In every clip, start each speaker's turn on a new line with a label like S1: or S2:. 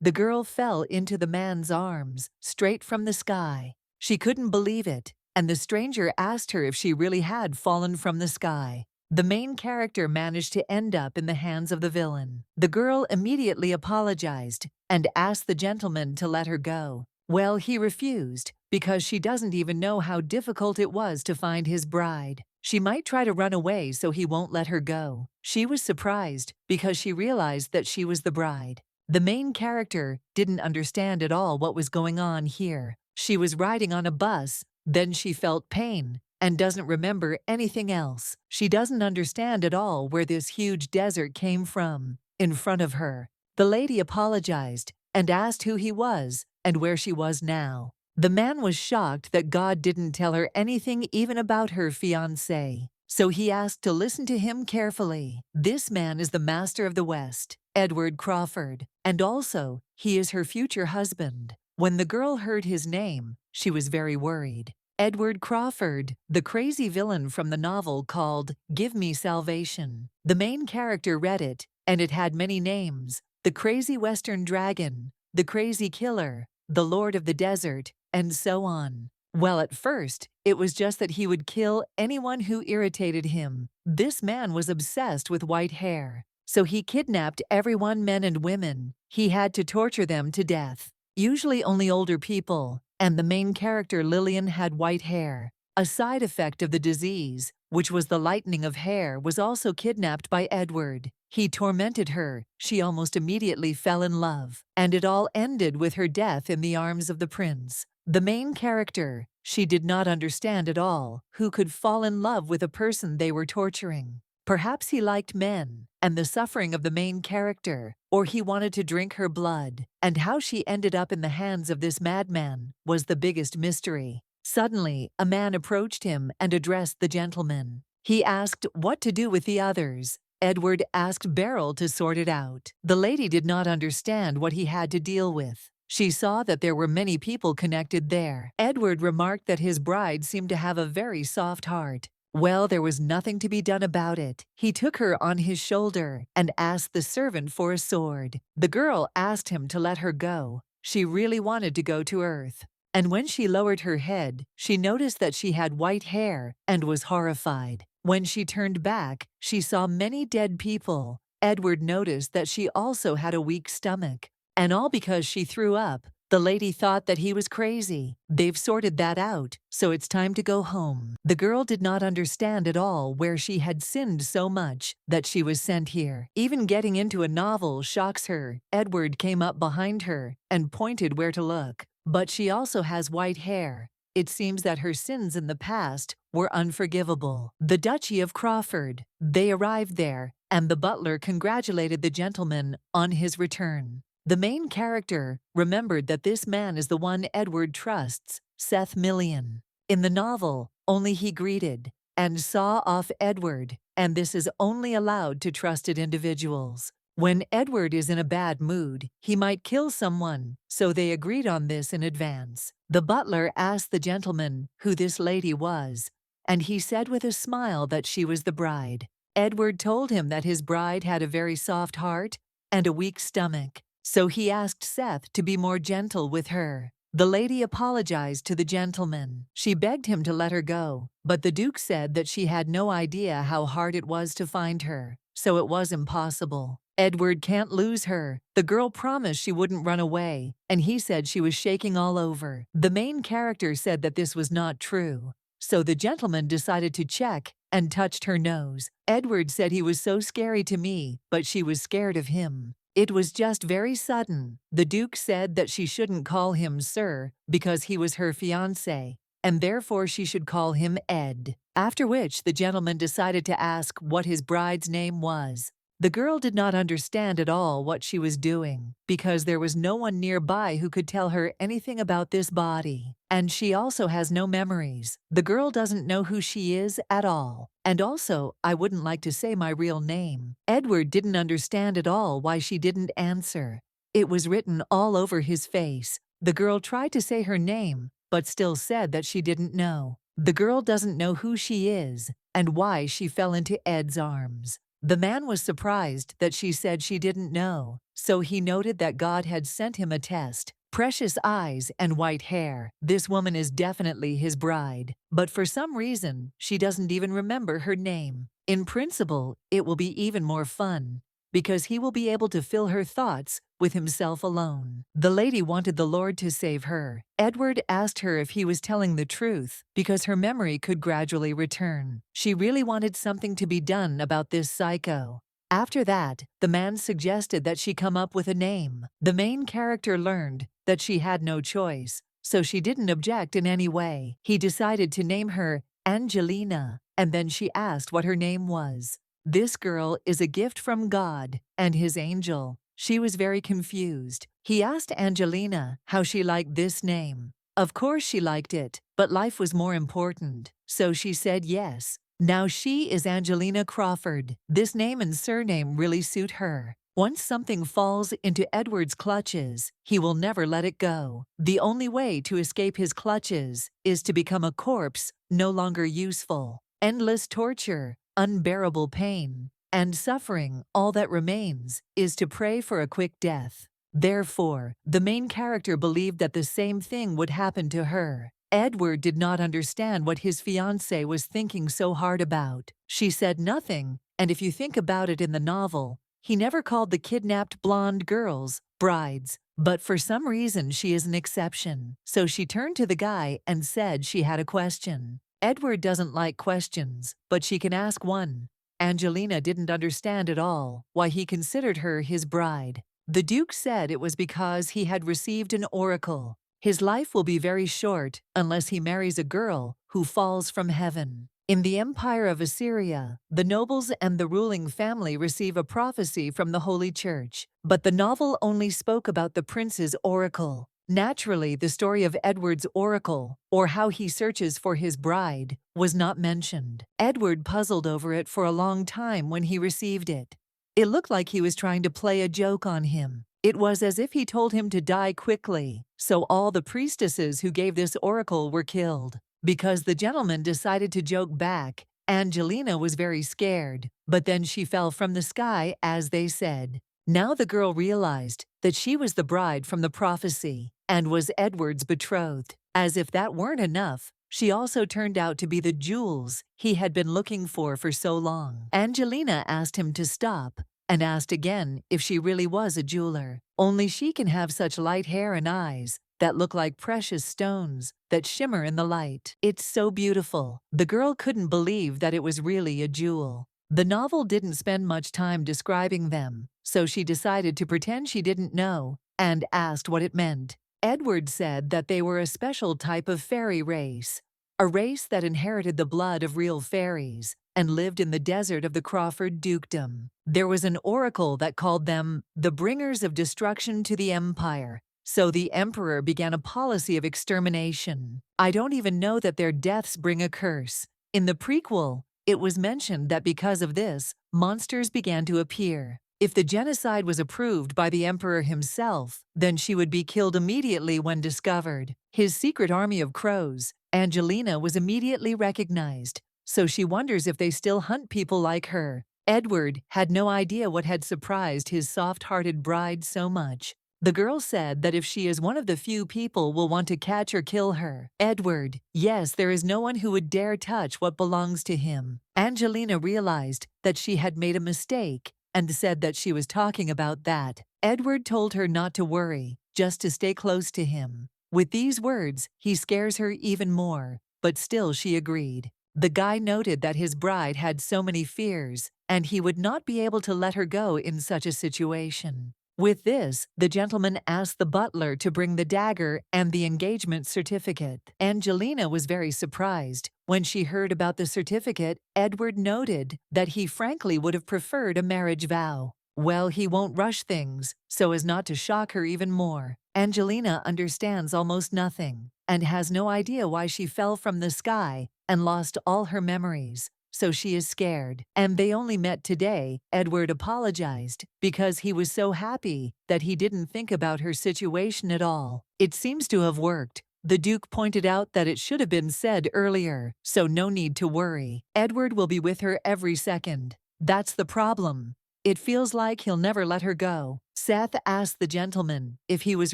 S1: The girl fell into the man's arms, straight from the sky. She couldn't believe it, and the stranger asked her if she really had fallen from the sky. The main character managed to end up in the hands of the villain. The girl immediately apologized and asked the gentleman to let her go. Well, he refused, because she doesn't even know how difficult it was to find his bride. She might try to run away so he won't let her go. She was surprised because she realized that she was the bride. The main character didn't understand at all what was going on here. She was riding on a bus, then she felt pain, and doesn't remember anything else. She doesn't understand at all where this huge desert came from in front of her. The lady apologized and asked who he was and where she was now. The man was shocked that God didn't tell her anything even about her fiancé, so he asked to listen to him carefully. This man is the master of the West, Edward Crawford, and also he is her future husband. When the girl heard his name, she was very worried. Edward Crawford, the crazy villain from the novel called Give Me Salvation. The main character read it, and it had many names: the Crazy Western Dragon, the Crazy Killer, the Lord of the Desert, and so on. Well, at first, it was just that he would kill anyone who irritated him. This man was obsessed with white hair, so he kidnapped everyone, men and women. He had to torture them to death, usually only older people, and the main character Lillian had white hair. A side effect of the disease, which was the lightening of hair, was also kidnapped by Edward. He tormented her, she almost immediately fell in love, and it all ended with her death in the arms of the prince. The main character, she did not understand at all who could fall in love with a person they were torturing. Perhaps he liked men and the suffering of the main character, or he wanted to drink her blood, and how she ended up in the hands of this madman was the biggest mystery. Suddenly, a man approached him and addressed the gentleman. He asked what to do with the others. Edward asked Beryl to sort it out. The lady did not understand what he had to deal with. She saw that there were many people connected there. Edward remarked that his bride seemed to have a very soft heart. Well, there was nothing to be done about it. He took her on his shoulder and asked the servant for a sword. The girl asked him to let her go. She really wanted to go to Earth. And when she lowered her head, she noticed that she had white hair and was horrified. When she turned back, she saw many dead people. Edward noticed that she also had a weak stomach, and all because she threw up. The lady thought that he was crazy. They've sorted that out, so it's time to go home. The girl did not understand at all where she had sinned so much that she was sent here. Even getting into a novel shocks her. Edward came up behind her and pointed where to look. But she also has white hair. It seems that her sins in the past were unforgivable. The Duchy of Crawford. They arrived there, and the butler congratulated the gentleman on his return. The main character remembered that this man is the one Edward trusts, Seth Million. In the novel, only he greeted and saw off Edward, and this is only allowed to trusted individuals. When Edward is in a bad mood, he might kill someone, so they agreed on this in advance. The butler asked the gentleman who this lady was, and he said with a smile that she was the bride. Edward told him that his bride had a very soft heart and a weak stomach, so he asked Seth to be more gentle with her. The lady apologized to the gentleman. She begged him to let her go, but the Duke said that she had no idea how hard it was to find her, so it was impossible. Edward can't lose her. The girl promised she wouldn't run away, and he said she was shaking all over. The main character said that this was not true, so the gentleman decided to check and touched her nose. Edward said he was so scary to me, but she was scared of him. It was just very sudden. The Duke said that she shouldn't call him Sir because he was her fiancé, and therefore she should call him Ed. After which the gentleman decided to ask what his bride's name was. The girl did not understand at all what she was doing, because there was no one nearby who could tell her anything about this body. And she also has no memories. The girl doesn't know who she is at all. And also, I wouldn't like to say my real name. Edward didn't understand at all why she didn't answer. It was written all over his face. The girl tried to say her name, but still said that she didn't know. The girl doesn't know who she is and why she fell into Ed's arms. The man was surprised that she said she didn't know, so he noted that God had sent him a test. Precious eyes and white hair. This woman is definitely his bride, but for some reason, she doesn't even remember her name. In principle, it will be even more fun, because he will be able to fill her thoughts with himself alone. The lady wanted the Lord to save her. Edward asked her if he was telling the truth, because her memory could gradually return. She really wanted something to be done about this psycho. After that, the man suggested that she come up with a name. The main character learned that she had no choice, so she didn't object in any way. He decided to name her Angelina, and then she asked what her name was. This girl is a gift from God and his angel. She was very confused. He asked Angelina how she liked this name. Of course she liked it, but life was more important, so she said yes. Now she is Angelina Crawford. This name and surname really suit her. Once something falls into Edward's clutches, he will never let it go. The only way to escape his clutches is to become a corpse, no longer useful. Endless torture, unbearable pain, and suffering, all that remains is to pray for a quick death. Therefore, the main character believed that the same thing would happen to her. Edward did not understand what his fiancée was thinking so hard about. She said nothing, and if you think about it in the novel, he never called the kidnapped blonde girls brides. But for some reason she is an exception. So she turned to the guy and said she had a question. Edward doesn't like questions, but she can ask one. Angelina didn't understand at all why he considered her his bride. The Duke said it was because he had received an oracle. His life will be very short unless he marries a girl who falls from heaven. In the Empire of Assyria, the nobles and the ruling family receive a prophecy from the Holy Church, but the novel only spoke about the prince's oracle. Naturally, the story of Edward's oracle, or how he searches for his bride, was not mentioned. Edward puzzled over it for a long time when he received it. It looked like he was trying to play a joke on him. It was as if he told him to die quickly, so all the priestesses who gave this oracle were killed. Because the gentleman decided to joke back, Angelina was very scared, but then she fell from the sky, as they said. Now the girl realized that she was the bride from the prophecy and was Edward's betrothed. As if that weren't enough, she also turned out to be the jewels he had been looking for so long. Angelina asked him to stop and asked again if she really was a jeweler. Only she can have such light hair and eyes that look like precious stones that shimmer in the light. It's so beautiful. The girl couldn't believe that it was really a jewel. The novel didn't spend much time describing them, so she decided to pretend she didn't know and asked what it meant. Edward said that they were a special type of fairy race, a race that inherited the blood of real fairies and lived in the desert of the Crawford dukedom. There was an oracle that called them the bringers of destruction to the empire, so the emperor began a policy of extermination. I don't even know that their deaths bring a curse. In the prequel, it was mentioned that because of this, monsters began to appear. If the genocide was approved by the emperor himself, then she would be killed immediately when discovered. His secret army of crows, Angelina, was immediately recognized, so she wonders if they still hunt people like her. Edward had no idea what had surprised his soft-hearted bride so much. The girl said that if she is one of the few people will want to catch or kill her. Edward, yes, there is no one who would dare touch what belongs to him. Angelina realized that she had made a mistake and said that she was talking about that. Edward told her not to worry, just to stay close to him. With these words, he scares her even more, but still she agreed. The guy noted that his bride had so many fears, and he would not be able to let her go in such a situation. With this, the gentleman asked the butler to bring the dagger and the engagement certificate. Angelina was very surprised. When she heard about the certificate, Edward noted that he frankly would have preferred a marriage vow. Well, he won't rush things, so as not to shock her even more. Angelina understands almost nothing, and has no idea why she fell from the sky and lost all her memories. So she is scared. And they only met today. Edward apologized because he was so happy that he didn't think about her situation at all. It seems to have worked. The Duke pointed out that it should have been said earlier, so no need to worry. Edward will be with her every second. That's the problem. It feels like he'll never let her go. Seth asked the gentleman if he was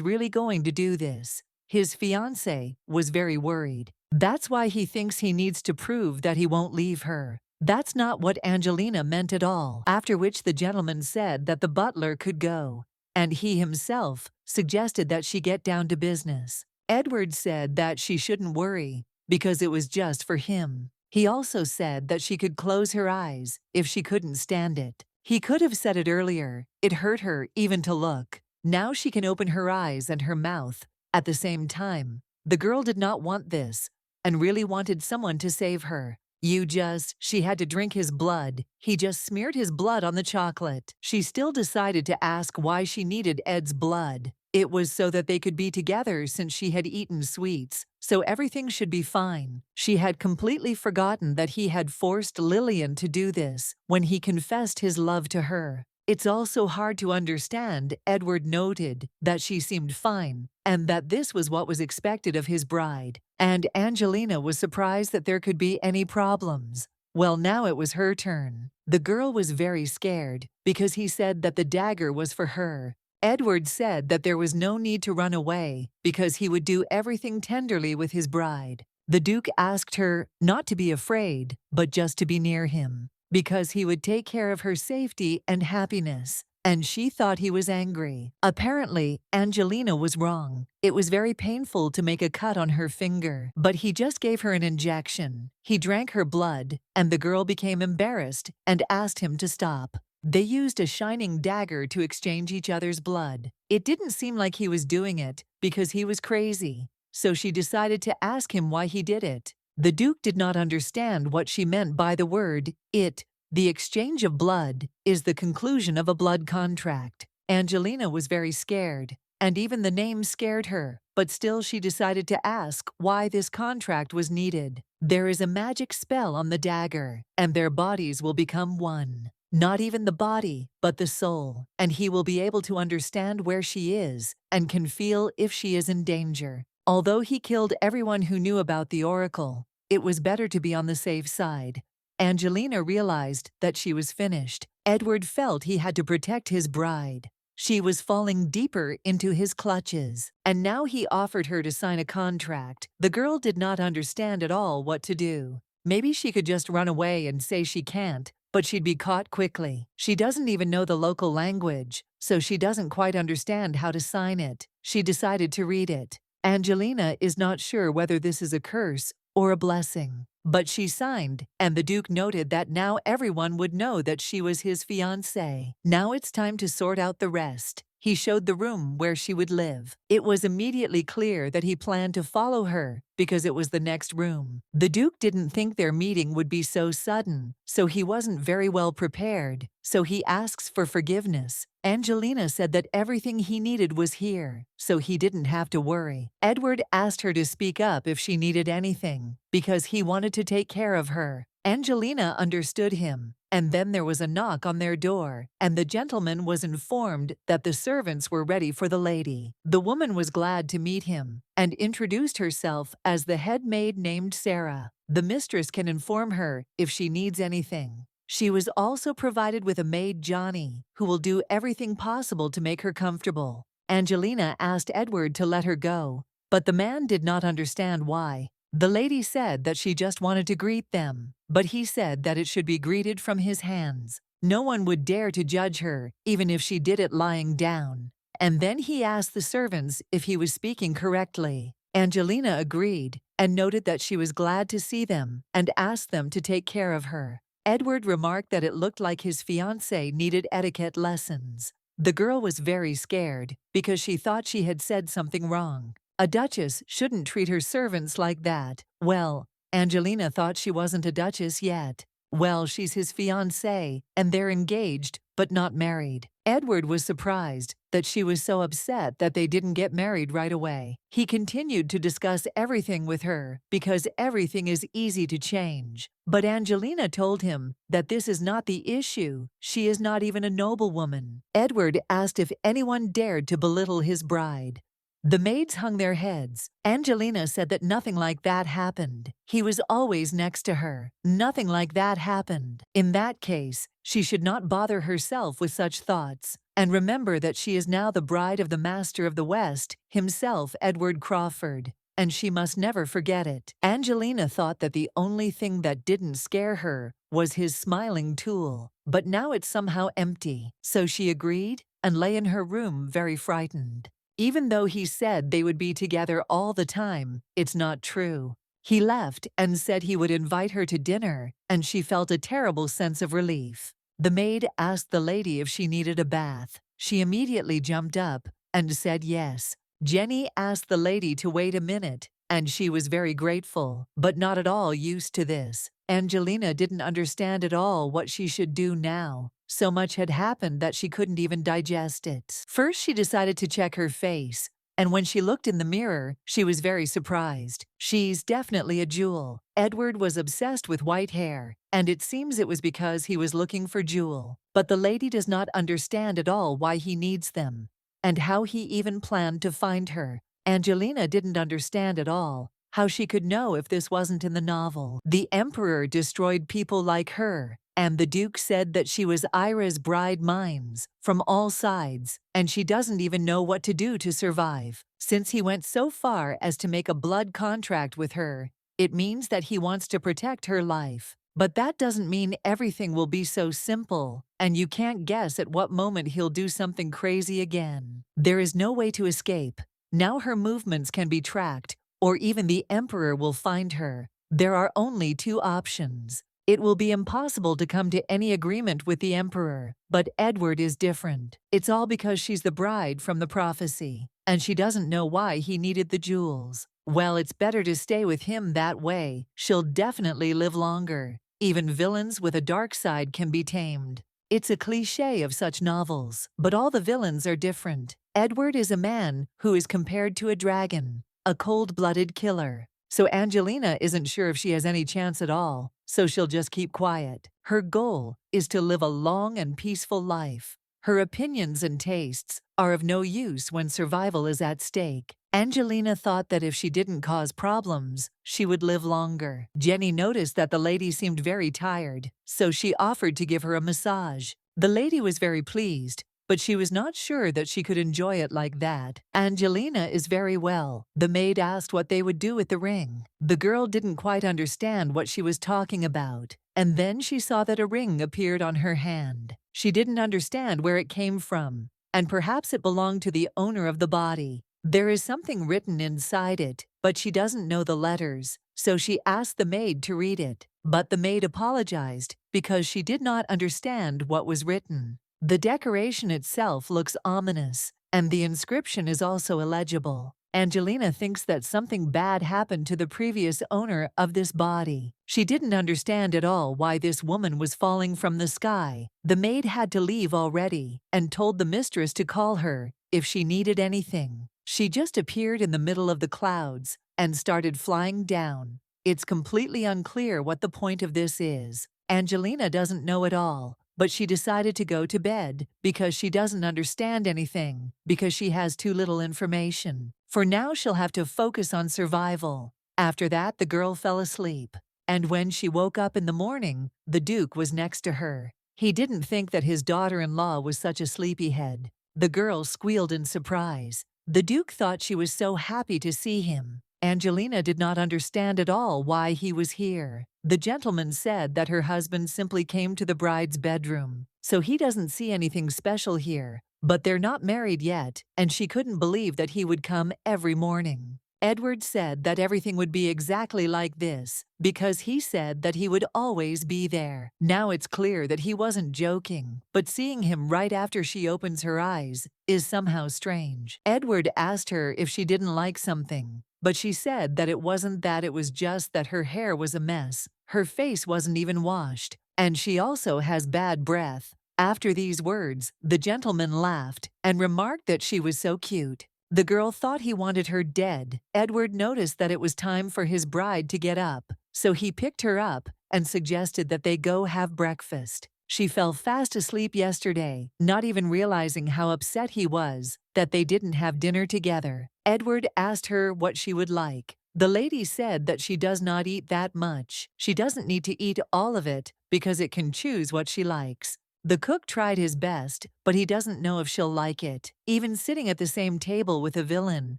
S1: really going to do this. His fiancée was very worried. That's why he thinks he needs to prove that he won't leave her. That's not what Angelina meant at all. After which the gentleman said that the butler could go, and he himself suggested that she get down to business. Edward said that she shouldn't worry because it was just for him. He also said that she could close her eyes if she couldn't stand it. He could have said it earlier. It hurt her even to look. Now she can open her eyes and her mouth at the same time. The girl did not want this and really wanted someone to save her. She had to drink his blood. He just smeared his blood on the chocolate. She still decided to ask why she needed Ed's blood. It was so that they could be together since she had eaten sweets, so everything should be fine. She had completely forgotten that he had forced Lillian to do this when he confessed his love to her. It's also hard to understand. Edward noted that she seemed fine and that this was what was expected of his bride. And Angelina was surprised that there could be any problems. Well, now it was her turn. The girl was very scared because he said that the dagger was for her. Edward said that there was no need to run away because he would do everything tenderly with his bride. The Duke asked her not to be afraid, but just to be near him, because he would take care of her safety and happiness. And she thought he was angry. Apparently, Angelina was wrong. It was very painful to make a cut on her finger, but he just gave her an injection. He drank her blood, and the girl became embarrassed and asked him to stop. They used a shining dagger to exchange each other's blood. It didn't seem like he was doing it because he was crazy, so she decided to ask him why he did it. The Duke did not understand what she meant by the word "it." The exchange of blood is the conclusion of a blood contract. Angelina was very scared, and even the name scared her, but still she decided to ask why this contract was needed. There is a magic spell on the dagger, and their bodies will become one. Not even the body, but the soul, and he will be able to understand where she is and can feel if she is in danger. Although he killed everyone who knew about the oracle, it was better to be on the safe side. Angelina realized that she was finished. Edward felt he had to protect his bride. She was falling deeper into his clutches, and now he offered her to sign a contract. The girl did not understand at all what to do. Maybe she could just run away and say she can't, but she'd be caught quickly. She doesn't even know the local language, so she doesn't quite understand how to sign it. She decided to read it. Angelina is not sure whether this is a curse or a blessing. But she signed, and the Duke noted that now everyone would know that she was his fiancée. Now it's time to sort out the rest. He showed the room where she would live. It was immediately clear that he planned to follow her because it was the next room. The Duke didn't think their meeting would be so sudden, so he wasn't very well prepared. So he asks for forgiveness. Angelina said that everything he needed was here, so he didn't have to worry. Edward asked her to speak up if she needed anything, because he wanted to take care of her. Angelina understood him, and then there was a knock on their door, and the gentleman was informed that the servants were ready for the lady. The woman was glad to meet him, and introduced herself as the head maid named Sarah. The mistress can inform her if she needs anything. She was also provided with a maid, Johnny, who will do everything possible to make her comfortable. Angelina asked Edward to let her go, but the man did not understand why. The lady said that she just wanted to greet them, but he said that it should be greeted from his hands. No one would dare to judge her, even if she did it lying down. And then he asked the servants if he was speaking correctly. Angelina agreed and noted that she was glad to see them and asked them to take care of her. Edward remarked that it looked like his fiancée needed etiquette lessons. The girl was very scared because she thought she had said something wrong. A duchess shouldn't treat her servants like that. Well, Angelina thought she wasn't a duchess yet. Well, she's his fiancée, and they're engaged, but not married. Edward was surprised that she was so upset that they didn't get married right away. He continued to discuss everything with her because everything is easy to change. But Angelina told him that this is not the issue. She is not even a noblewoman. Edward asked if anyone dared to belittle his bride. The maids hung their heads. Angelina said that nothing like that happened. He was always next to her. Nothing like that happened. In that case, she should not bother herself with such thoughts. And remember that she is now the bride of the Master of the West, himself Edward Crawford. And she must never forget it. Angelina thought that the only thing that didn't scare her was his smiling tool. But now it's somehow empty. So she agreed and lay in her room very frightened. Even though he said they would be together all the time, it's not true. He left and said he would invite her to dinner, and she felt a terrible sense of relief. The maid asked the lady if she needed a bath. She immediately jumped up and said yes. Jenny asked the lady to wait a minute, and she was very grateful, but not at all used to this. Angelina didn't understand at all what she should do now. So much had happened that she couldn't even digest it. First, she decided to check her face, and when she looked in the mirror, she was very surprised. She's definitely a jewel. Edward was obsessed with white hair, and it seems it was because he was looking for Jewel. But the lady does not understand at all why he needs them, and how he even planned to find her. Angelina didn't understand at all how she could know if this wasn't in the novel. The Emperor destroyed people like her, and the Duke said that she was Ira's bride mines from all sides, and she doesn't even know what to do to survive. Since he went so far as to make a blood contract with her, it means that he wants to protect her life. But that doesn't mean everything will be so simple, and you can't guess at what moment he'll do something crazy again. There is no way to escape. Now her movements can be tracked, or even the Emperor will find her. There are only two options. It will be impossible to come to any agreement with the Emperor, but Edward is different. It's all because she's the bride from the prophecy, and she doesn't know why he needed the jewels. Well, it's better to stay with him that way. She'll definitely live longer. Even villains with a dark side can be tamed. It's a cliché of such novels, but all the villains are different. Edward is a man who is compared to a dragon, a cold-blooded killer. So Angelina isn't sure if she has any chance at all, so she'll just keep quiet. Her goal is to live a long and peaceful life. Her opinions and tastes are of no use when survival is at stake. Angelina thought that if she didn't cause problems, she would live longer. Jenny noticed that the lady seemed very tired, so she offered to give her a massage. The lady was very pleased, but she was not sure that she could enjoy it like that. Angelina is very well. The maid asked what they would do with the ring. The girl didn't quite understand what she was talking about, and then she saw that a ring appeared on her hand. She didn't understand where it came from, and perhaps it belonged to the owner of the body. There is something written inside it, but she doesn't know the letters, so she asked the maid to read it. But the maid apologized because she did not understand what was written. The decoration itself looks ominous, and the inscription is also illegible. Angelina thinks that something bad happened to the previous owner of this body. She didn't understand at all why this woman was falling from the sky. The maid had to leave already and told the mistress to call her if she needed anything. She just appeared in the middle of the clouds and started flying down. It's completely unclear what the point of this is. Angelina doesn't know at all. But she decided to go to bed because she doesn't understand anything, because she has too little information. For now, she'll have to focus on survival. After that, the girl fell asleep. And when she woke up in the morning, the Duke was next to her. He didn't think that his daughter-in-law was such a sleepyhead. The girl squealed in surprise. The Duke thought she was so happy to see him. Angelina did not understand at all why he was here. The gentleman said that her husband simply came to the bride's bedroom, so he doesn't see anything special here. But they're not married yet, and she couldn't believe that he would come every morning. Edward said that everything would be exactly like this, because he said that he would always be there. Now it's clear that he wasn't joking, but seeing him right after she opens her eyes is somehow strange. Edward asked her if she didn't like something, but she said that it wasn't that, it was just that her hair was a mess. Her face wasn't even washed, and she also has bad breath. After these words, the gentleman laughed and remarked that she was so cute. The girl thought he wanted her dead. Edward noticed that it was time for his bride to get up, so he picked her up and suggested that they go have breakfast. She fell fast asleep yesterday, not even realizing how upset he was that they didn't have dinner together. Edward asked her what she would like. The lady said that she does not eat that much. She doesn't need to eat all of it because it can choose what she likes. The cook tried his best, but he doesn't know if she'll like it. Even sitting at the same table with a villain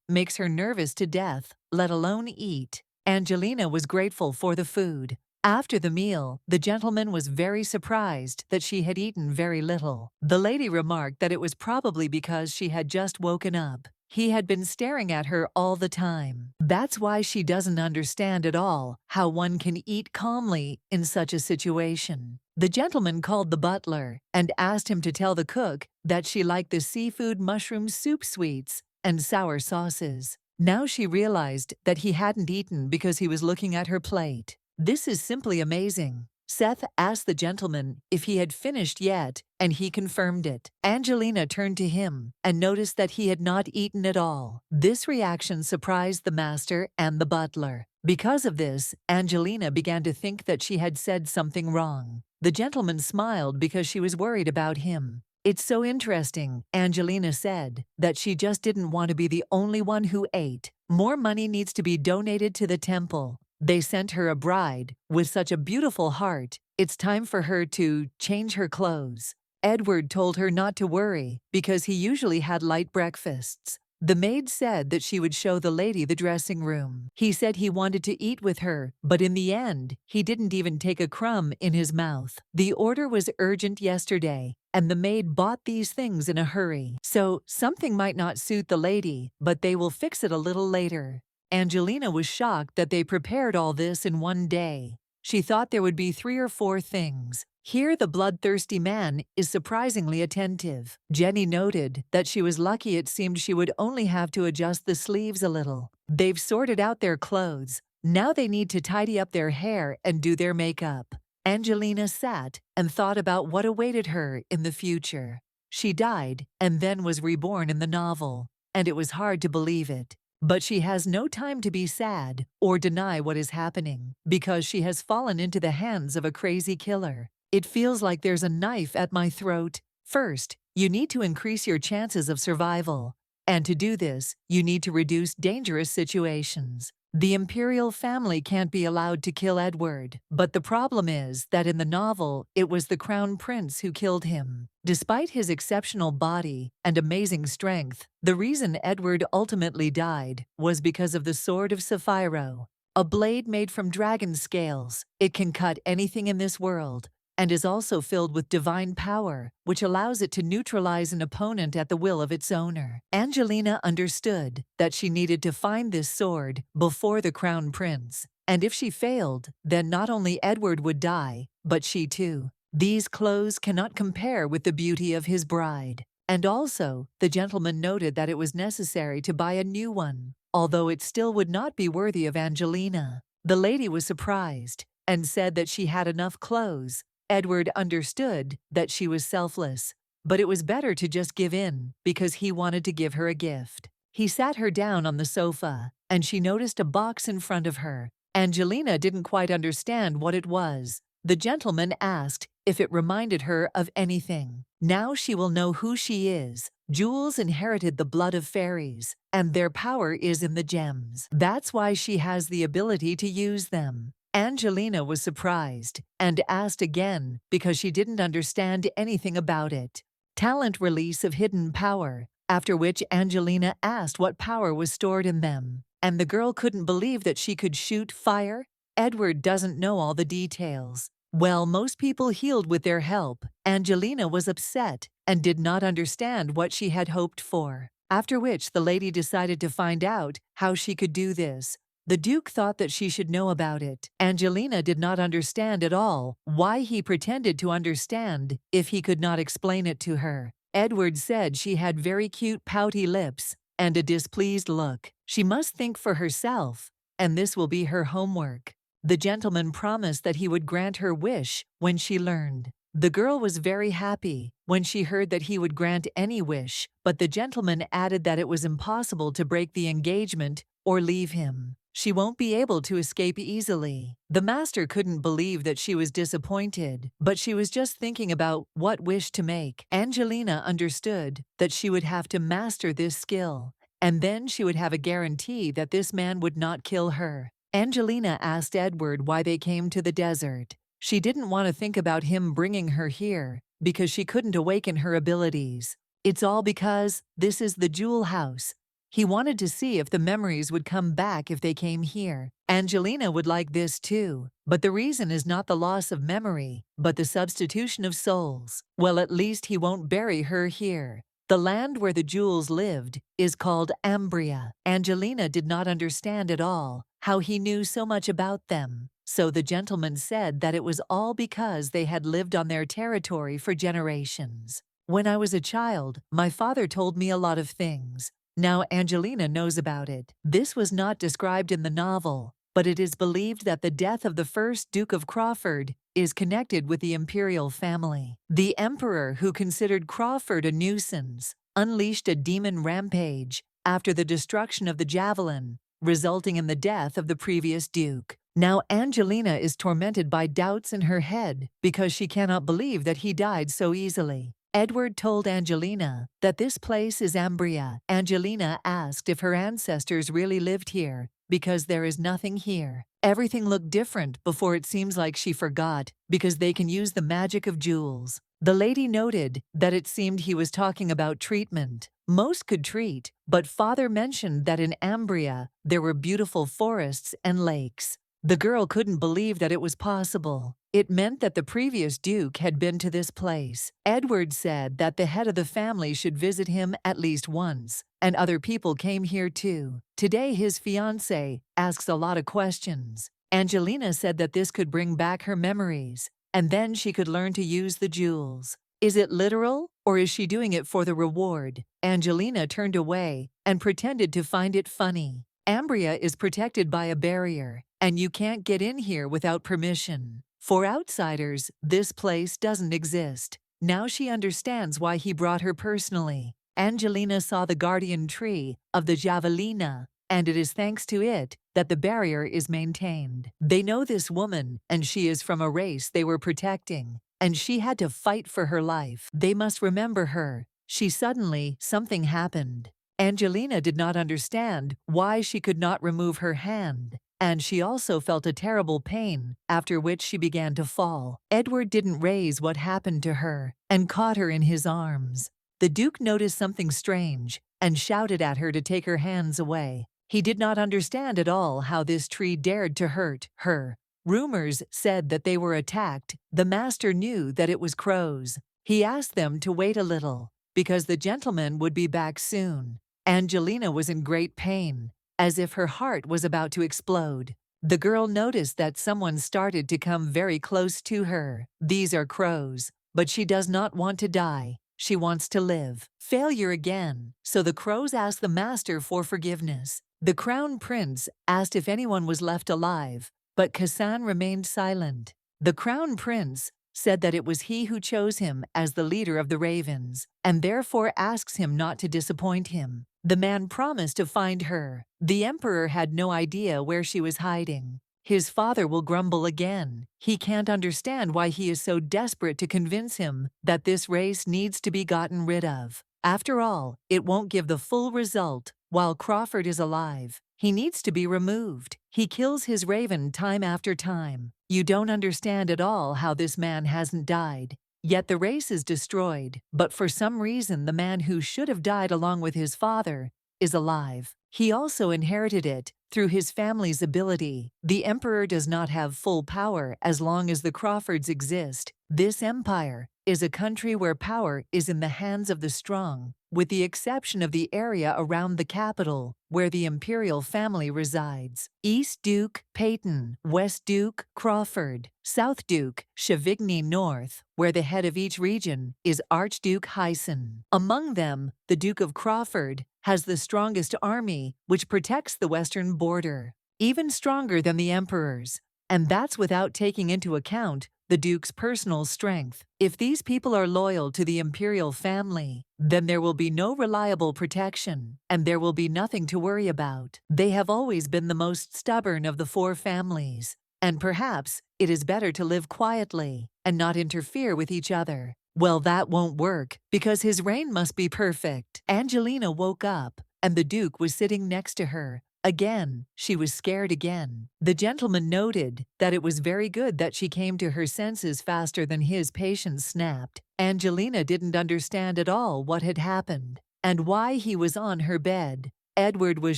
S1: makes her nervous to death, let alone eat. Angelina was grateful for the food. After the meal, the gentleman was very surprised that she had eaten very little. The lady remarked that it was probably because she had just woken up. He had been staring at her all the time. That's why she doesn't understand at all how one can eat calmly in such a situation. The gentleman called the butler and asked him to tell the cook that she liked the seafood mushroom soup sweets and sour sauces. Now she realized that he hadn't eaten because he was looking at her plate. This is simply amazing. Seth asked the gentleman if he had finished yet, and he confirmed it. Angelina turned to him and noticed that he had not eaten at all. This reaction surprised the master and the butler. Because of this, Angelina began to think that she had said something wrong. The gentleman smiled because she was worried about him. "It's so interesting," Angelina said, "that she just didn't want to be the only one who ate. More money needs to be donated to the temple. They sent her a bride with such a beautiful heart. It's time for her to change her clothes." Edward told her not to worry because he usually had light breakfasts. The maid said that she would show the lady the dressing room. He said he wanted to eat with her, but in the end, he didn't even take a crumb in his mouth. The order was urgent yesterday, and the maid bought these things in a hurry. So something might not suit the lady, but they will fix it a little later. Angelina was shocked that they prepared all this in one day. She thought there would be 3 or 4 things. Here the bloodthirsty man is surprisingly attentive. Jenny noted that she was lucky it seemed she would only have to adjust the sleeves a little. They've sorted out their clothes. Now they need to tidy up their hair and do their makeup. Angelina sat and thought about what awaited her in the future. She died and then was reborn in the novel, and it was hard to believe it. But she has no time to be sad or deny what is happening because she has fallen into the hands of a crazy killer. "It feels like there's a knife at my throat. First, you need to increase your chances of survival. And to do this, you need to reduce dangerous situations. The Imperial family can't be allowed to kill Edward, but the problem is that in the novel, it was the Crown Prince who killed him. Despite his exceptional body and amazing strength, the reason Edward ultimately died was because of the Sword of Sapphiro, a blade made from dragon scales. It can cut anything in this world, and is also filled with divine power, which allows it to neutralize an opponent at the will of its owner. Angelina understood that she needed to find this sword before the Crown Prince, and if she failed, then not only Edward would die, but she too. These clothes cannot compare with the beauty of his bride. And also, the gentleman noted that it was necessary to buy a new one, although it still would not be worthy of Angelina. The lady was surprised and said that she had enough clothes. Edward understood that she was selfless, but it was better to just give in because he wanted to give her a gift. He sat her down on the sofa, and she noticed a box in front of her. Angelina didn't quite understand what it was. The gentleman asked if it reminded her of anything. Now she will know who she is. Jewels inherited the blood of fairies, and their power is in the gems. That's why she has the ability to use them. Angelina was surprised and asked again because she didn't understand anything about it. Talent release of hidden power, after which Angelina asked what power was stored in them. And the girl couldn't believe that she could shoot fire. Edward doesn't know all the details. Well, most people healed with their help. Angelina was upset and did not understand what she had hoped for. After which the lady decided to find out how she could do this. The Duke thought that she should know about it. Angelina did not understand at all why he pretended to understand if he could not explain it to her. Edward said she had very cute pouty lips and a displeased look. She must think for herself, and this will be her homework. The gentleman promised that he would grant her wish when she learned. The girl was very happy when she heard that he would grant any wish, but the gentleman added that it was impossible to break the engagement or leave him. She won't be able to escape easily. The master couldn't believe that she was disappointed, but she was just thinking about what wish to make. Angelina understood that she would have to master this skill, and then she would have a guarantee that this man would not kill her. Angelina asked Edward why they came to the desert. She didn't want to think about him bringing her here, because she couldn't awaken her abilities. It's all because this is the jewel house. He wanted to see if the memories would come back if they came here. Angelina would like this too, but the reason is not the loss of memory, but the substitution of souls. Well, at least he won't bury her here. The land where the jewels lived is called Ambria. Angelina did not understand at all how he knew so much about them. So the gentleman said that it was all because they had lived on their territory for generations. When I was a child, my father told me a lot of things. Now Angelina knows about it. This was not described in the novel, but it is believed that the death of the first Duke of Crawford is connected with the Imperial family. The emperor, who considered Crawford a nuisance, unleashed a demon rampage after the destruction of the javelin, resulting in the death of the previous duke. Now Angelina is tormented by doubts in her head because she cannot believe that he died so easily. Edward told Angelina that this place is Ambria. Angelina asked if her ancestors really lived here, because there is nothing here. Everything looked different before it seems like she forgot, because they can use the magic of jewels. The lady noted that it seemed he was talking about treatment. Most could treat, but father mentioned that in Ambria there were beautiful forests and lakes. The girl couldn't believe that it was possible. It meant that the previous duke had been to this place. Edward said that the head of the family should visit him at least once, and other people came here too. Today his fiancé asks a lot of questions. Angelina said that this could bring back her memories, and then she could learn to use the jewels. Is it literal, or is she doing it for the reward? Angelina turned away and pretended to find it funny. Ambria is protected by a barrier, and you can't get in here without permission. For outsiders, this place doesn't exist. Now she understands why he brought her personally. Angelina saw the guardian tree of the javelina, and it is thanks to it that the barrier is maintained. They know this woman, and she is from a race they were protecting, and she had to fight for her life. They must remember her. Something happened. Angelina did not understand why she could not remove her hand, and she also felt a terrible pain, after which she began to fall. Edward didn't raise what happened to her and caught her in his arms. The Duke noticed something strange and shouted at her to take her hands away. He did not understand at all how this tree dared to hurt her. Rumors said that they were attacked. The master knew that it was crows. He asked them to wait a little, because the gentleman would be back soon. Angelina was in great pain, as if her heart was about to explode. The girl noticed that someone started to come very close to her. These are crows, but she does not want to die. She wants to live. Failure again. So the crows asked the master for forgiveness. The crown prince asked if anyone was left alive, but Kassan remained silent. The crown prince said that it was he who chose him as the leader of the ravens, and therefore asks him not to disappoint him. The man promised to find her. The emperor had no idea where she was hiding. His father will grumble again. He can't understand why he is so desperate to convince him that this race needs to be gotten rid of. After all, it won't give the full result while Crawford is alive. He needs to be removed. He kills his raven time after time. You don't understand at all how this man hasn't died. Yet the race is destroyed, but for some reason the man who should have died along with his father is alive. He also inherited it through his family's ability. The emperor does not have full power as long as the Crawfords exist. This empire is a country where power is in the hands of the strong, with the exception of the area around the capital, where the Imperial family resides. East Duke, Peyton; West Duke, Crawford; South Duke, Chavigny North, where the head of each region is Archduke Hyson. Among them, the Duke of Crawford has the strongest army, which protects the western border, even stronger than the emperor's. And that's without taking into account the Duke's personal strength. If these people are loyal to the Imperial family, then there will be no reliable protection, and there will be nothing to worry about. They have always been the most stubborn of the four families, and perhaps it is better to live quietly and not interfere with each other. Well, that won't work, because his reign must be perfect. Angelina woke up, and the Duke was sitting next to her. Again, she was scared again. The gentleman noted that it was very good that she came to her senses faster than his patience snapped. Angelina didn't understand at all what had happened, and why he was on her bed. Edward was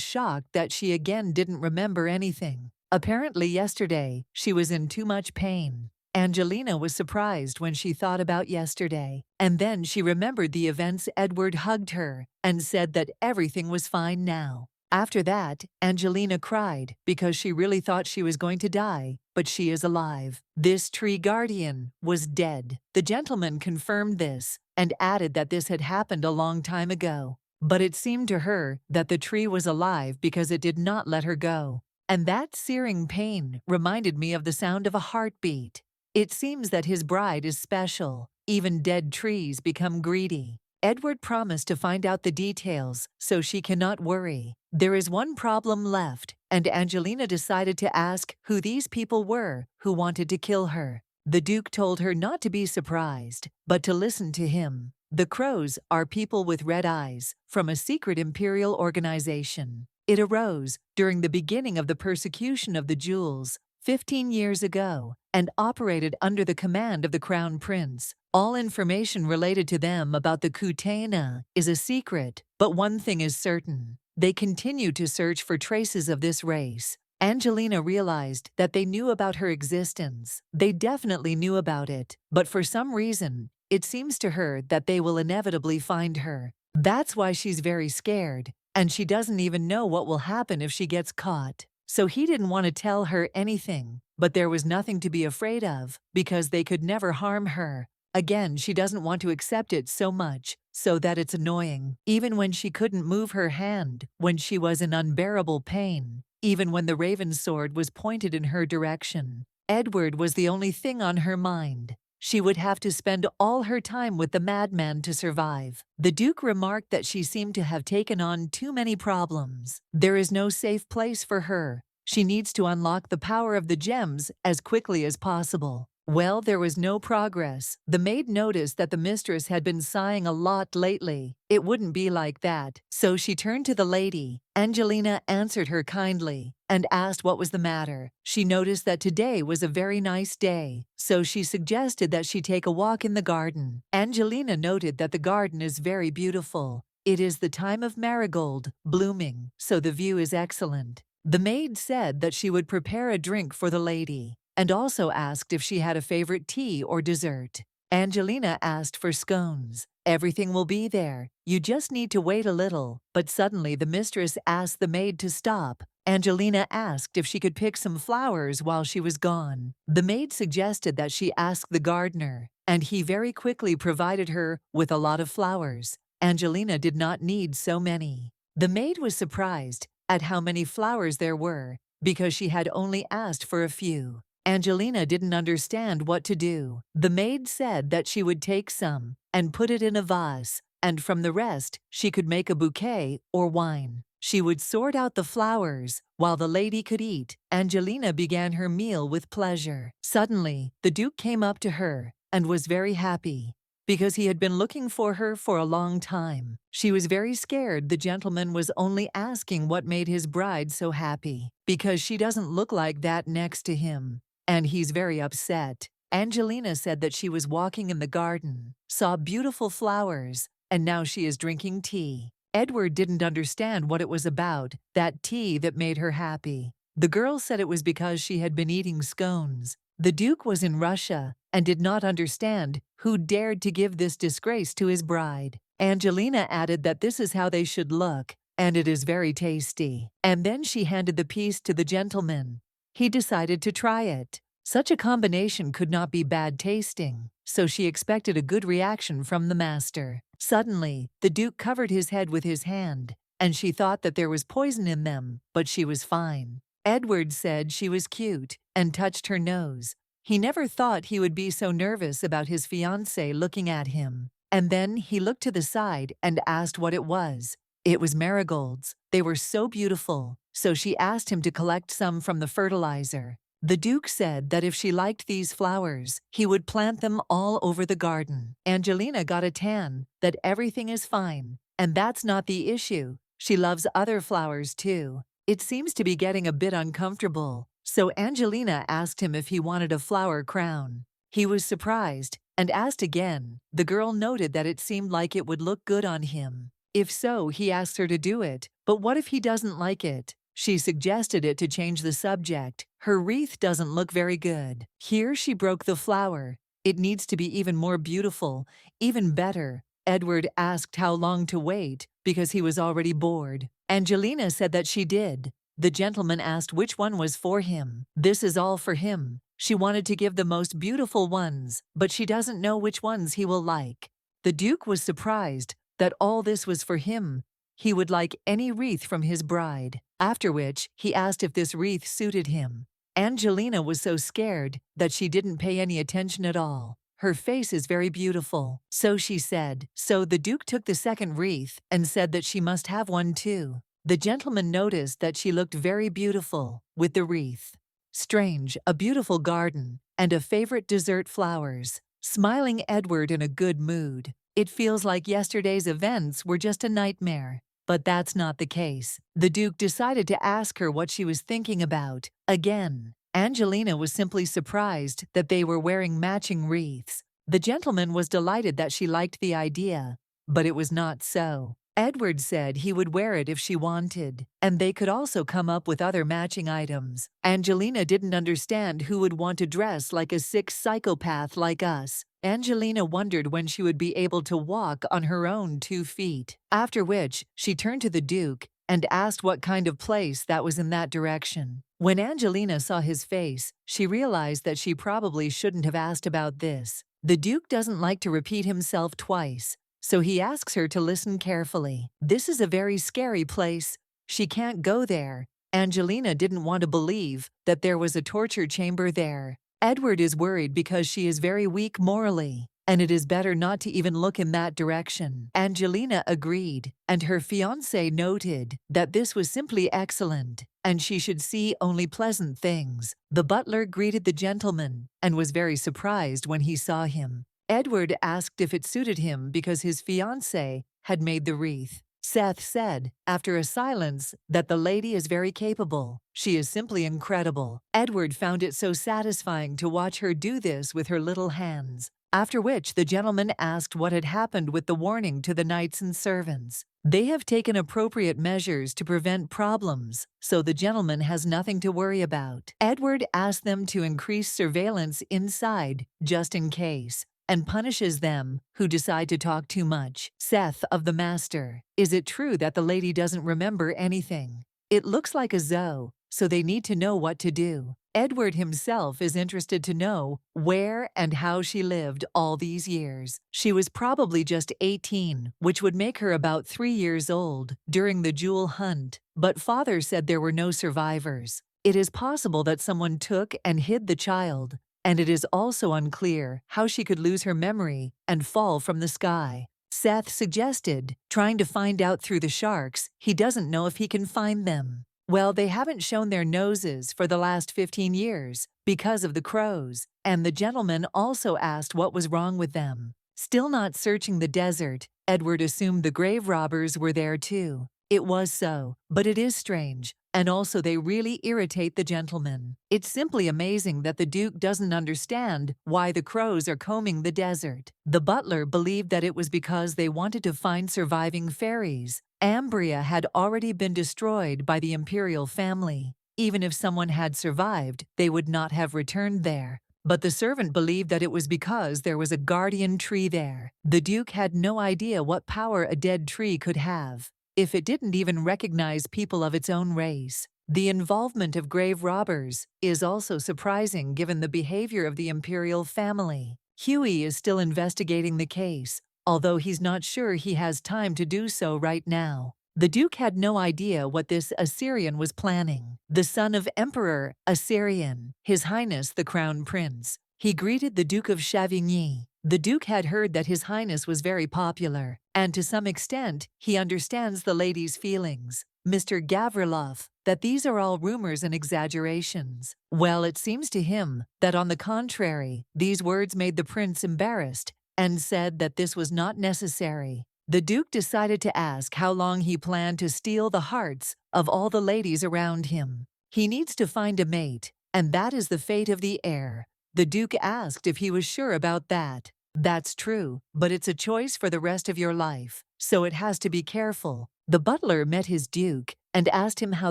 S1: shocked that she again didn't remember anything. Apparently yesterday, she was in too much pain. Angelina was surprised when she thought about yesterday, and then she remembered the events. Edward hugged her and said that everything was fine now. After that, Angelina cried because she really thought she was going to die, but she is alive. This tree guardian was dead. The gentleman confirmed this and added that this had happened a long time ago. But it seemed to her that the tree was alive because it did not let her go. And that searing pain reminded me of the sound of a heartbeat. It seems that his bride is special. Even dead trees become greedy. Edward promised to find out the details so she cannot worry. There is one problem left, and Angelina decided to ask who these people were who wanted to kill her. The Duke told her not to be surprised, but to listen to him. The Crows are people with red eyes from a secret Imperial organization. It arose during the beginning of the persecution of the Jewels 15 years ago and operated under the command of the Crown Prince. All information related to them about the Kutena is a secret, but one thing is certain. They continue to search for traces of this race. Angelina realized that they knew about her existence. They definitely knew about it, but for some reason, it seems to her that they will inevitably find her. That's why she's very scared, and she doesn't even know what will happen if she gets caught. So he didn't want to tell her anything, but there was nothing to be afraid of, because they could never harm her. Again, she doesn't want to accept it so much, so that it's annoying. Even when she couldn't move her hand, when she was in unbearable pain, even when the raven sword was pointed in her direction, Edward was the only thing on her mind. She would have to spend all her time with the madman to survive. The Duke remarked that she seemed to have taken on too many problems. There is no safe place for her. She needs to unlock the power of the gems as quickly as possible. Well, there was no progress. The maid noticed that the mistress had been sighing a lot lately. It wouldn't be like that, so she turned to the lady. Angelina answered her kindly and asked what was the matter. She noticed that today was a very nice day, so she suggested that she take a walk in the garden. Angelina noted that the garden is very beautiful. It is the time of marigold blooming, so the view is excellent. The maid said that she would prepare a drink for the lady, and also asked if she had a favorite tea or dessert. Angelina asked for scones. Everything will be there. You just need to wait a little. But suddenly the mistress asked the maid to stop. Angelina asked if she could pick some flowers while she was gone. The maid suggested that she ask the gardener, and he very quickly provided her with a lot of flowers. Angelina did not need so many. The maid was surprised at how many flowers there were, because she had only asked for a few. Angelina didn't understand what to do. The maid said that she would take some and put it in a vase, and from the rest she could make a bouquet or wine. She would sort out the flowers while the lady could eat. Angelina began her meal with pleasure. Suddenly, the Duke came up to her and was very happy, because he had been looking for her for a long time. She was very scared the gentleman was only asking what made his bride so happy, because she doesn't look like that next to him. And he's very upset. Angelina said that she was walking in the garden, saw beautiful flowers, and now she is drinking tea. Edward didn't understand what it was about, that tea that made her happy. The girl said it was because she had been eating scones. The Duke was in Russia and did not understand who dared to give this disgrace to his bride. Angelina added that this is how they should look, and it is very tasty. And then she handed the piece to the gentleman. He decided to try it. Such a combination could not be bad tasting, so she expected a good reaction from the master. Suddenly, the Duke covered his head with his hand, and she thought that there was poison in them, but she was fine. Edward said she was cute and touched her nose, He never thought he would be so nervous about his fiancée looking at him. And then he looked to the side and asked what it was. It was marigolds. They were so beautiful, so she asked him to collect some from the fertilizer. The Duke said that if she liked these flowers, he would plant them all over the garden. Angelina got a tan, that everything is fine. And that's not the issue. She loves other flowers too. It seems to be getting a bit uncomfortable, so Angelina asked him if he wanted a flower crown. He was surprised and asked again. The girl noted that it seemed like it would look good on him. If so, he asked her to do it, but what if he doesn't like it? She suggested it to change the subject. Her wreath doesn't look very good. Here she broke the flower. It needs to be even more beautiful, even better. Edward asked how long to wait because he was already bored. Angelina said that she did. The gentleman asked which one was for him. This is all for him. She wanted to give the most beautiful ones, but she doesn't know which ones he will like. The Duke was surprised that all this was for him. He would like any wreath from his bride. After which, he asked if this wreath suited him. Angelina was so scared that she didn't pay any attention at all. Her face is very beautiful, so she said. So the Duke took the second wreath and said that she must have one too. The gentleman noticed that she looked very beautiful with the wreath. Strange, a beautiful garden, and a favorite dessert flowers. Smiling Edward in a good mood. It feels like yesterday's events were just a nightmare. But that's not the case. The Duke decided to ask her what she was thinking about. Again, Angelina was simply surprised that they were wearing matching wreaths. The gentleman was delighted that she liked the idea, but it was not so. Edward said he would wear it if she wanted, and they could also come up with other matching items. Angelina didn't understand who would want to dress like a sick psychopath like us. Angelina wondered when she would be able to walk on her own 2 feet. After which, she turned to the Duke and asked what kind of place that was in that direction. When Angelina saw his face, she realized that she probably shouldn't have asked about this. The Duke doesn't like to repeat himself twice, so he asks her to listen carefully. This is a very scary place. She can't go there. Angelina didn't want to believe that there was a torture chamber there. Edward is worried because she is very weak morally, and it is better not to even look in that direction. Angelina agreed, and her fiancé noted that this was simply excellent, and she should see only pleasant things. The butler greeted the gentleman and was very surprised when he saw him. Edward asked if it suited him because his fiancée had made the wreath. Seth said, after a silence, that the lady is very capable. She is simply incredible. Edward found it so satisfying to watch her do this with her little hands. After which, the gentleman asked what had happened with the warning to the knights and servants. They have taken appropriate measures to prevent problems, so the gentleman has nothing to worry about. Edward asked them to increase surveillance inside, just in case, and punishes them who decide to talk too much. Seth of the Master, is it true that the lady doesn't remember anything? It looks like a Zoe, so they need to know what to do. Edward himself is interested to know where and how she lived all these years. She was probably just 18, which would make her about 3 years old during the jewel hunt, but father said there were no survivors. It is possible that someone took and hid the child, and it is also unclear how she could lose her memory and fall from the sky. Seth suggested trying to find out through the sharks. He doesn't know if he can find them. Well, they haven't shown their noses for the last 15 years because of the crows, and the gentleman also asked what was wrong with them. Still not searching the desert, Edward assumed the grave robbers were there too. It was so, but it is strange, and also they really irritate the gentleman. It's simply amazing that the Duke doesn't understand why the crows are combing the desert. The butler believed that it was because they wanted to find surviving fairies. Ambria had already been destroyed by the Imperial family. Even if someone had survived, they would not have returned there. But the servant believed that it was because there was a guardian tree there. The Duke had no idea what power a dead tree could have, if it didn't even recognize people of its own race. The involvement of grave robbers is also surprising given the behavior of the Imperial family. Huey is still investigating the case, although he's not sure he has time to do so right now. The Duke had no idea what this Assyrian was planning. The son of Emperor Assyrian, His Highness the Crown Prince. He greeted the Duke of Chavigny. The Duke had heard that His Highness was very popular, and to some extent, he understands the lady's feelings. Mr. Gavrilov, that these are all rumors and exaggerations. Well, it seems to him that on the contrary, these words made the prince embarrassed and said that this was not necessary. The Duke decided to ask how long he planned to steal the hearts of all the ladies around him. He needs to find a mate, and that is the fate of the heir. The Duke asked if he was sure about that. That's true, but it's a choice for the rest of your life, so it has to be careful. The butler met his Duke and asked him how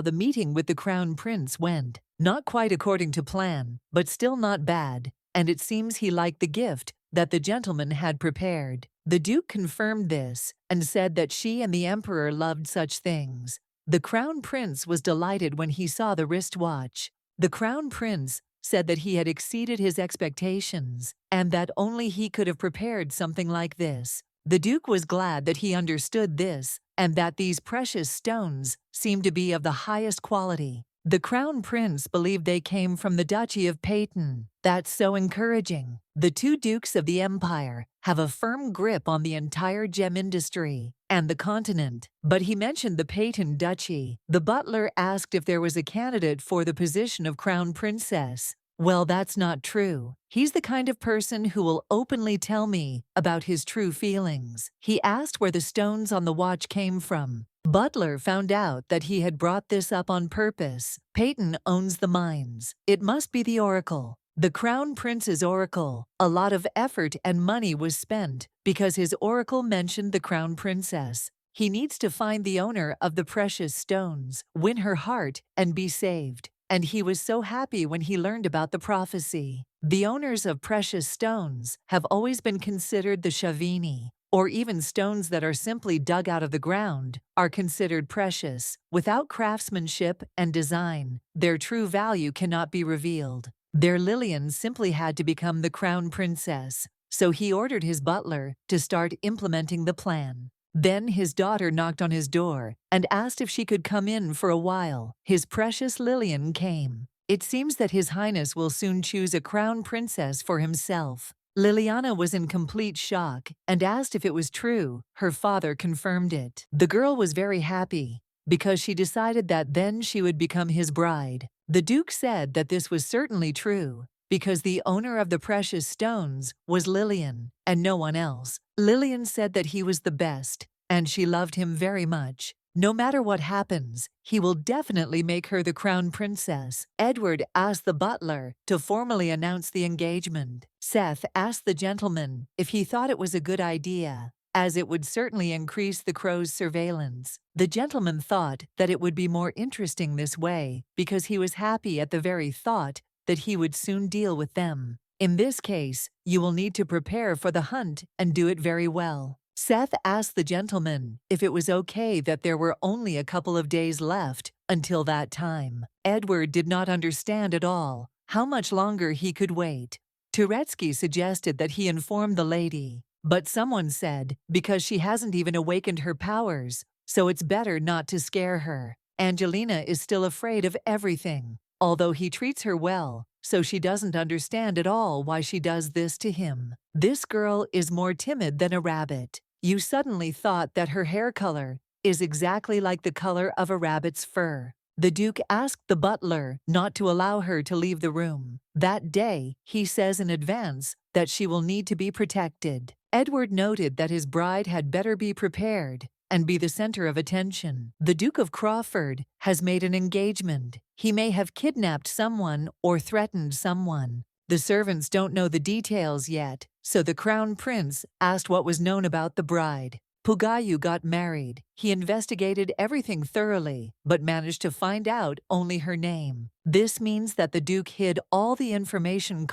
S1: the meeting with the Crown Prince went. Not quite according to plan, but still not bad, and it seems he liked the gift that the gentleman had prepared. The Duke confirmed this and said that she and the Emperor loved such things. The Crown Prince was delighted when he saw the wristwatch. The Crown Prince said that he had exceeded his expectations and that only he could have prepared something like this. The Duke was glad that he understood this and that these precious stones seemed to be of the highest quality. The Crown Prince believed they came from the Duchy of Payton. That's so encouraging. The two dukes of the empire have a firm grip on the entire gem industry and the continent. But he mentioned the Payton Duchy. The butler asked if there was a candidate for the position of Crown Princess. Well, that's not true. He's the kind of person who will openly tell me about his true feelings. He asked where the stones on the watch came from. Butler found out that he had brought this up on purpose. Payton owns the mines. It must be the oracle. The Crown Prince's oracle. A lot of effort and money was spent because his oracle mentioned the Crown Princess. He needs to find the owner of the precious stones, win her heart, and be saved. And he was so happy when he learned about the prophecy. The owners of precious stones have always been considered the Chavigny, or even stones that are simply dug out of the ground, are considered precious. Without craftsmanship and design, their true value cannot be revealed. Their Lillian simply had to become the Crown Princess, so he ordered his butler to start implementing the plan. Then his daughter knocked on his door and asked if she could come in for a while. His precious Lillian came. It seems that His Highness will soon choose a crown princess for himself. Liliana was in complete shock and asked if it was true. Her father confirmed it. The girl was very happy because she decided that then she would become his bride. The Duke said that this was certainly true, because the owner of the precious stones was Lillian and no one else. Lillian said that he was the best, and she loved him very much. No matter what happens, he will definitely make her the crown princess. Edward asked the butler to formally announce the engagement. Seth asked the gentleman if he thought it was a good idea, as it would certainly increase the crow's surveillance. The gentleman thought that it would be more interesting this way because he was happy at the very thought that he would soon deal with them. In this case, you will need to prepare for the hunt and do it very well. Seth asked the gentleman if it was okay that there were only a couple of days left until that time. Edward did not understand at all how much longer he could wait. Turetsky suggested that he inform the lady, but someone said, because she hasn't even awakened her powers, so it's better not to scare her. Angelina is still afraid of everything, although he treats her well, so she doesn't understand at all why she does this to him. This girl is more timid than a rabbit. You suddenly thought that her hair color is exactly like the color of a rabbit's fur. The Duke asked the butler not to allow her to leave the room. That day, he says in advance that she will need to be protected. Edward noted that his bride had better be prepared and be the center of attention. The Duke of Crawford has made an engagement. He may have kidnapped someone or threatened someone. The servants don't know the details yet, so the Crown Prince asked what was known about the bride. Pugayu got married. He investigated everything thoroughly, but managed to find out only her name. This means that the Duke hid all the information,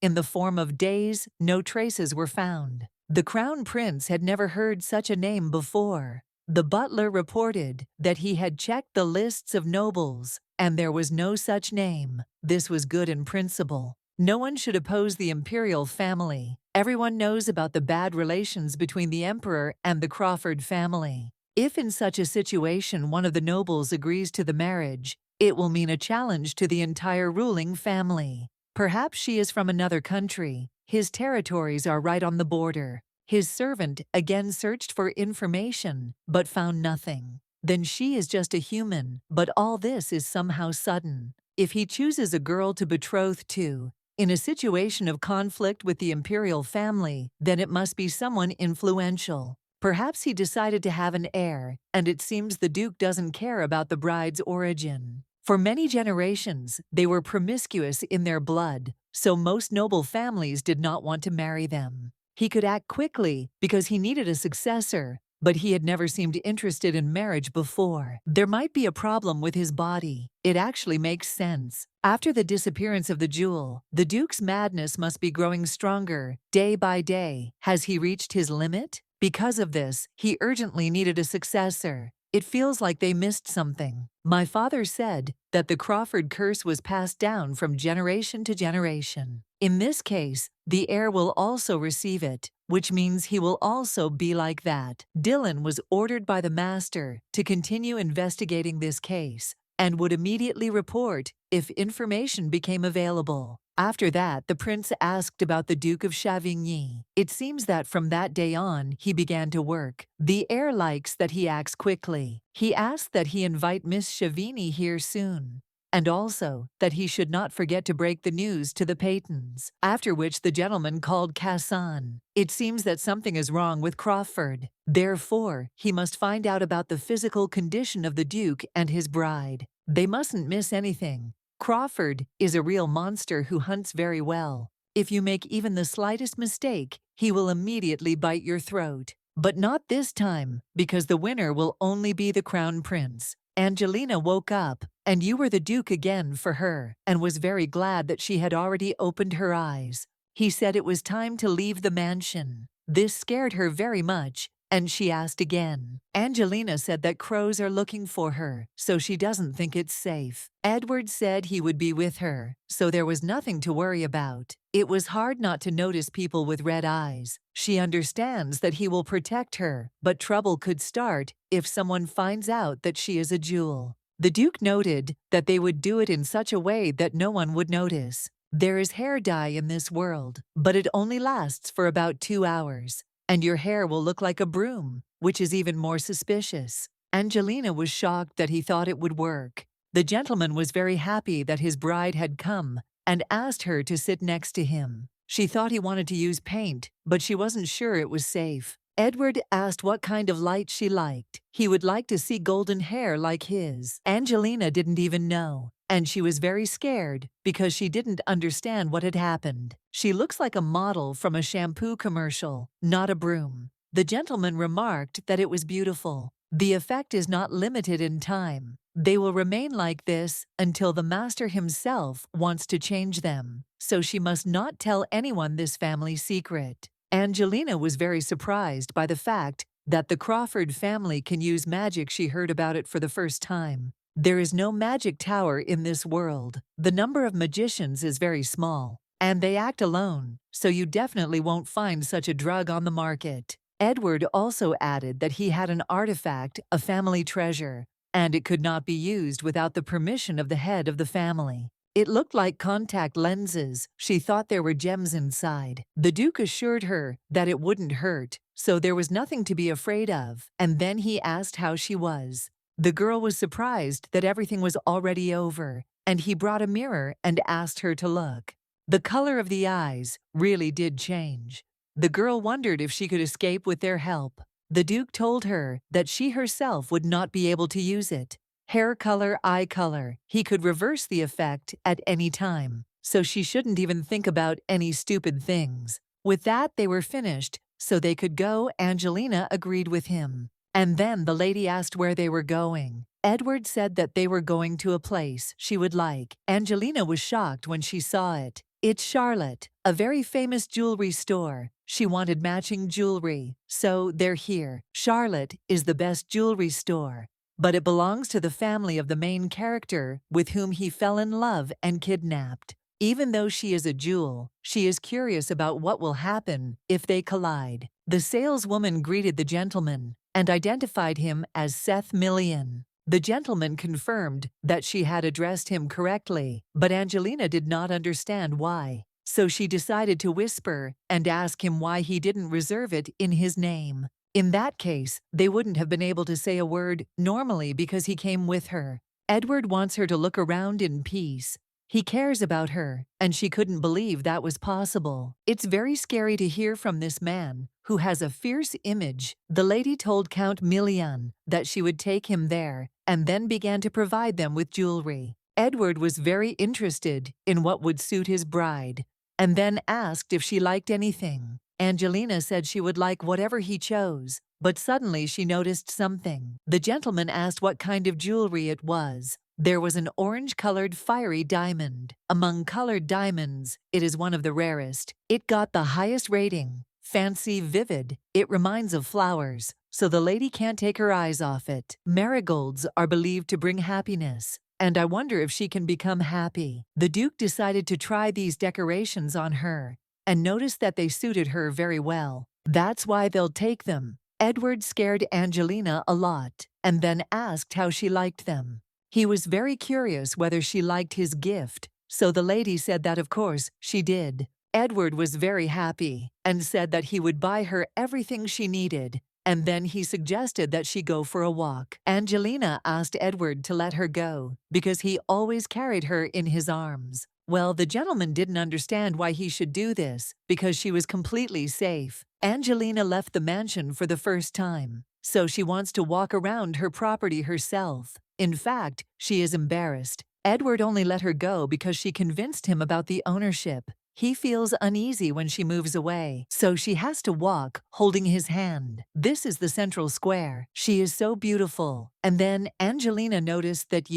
S1: in the form of days no traces were found. The Crown Prince had never heard such a name before. The butler reported that he had checked the lists of nobles, and there was no such name. This was good in principle. No one should oppose the Imperial family. Everyone knows about the bad relations between the Emperor and the Crawford family. If in such a situation one of the nobles agrees to the marriage, it will mean a challenge to the entire ruling family. Perhaps she is from another country. His territories are right on the border. His servant again searched for information, but found nothing. Then she is just a human, but all this is somehow sudden. If he chooses a girl to betroth to, in a situation of conflict with the imperial family, then it must be someone influential. Perhaps he decided to have an heir, and it seems the Duke doesn't care about the bride's origin. For many generations, they were promiscuous in their blood, so most noble families did not want to marry them. He could act quickly because he needed a successor, but he had never seemed interested in marriage before. There might be a problem with his body. It actually makes sense. After the disappearance of the jewel, the Duke's madness must be growing stronger, day by day. Has he reached his limit? Because of this, he urgently needed a successor. It feels like they missed something. My father said that the Crawford curse was passed down from generation to generation. In this case, the heir will also receive it, which means he will also be like that. Dylan was ordered by the master to continue investigating this case and would immediately report if information became available. After that, the prince asked about the Duke of Chavigny. It seems that from that day on, he began to work. The heir likes that he acts quickly. He asked that he invite Miss Chavigny here soon, and also that he should not forget to break the news to the Paytons, after which the gentleman called Cassan. It seems that something is wrong with Crawford. Therefore, he must find out about the physical condition of the Duke and his bride. They mustn't miss anything. Crawford is a real monster who hunts very well. If you make even the slightest mistake, he will immediately bite your throat. But not this time, because the winner will only be the crown prince. Angelina woke up, and you were the Duke again for her, and was very glad that she had already opened her eyes. He said it was time to leave the mansion. This scared her very much, and she asked again. Angelina said that crows are looking for her, so she doesn't think it's safe. Edward said he would be with her, so there was nothing to worry about. It was hard not to notice people with red eyes. She understands that he will protect her, but trouble could start if someone finds out that she is a jewel. The Duke noted that they would do it in such a way that no one would notice. There is hair dye in this world, but it only lasts for about 2 hours. And your hair will look like a broom, which is even more suspicious. Angelina was shocked that he thought it would work. The gentleman was very happy that his bride had come and asked her to sit next to him. She thought he wanted to use paint, but she wasn't sure it was safe. Edward asked what kind of light she liked. He would like to see golden hair like his. Angelina didn't even know, and she was very scared because she didn't understand what had happened. She looks like a model from a shampoo commercial, not a broom. The gentleman remarked that it was beautiful. The effect is not limited in time. They will remain like this until the master himself wants to change them, so she must not tell anyone this family secret. Angelina was very surprised by the fact that the Crawford family can use magic. She heard about it for the first time. There is no magic tower in this world. The number of magicians is very small, and they act alone, so you definitely won't find such a drug on the market. Edward also added that he had an artifact, a family treasure, and it could not be used without the permission of the head of the family. It looked like contact lenses. She thought there were gems inside. The Duke assured her that it wouldn't hurt, so there was nothing to be afraid of, and then he asked how she was. The girl was surprised that everything was already over, and he brought a mirror and asked her to look. The color of the eyes really did change. The girl wondered if she could escape with their help. The Duke told her that she herself would not be able to use it. Hair color, eye color, he could reverse the effect at any time, so she shouldn't even think about any stupid things. With that, they were finished, so they could go. Angelina agreed with him. And then the lady asked where they were going. Edward said that they were going to a place she would like. Angelina was shocked when she saw it. It's Charlotte, a very famous jewelry store. She wanted matching jewelry, so they're here. Charlotte is the best jewelry store, but it belongs to the family of the main character with whom he fell in love and kidnapped. Even though she is a jewel, she is curious about what will happen if they collide. The saleswoman greeted the gentleman, and identified him as Seth Million. The gentleman confirmed that she had addressed him correctly, but Angelina did not understand why. So she decided to whisper and ask him why he didn't reserve it in his name. In that case, they wouldn't have been able to say a word normally because he came with her. Edward wants her to look around in peace. He cares about her, and she couldn't believe that was possible. It's very scary to hear from this man, who has a fierce image. The lady told Count Million that she would take him there, and then began to provide them with jewelry. Edward was very interested in what would suit his bride, and then asked if she liked anything. Angelina said she would like whatever he chose, but suddenly she noticed something. The gentleman asked what kind of jewelry it was. There was an orange-colored fiery diamond. Among colored diamonds, it is one of the rarest. It got the highest rating. Fancy vivid. It reminds of flowers, so the lady can't take her eyes off it. Marigolds are believed to bring happiness, and I wonder if she can become happy. The Duke decided to try these decorations on her, and noticed that they suited her very well. That's why they'll take them. Edward scared Angelina a lot, and then asked how she liked them. He was very curious whether she liked his gift, so the lady said that of course she did. Edward was very happy and said that he would buy her everything she needed, and then he suggested that she go for a walk. Angelina asked Edward to let her go because he always carried her in his arms. Well, the gentleman didn't understand why he should do this because she was completely safe. Angelina left the mansion for the first time, so she wants to walk around her property herself. In fact, she is embarrassed. Edward only let her go because she convinced him about the ownership. He feels uneasy when she moves away, so she has to walk, holding his hand. This is the central square. She is so beautiful. And then Angelina noticed that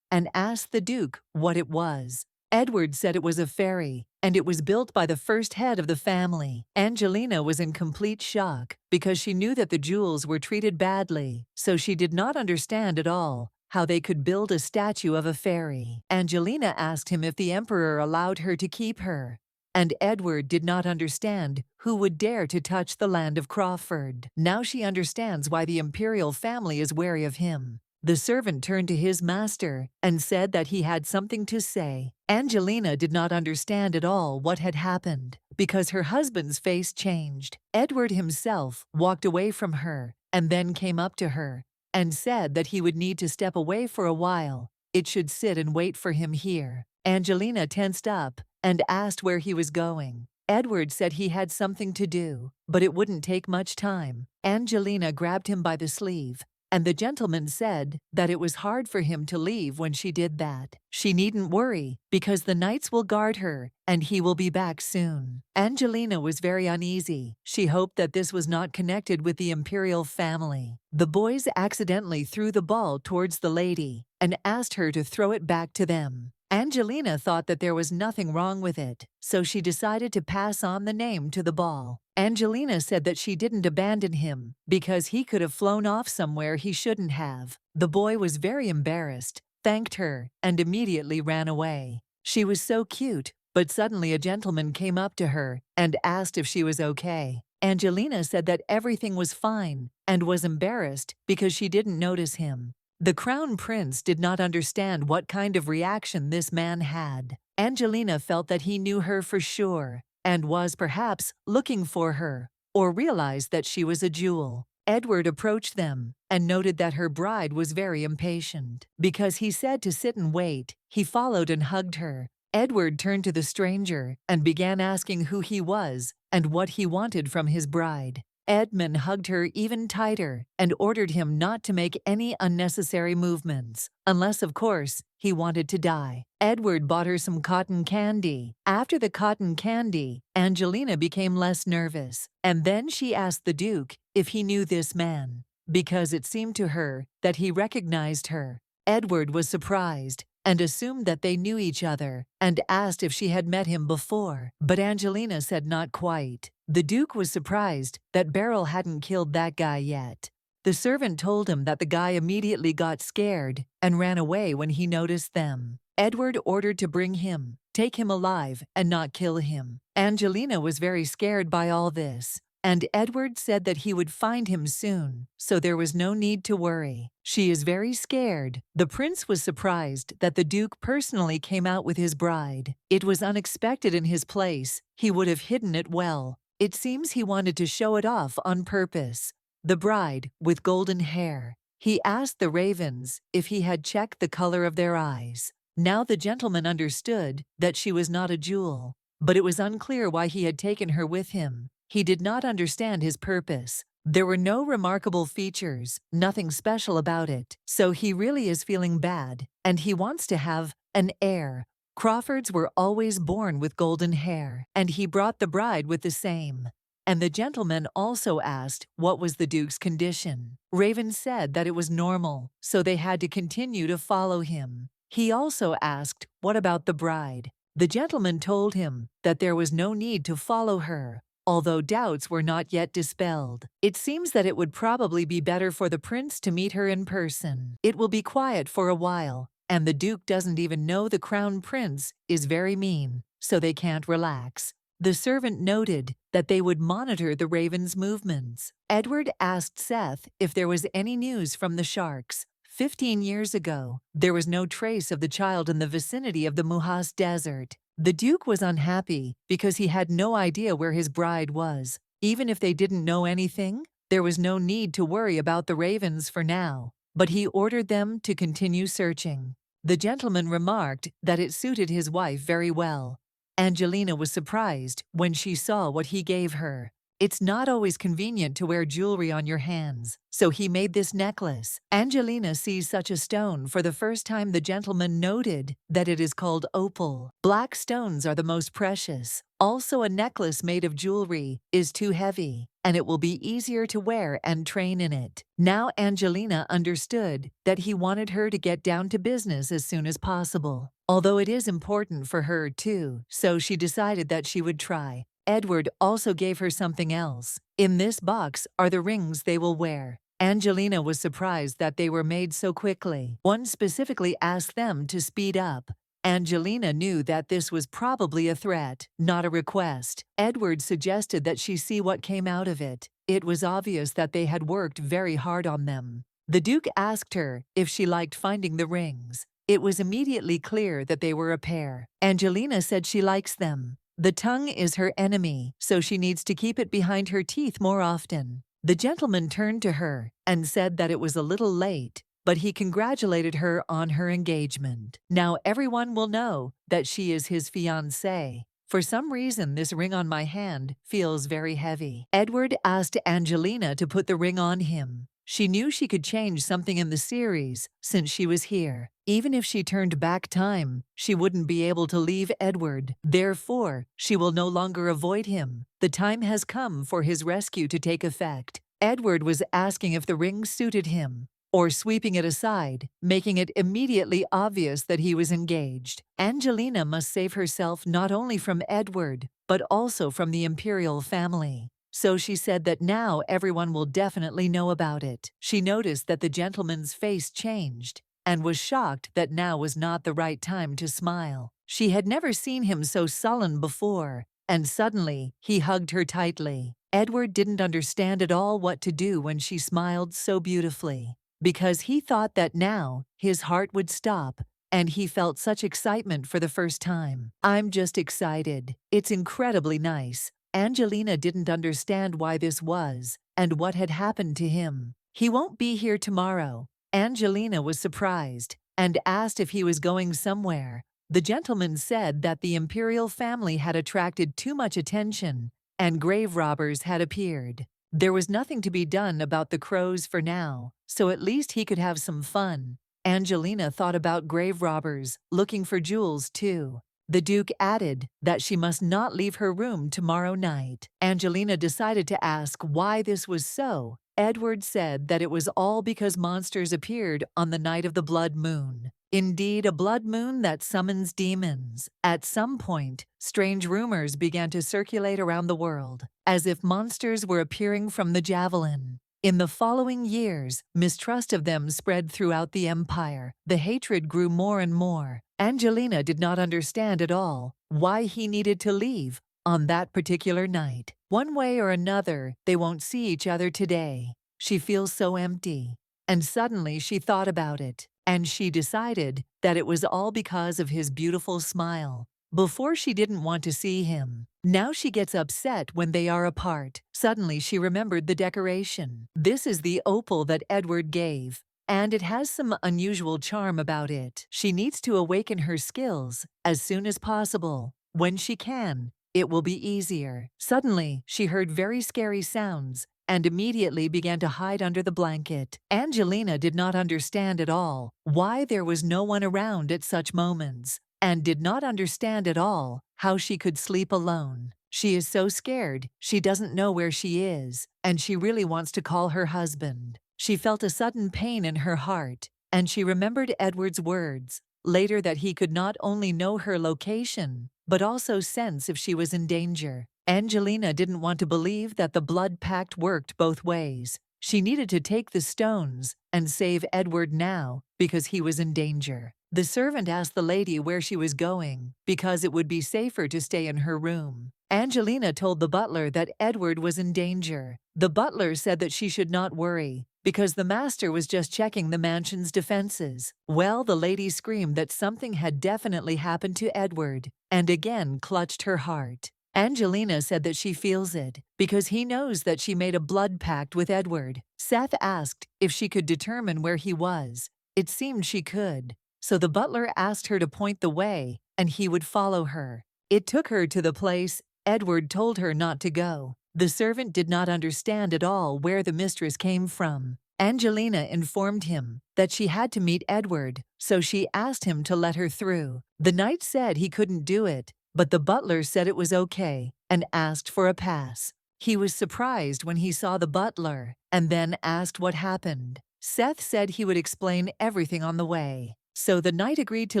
S1: and asked the Duke what it was. Edward said it was a fairy, and it was built by the first head of the family. Angelina was in complete shock because she knew that the jewels were treated badly, so she did not understand at all how they could build a statue of a fairy. Angelina asked him if the emperor allowed her to keep her, and Edward did not understand who would dare to touch the land of Crawford. Now she understands why the Imperial family is wary of him. The servant turned to his master and said that he had something to say. Angelina did not understand at all what had happened because her husband's face changed. Edward himself walked away from her and then came up to her and said that he would need to step away for a while. It should sit and wait for him here. Angelina tensed up and asked where he was going. Edward said he had something to do, but it wouldn't take much time. Angelina grabbed him by the sleeve, and the gentleman said that it was hard for him to leave when she did that. She needn't worry, because the knights will guard her, and he will be back soon. Angelina was very uneasy. She hoped that this was not connected with the Imperial family. The boys accidentally threw the ball towards the lady and asked her to throw it back to them. Angelina thought that there was nothing wrong with it, so she decided to pass on the name to the ball. Angelina said that she didn't abandon him because he could have flown off somewhere he shouldn't have. The boy was very embarrassed, thanked her, and immediately ran away. She was so cute, but suddenly a gentleman came up to her and asked if she was okay. Angelina said that everything was fine and was embarrassed because she didn't notice him. The crown prince did not understand what kind of reaction this man had. Angelina felt that he knew her for sure and was perhaps looking for her, or realized that she was a jewel. Edward approached them and noted that her bride was very impatient. Because he said to sit and wait, he followed and hugged her. Edward turned to the stranger and began asking who he was and what he wanted from his bride. Edmund hugged her even tighter and ordered him not to make any unnecessary movements, unless, of course, he wanted to die. Edward bought her some cotton candy. After the cotton candy, Angelina became less nervous, and then she asked the Duke if he knew this man, because it seemed to her that he recognized her. Edward was surprised and assumed that they knew each other, and asked if she had met him before, but Angelina said not quite. The Duke was surprised that Beryl hadn't killed that guy yet. The servant told him that the guy immediately got scared and ran away when he noticed them. Edward ordered to bring him, take him alive, and not kill him. Angelina was very scared by all this, and Edward said that he would find him soon, so there was no need to worry. She is very scared. The prince was surprised that the Duke personally came out with his bride. It was unexpected in his place. He would have hidden it well. It seems he wanted to show it off on purpose. The bride, with golden hair. He asked the ravens if he had checked the color of their eyes. Now the gentleman understood that she was not a jewel, but it was unclear why he had taken her with him. He did not understand his purpose. There were no remarkable features, nothing special about it, so he really is feeling bad, and he wants to have an heir. Crawfords were always born with golden hair, and he brought the bride with the same. And the gentleman also asked what was the Duke's condition. Raven said that it was normal, so they had to continue to follow him. He also asked what about the bride. The gentleman told him that there was no need to follow her, although doubts were not yet dispelled. It seems that it would probably be better for the prince to meet her in person. It will be quiet for a while, and the Duke doesn't even know the crown prince is very mean, so they can't relax. The servant noted that they would monitor the raven's movements. Edward asked Seth if there was any news from the sharks. 15 years ago, there was no trace of the child in the vicinity of the Muhas Desert. The Duke was unhappy because he had no idea where his bride was. Even if they didn't know anything, there was no need to worry about the ravens for now, but he ordered them to continue searching. The gentleman remarked that it suited his wife very well. Angelina was surprised when she saw what he gave her. It's not always convenient to wear jewelry on your hands, so he made this necklace. Angelina sees such a stone for the first time. The gentleman noted that it is called opal. Black stones are the most precious. Also, a necklace made of jewelry is too heavy, and it will be easier to wear and train in it. Now Angelina understood that he wanted her to get down to business as soon as possible, although it is important for her too, so she decided that she would try. Edward also gave her something else. In this box are the rings they will wear. Angelina was surprised that they were made so quickly. One specifically asked them to speed up. Angelina knew that this was probably a threat, not a request. Edward suggested that she see what came out of it. It was obvious that they had worked very hard on them. The Duke asked her if she liked finding the rings. It was immediately clear that they were a pair. Angelina said she likes them. The tongue is her enemy, so she needs to keep it behind her teeth more often. The gentleman turned to her and said that it was a little late, but he congratulated her on her engagement. Now everyone will know that she is his fiancée. For some reason, this ring on my hand feels very heavy. Edward asked Angelina to put the ring on him. She knew she could change something in the series since she was here. Even if she turned back time, she wouldn't be able to leave Edward. Therefore, she will no longer avoid him. The time has come for his rescue to take effect. Edward was asking if the ring suited him, or sweeping it aside, making it immediately obvious that he was engaged. Angelina must save herself not only from Edward, but also from the Imperial family. So she said that now everyone will definitely know about it. She noticed that the gentleman's face changed and was shocked that now was not the right time to smile. She had never seen him so sullen before, and suddenly he hugged her tightly. Edward didn't understand at all what to do when she smiled so beautifully, because he thought that now his heart would stop, and he felt such excitement for the first time. I'm just excited. It's incredibly nice. Angelina didn't understand why this was and what had happened to him. He won't be here tomorrow. Angelina was surprised and asked if he was going somewhere. The gentleman said that the Imperial family had attracted too much attention and grave robbers had appeared. There was nothing to be done about the crows for now, so at least he could have some fun. Angelina thought about grave robbers looking for jewels too. The Duke added that she must not leave her room tomorrow night. Angelina decided to ask why this was so. Edward said that it was all because monsters appeared on the night of the blood moon. Indeed, a blood moon that summons demons. At some point, strange rumors began to circulate around the world, as if monsters were appearing from the javelin. In the following years, mistrust of them spread throughout the empire. The hatred grew more and more. Angelina did not understand at all why he needed to leave on that particular night. One way or another, they won't see each other today. She feels so empty. And suddenly she thought about it, and she decided that it was all because of his beautiful smile. Before she didn't want to see him. Now she gets upset when they are apart. Suddenly she remembered the decoration. This is the opal that Edward gave, and it has some unusual charm about it. She needs to awaken her skills as soon as possible. When she can, it will be easier. Suddenly, she heard very scary sounds and immediately began to hide under the blanket. Angelina did not understand at all why there was no one around at such moments, and did not understand at all how she could sleep alone. She is so scared, she doesn't know where she is, and she really wants to call her husband. She felt a sudden pain in her heart, and she remembered Edward's words later that he could not only know her location, but also sense if she was in danger. Angelina didn't want to believe that the blood pact worked both ways. She needed to take the stones and save Edward now because he was in danger. The servant asked the lady where she was going because it would be safer to stay in her room. Angelina told the butler that Edward was in danger. The butler said that she should not worry because the master was just checking the mansion's defenses. Well, the lady screamed that something had definitely happened to Edward and again clutched her heart. Angelina said that she feels it because he knows that she made a blood pact with Edward. Seth asked if she could determine where he was. It seemed she could. So the butler asked her to point the way, and he would follow her. It took her to the place Edward told her not to go. The servant did not understand at all where the mistress came from. Angelina informed him that she had to meet Edward, so she asked him to let her through. The knight said he couldn't do it, but the butler said it was okay and asked for a pass. He was surprised when he saw the butler and then asked what happened. Seth said he would explain everything on the way. So the knight agreed to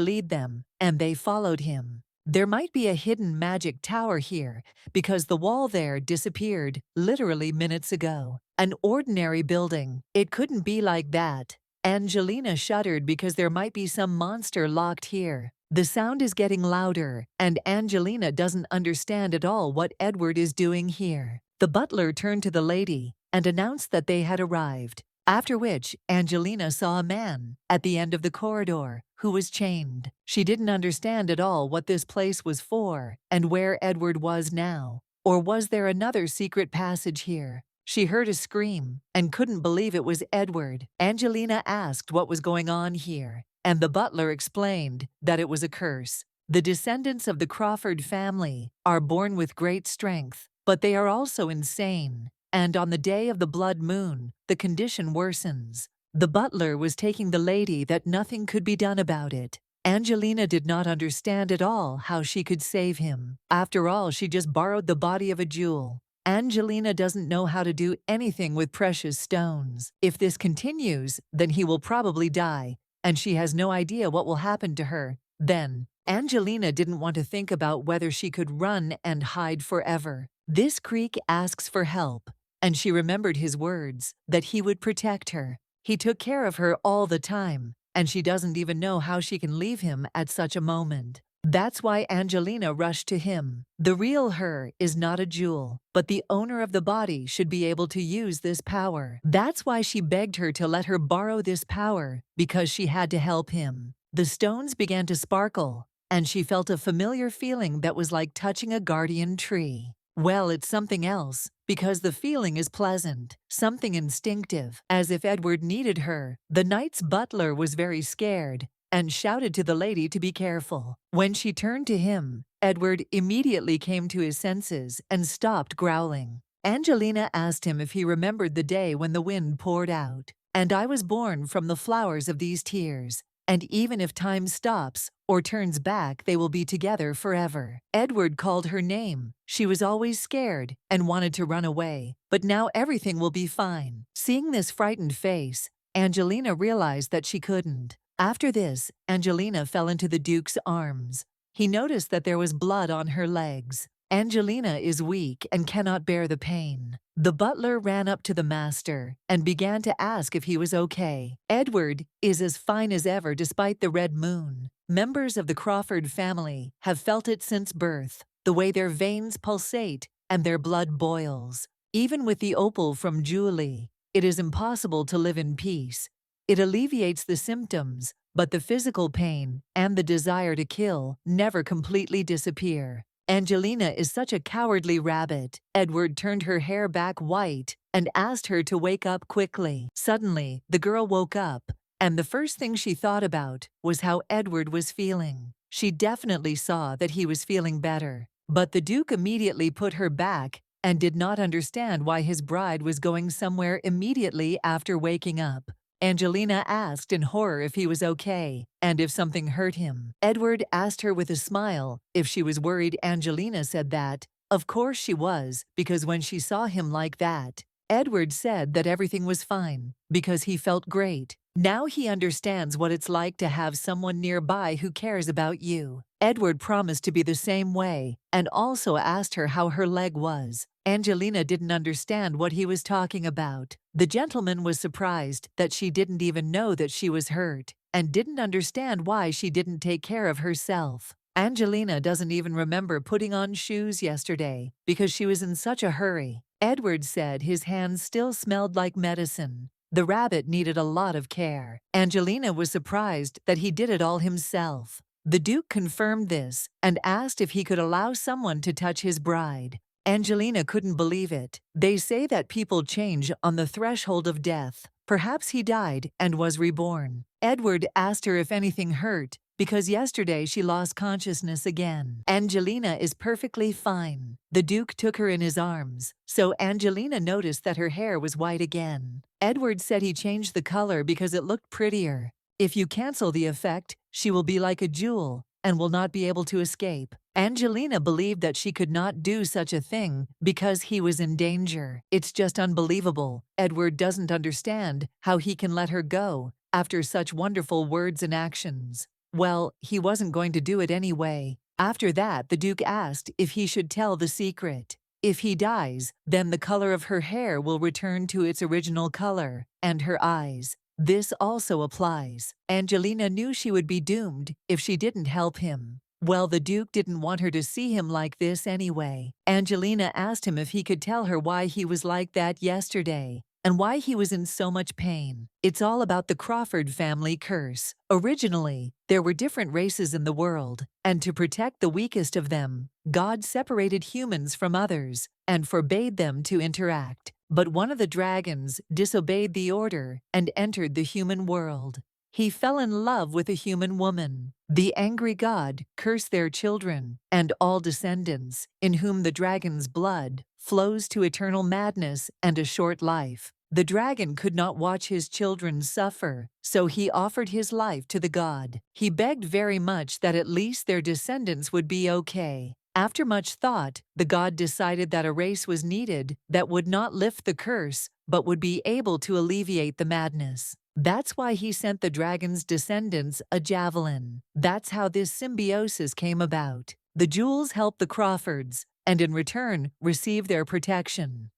S1: lead them, and they followed him. There might be a hidden magic tower here because the wall there disappeared literally minutes ago. An ordinary building. It couldn't be like that. Angelina shuddered because there might be some monster locked here. The sound is getting louder, and Angelina doesn't understand at all what Edward is doing here. The butler turned to the lady and announced that they had arrived, after which Angelina saw a man at the end of the corridor who was chained. She didn't understand at all what this place was for and where Edward was now. Or was there another secret passage here? She heard a scream and couldn't believe it was Edward. Angelina asked what was going on here, and the butler explained that it was a curse. The descendants of the Crawford family are born with great strength, but they are also insane, and on the day of the blood moon, the condition worsens. The butler was taking the lady that nothing could be done about it. Angelina did not understand at all how she could save him. After all, she just borrowed the body of a jewel. Angelina doesn't know how to do anything with precious stones. If this continues, then he will probably die, and she has no idea what will happen to her. Then, Angelina didn't want to think about whether she could run and hide forever. This creek asks for help, and she remembered his words, that he would protect her. He took care of her all the time, and she doesn't even know how she can leave him at such a moment. That's why Angelina rushed to him. The real her is not a jewel, but the owner of the body should be able to use this power. That's why she begged her to let her borrow this power, because she had to help him. The stones began to sparkle, and she felt a familiar feeling that was like touching a guardian tree. Well, it's something else, because the feeling is pleasant, something instinctive, as if Edward needed her. The knight's butler was very scared and shouted to the lady to be careful. When she turned to him, Edward immediately came to his senses and stopped growling. Angelina asked him if he remembered the day when the wind poured out. "And I was born from the flowers of these tears. And even if time stops or turns back, they will be together forever." Edward called her name. She was always scared and wanted to run away, but now everything will be fine. Seeing this frightened face, Angelina realized that she couldn't. After this, Angelina fell into the Duke's arms. He noticed that there was blood on her legs. Angelina is weak and cannot bear the pain. The butler ran up to the master and began to ask if he was okay. Edward is as fine as ever despite the red moon. Members of the Crawford family have felt it since birth, the way their veins pulsate and their blood boils. Even with the opal from Julie, it is impossible to live in peace. It alleviates the symptoms, but the physical pain and the desire to kill never completely disappear. Angelina is such a cowardly rabbit. Edward turned her hair back white and asked her to wake up quickly. Suddenly, the girl woke up, and the first thing she thought about was how Edward was feeling. She definitely saw that he was feeling better. But the Duke immediately put her back and did not understand why his bride was going somewhere immediately after waking up. Angelina asked in horror if he was okay and if something hurt him. Edward asked her with a smile if she was worried. Angelina said that, of course she was, because when she saw him like that, Edward said that everything was fine because he felt great. Now he understands what it's like to have someone nearby who cares about you. Edward promised to be the same way and also asked her how her leg was. Angelina didn't understand what he was talking about. The gentleman was surprised that she didn't even know that she was hurt and didn't understand why she didn't take care of herself. Angelina doesn't even remember putting on shoes yesterday because she was in such a hurry. Edward said his hands still smelled like medicine. The rabbit needed a lot of care. Angelina was surprised that he did it all himself. The Duke confirmed this and asked if he could allow someone to touch his bride. Angelina couldn't believe it. They say that people change on the threshold of death. Perhaps he died and was reborn. Edward asked her if anything hurt, because yesterday she lost consciousness again. Angelina is perfectly fine. The Duke took her in his arms, so Angelina noticed that her hair was white again. Edward said he changed the color because it looked prettier. If you cancel the effect, she will be like a jewel and will not be able to escape. Angelina believed that she could not do such a thing because he was in danger. It's just unbelievable. Edward doesn't understand how he can let her go after such wonderful words and actions. Well, he wasn't going to do it anyway. After that, the Duke asked if he should tell the secret. If he dies, then the color of her hair will return to its original color, and her eyes. This also applies. Angelina knew she would be doomed if she didn't help him. Well, the Duke didn't want her to see him like this anyway. Angelina asked him if he could tell her why he was like that yesterday and why he was in so much pain. It's all about the Crawford family curse. Originally, there were different races in the world, and to protect the weakest of them, God separated humans from others and forbade them to interact. But one of the dragons disobeyed the order and entered the human world. He fell in love with a human woman. The angry god cursed their children and all descendants, in whom the dragon's blood flows to eternal madness and a short life. The dragon could not watch his children suffer, so he offered his life to the god. He begged very much that at least their descendants would be okay. After much thought, the god decided that a race was needed that would not lift the curse, but would be able to alleviate the madness. That's why he sent the dragon's descendants a javelin. That's how this symbiosis came about. The jewels helped the Crawfords, and in return, received their protection.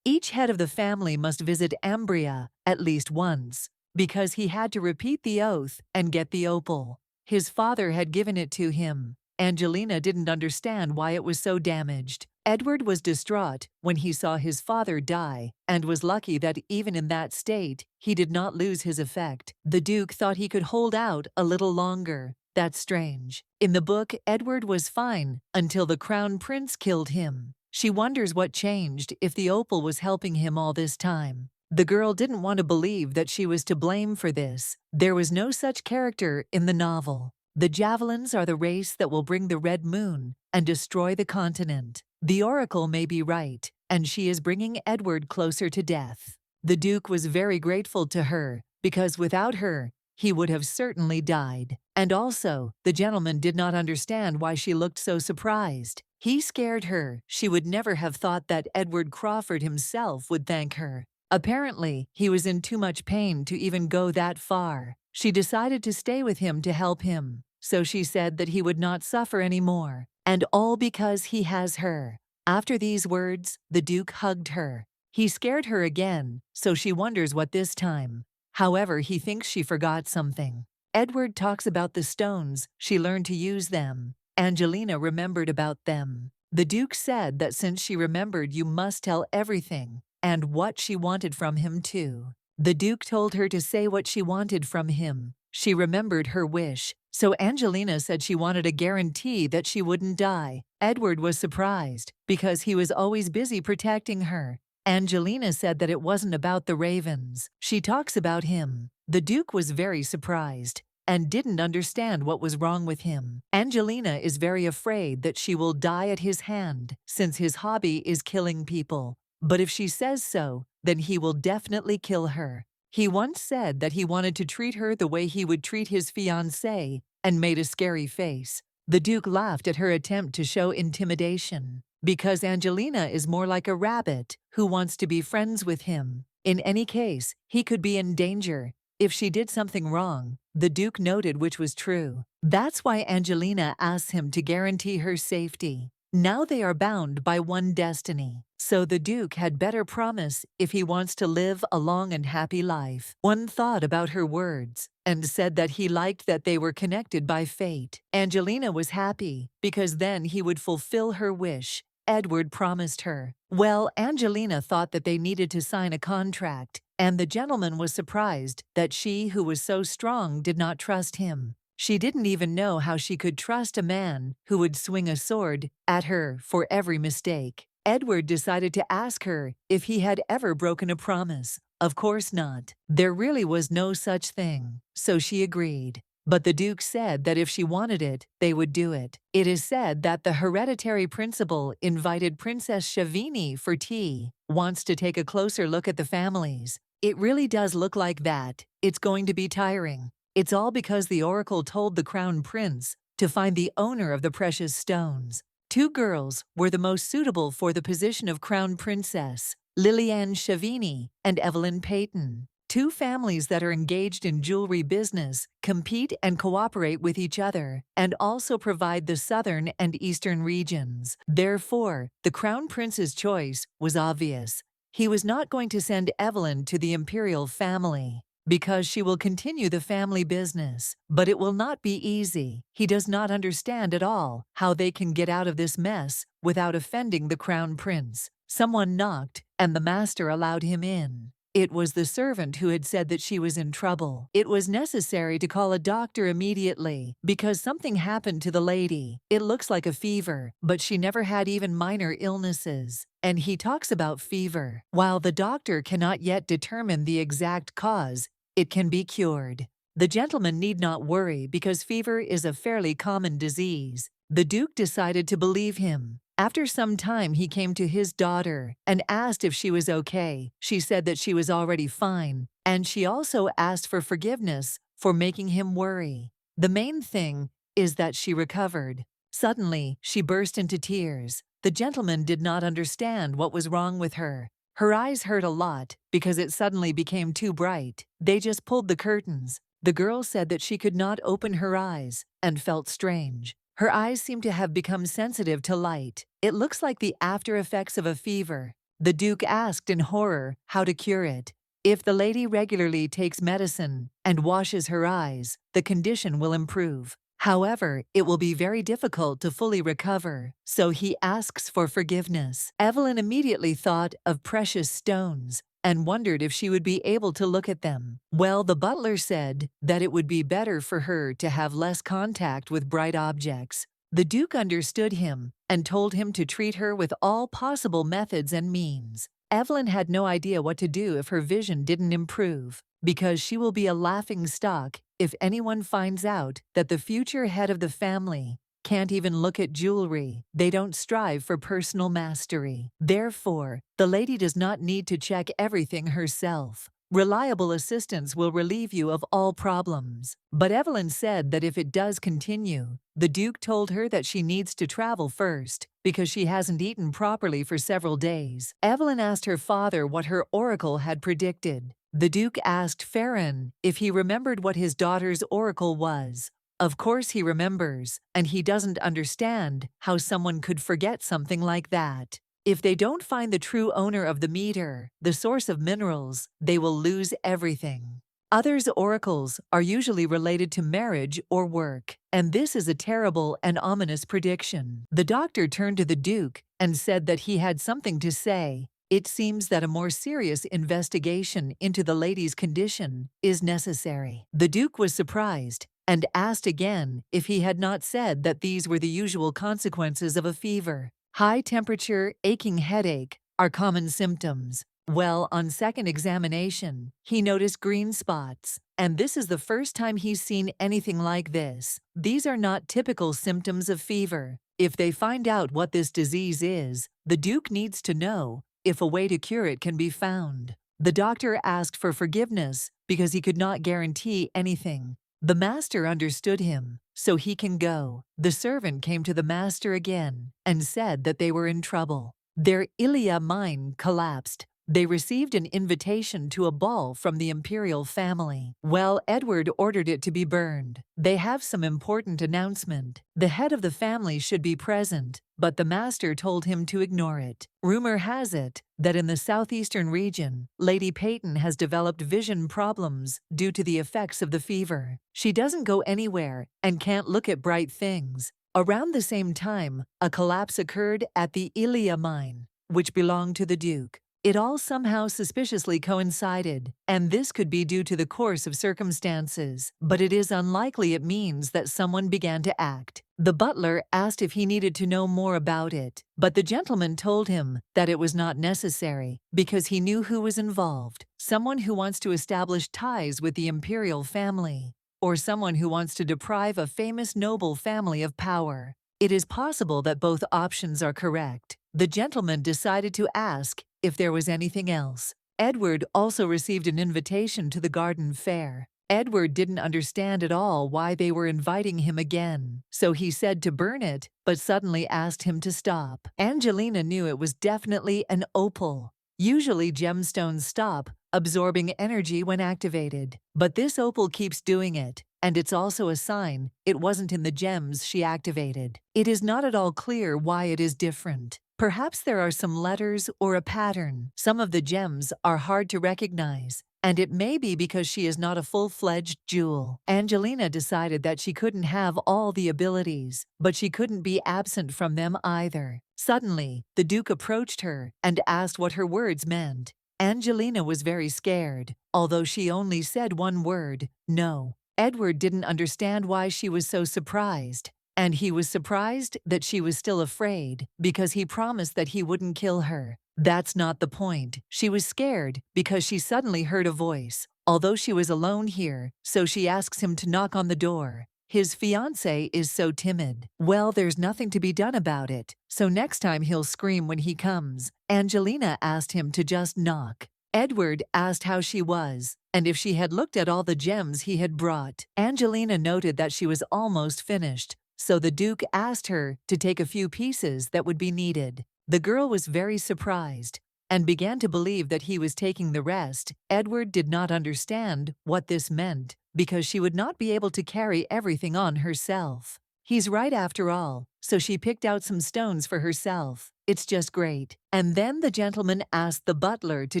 S1: Each head of the family must visit Ambria at least once, because he had to repeat the oath and get the opal. His father had given it to him. Angelina didn't understand why it was so damaged. Edward was distraught when he saw his father die and was lucky that even in that state, he did not lose his effect. The Duke thought he could hold out a little longer. That's strange. In the book, Edward was fine until the Crown Prince killed him. She wonders what changed if the opal was helping him all this time. The girl didn't want to believe that she was to blame for this. There was no such character in the novel. The javelins are the race that will bring the red moon and destroy the continent. The oracle may be right, and she is bringing Edward closer to death. The Duke was very grateful to her, because without her, he would have certainly died. And also, the gentleman did not understand why she looked so surprised. He scared her. She would never have thought that Edward Crawford himself would thank her. Apparently, he was in too much pain to even go that far. She decided to stay with him to help him. So she said that he would not suffer anymore, and all because he has her. After these words, the Duke hugged her. He scared her again, so she wonders what this time. However, he thinks she forgot something. Edward talks about the stones. She learned to use them. Angelina remembered about them. The Duke said that since she remembered, you must tell everything, and what she wanted from him too. The Duke told her to say what she wanted from him. She remembered her wish, so Angelina said she wanted a guarantee that she wouldn't die. Edward was surprised, because he was always busy protecting her. Angelina said that it wasn't about the ravens. She talks about him. The Duke was very surprised and didn't understand what was wrong with him. Angelina is very afraid that she will die at his hand, since his hobby is killing people. But if she says so, then he will definitely kill her. He once said that he wanted to treat her the way he would treat his fiancée, and made a scary face. The Duke laughed at her attempt to show intimidation, because Angelina is more like a rabbit who wants to be friends with him. In any case, he could be in danger if she did something wrong. The Duke noted, which was true. That's why Angelina asks him to guarantee her safety. Now they are bound by one destiny, so the Duke had better promise if he wants to live a long and happy life. One thought about her words and said that he liked that they were connected by fate. Angelina was happy because then he would fulfill her wish Edward promised her. Well, Angelina thought that they needed to sign a contract, and the gentleman was surprised that she, who was so strong, did not trust him. She didn't even know how she could trust a man who would swing a sword at her for every mistake. Edward decided to ask her if he had ever broken a promise. Of course not. There really was no such thing, so she agreed. But the Duke said that if she wanted it, they would do it. It is said that the hereditary principal invited Princess Shavini for tea, wants to take a closer look at the families. It really does look like that. It's going to be tiring. It's all because the oracle told the crown prince to find the owner of the precious stones. 2 girls were the most suitable for the position of crown princess, Liliane Shavini and Evelyn Peyton. 2 families that are engaged in jewelry business, compete and cooperate with each other, and also provide the southern and eastern regions. Therefore, the crown prince's choice was obvious. He was not going to send Evelyn to the Imperial family, because she will continue the family business. But it will not be easy. He does not understand at all how they can get out of this mess without offending the crown prince. Someone knocked, and the master allowed him in. It was the servant who had said that she was in trouble. It was necessary to call a doctor immediately because something happened to the lady. It looks like a fever, but she never had even minor illnesses. And he talks about fever. While the doctor cannot yet determine the exact cause, it can be cured. The gentleman need not worry because fever is a fairly common disease. The Duke decided to believe him. After some time, he came to his daughter and asked if she was okay. She said that she was already fine, and she also asked for forgiveness for making him worry. The main thing is that she recovered. Suddenly, she burst into tears. The gentleman did not understand what was wrong with her. Her eyes hurt a lot because it suddenly became too bright. They just pulled the curtains. The girl said that she could not open her eyes and felt strange. Her eyes seemed to have become sensitive to light. It looks like the after effects of a fever. The Duke asked in horror how to cure it. If the lady regularly takes medicine and washes her eyes, the condition will improve. However, it will be very difficult to fully recover, so he asks for forgiveness. Evelyn immediately thought of precious stones and wondered if she would be able to look at them. Well, the butler said that it would be better for her to have less contact with bright objects. The Duke understood him and told him to treat her with all possible methods and means. Evelyn had no idea what to do if her vision didn't improve, because she will be a laughing stock if anyone finds out that the future head of the family can't even look at jewelry. They don't strive for personal mastery. Therefore, the lady does not need to check everything herself. Reliable assistance will relieve you of all problems. But Evelyn said that if it does continue, the Duke told her that she needs to travel first because she hasn't eaten properly for several days. Evelyn asked her father what her oracle had predicted. The Duke asked Farron if he remembered what his daughter's oracle was. Of course he remembers, and he doesn't understand how someone could forget something like that. If they don't find the true owner of the meter, the source of minerals, they will lose everything. Others' oracles are usually related to marriage or work, and this is a terrible and ominous prediction. The doctor turned to the Duke and said that he had something to say. It seems that a more serious investigation into the lady's condition is necessary. The Duke was surprised and asked again if he had not said that these were the usual consequences of a fever. High temperature, aching headache are common symptoms. Well, on second examination, he noticed green spots, and this is the first time he's seen anything like this. These are not typical symptoms of fever. If they find out what this disease is, the Duke needs to know if a way to cure it can be found. The doctor asked for forgiveness because he could not guarantee anything. The master understood him, so he can go. The servant came to the master again and said that they were in trouble. Their Ilia mine collapsed. They received an invitation to a ball from the Imperial family. Well, Edward ordered it to be burned. They have some important announcement. The head of the family should be present, but the master told him to ignore it. Rumor has it that in the southeastern region, Lady Peyton has developed vision problems due to the effects of the fever. She doesn't go anywhere and can't look at bright things. Around the same time, a collapse occurred at the Ilia mine, which belonged to the Duke. It all somehow suspiciously coincided, and this could be due to the course of circumstances, but it is unlikely it means that someone began to act. The butler asked if he needed to know more about it, but the gentleman told him that it was not necessary because he knew who was involved, someone who wants to establish ties with the Imperial family, or someone who wants to deprive a famous noble family of power. It is possible that both options are correct. The gentleman decided to ask if there was anything else. Edward also received an invitation to the garden fair. Edward didn't understand at all why they were inviting him again, so he said to burn it, but suddenly asked him to stop. Angelina knew it was definitely an opal. Usually gemstones stop absorbing energy when activated, but this opal keeps doing it, and it's also a sign it wasn't in the gems she activated. It is not at all clear why it is different. Perhaps there are some letters or a pattern. Some of the gems are hard to recognize, and it may be because she is not a full-fledged jewel. Angelina decided that she couldn't have all the abilities, but she couldn't be absent from them either. Suddenly, the Duke approached her and asked what her words meant. Angelina was very scared, although she only said one word, no. Edward didn't understand why she was so surprised, and he was surprised that she was still afraid because he promised that he wouldn't kill her. That's not the point. She was scared because she suddenly heard a voice, although she was alone here, so she asks him to knock on the door. His fiancée is so timid. Well, there's nothing to be done about it, so next time he'll scream when he comes. Angelina asked him to just knock. Edward asked how she was, and if she had looked at all the gems he had brought. Angelina noted that she was almost finished, so the Duke asked her to take a few pieces that would be needed. The girl was very surprised and began to believe that he was taking the rest. Edward did not understand what this meant because she would not be able to carry everything on herself. He's right after all, so she picked out some stones for herself. It's just great. And then the gentleman asked the butler to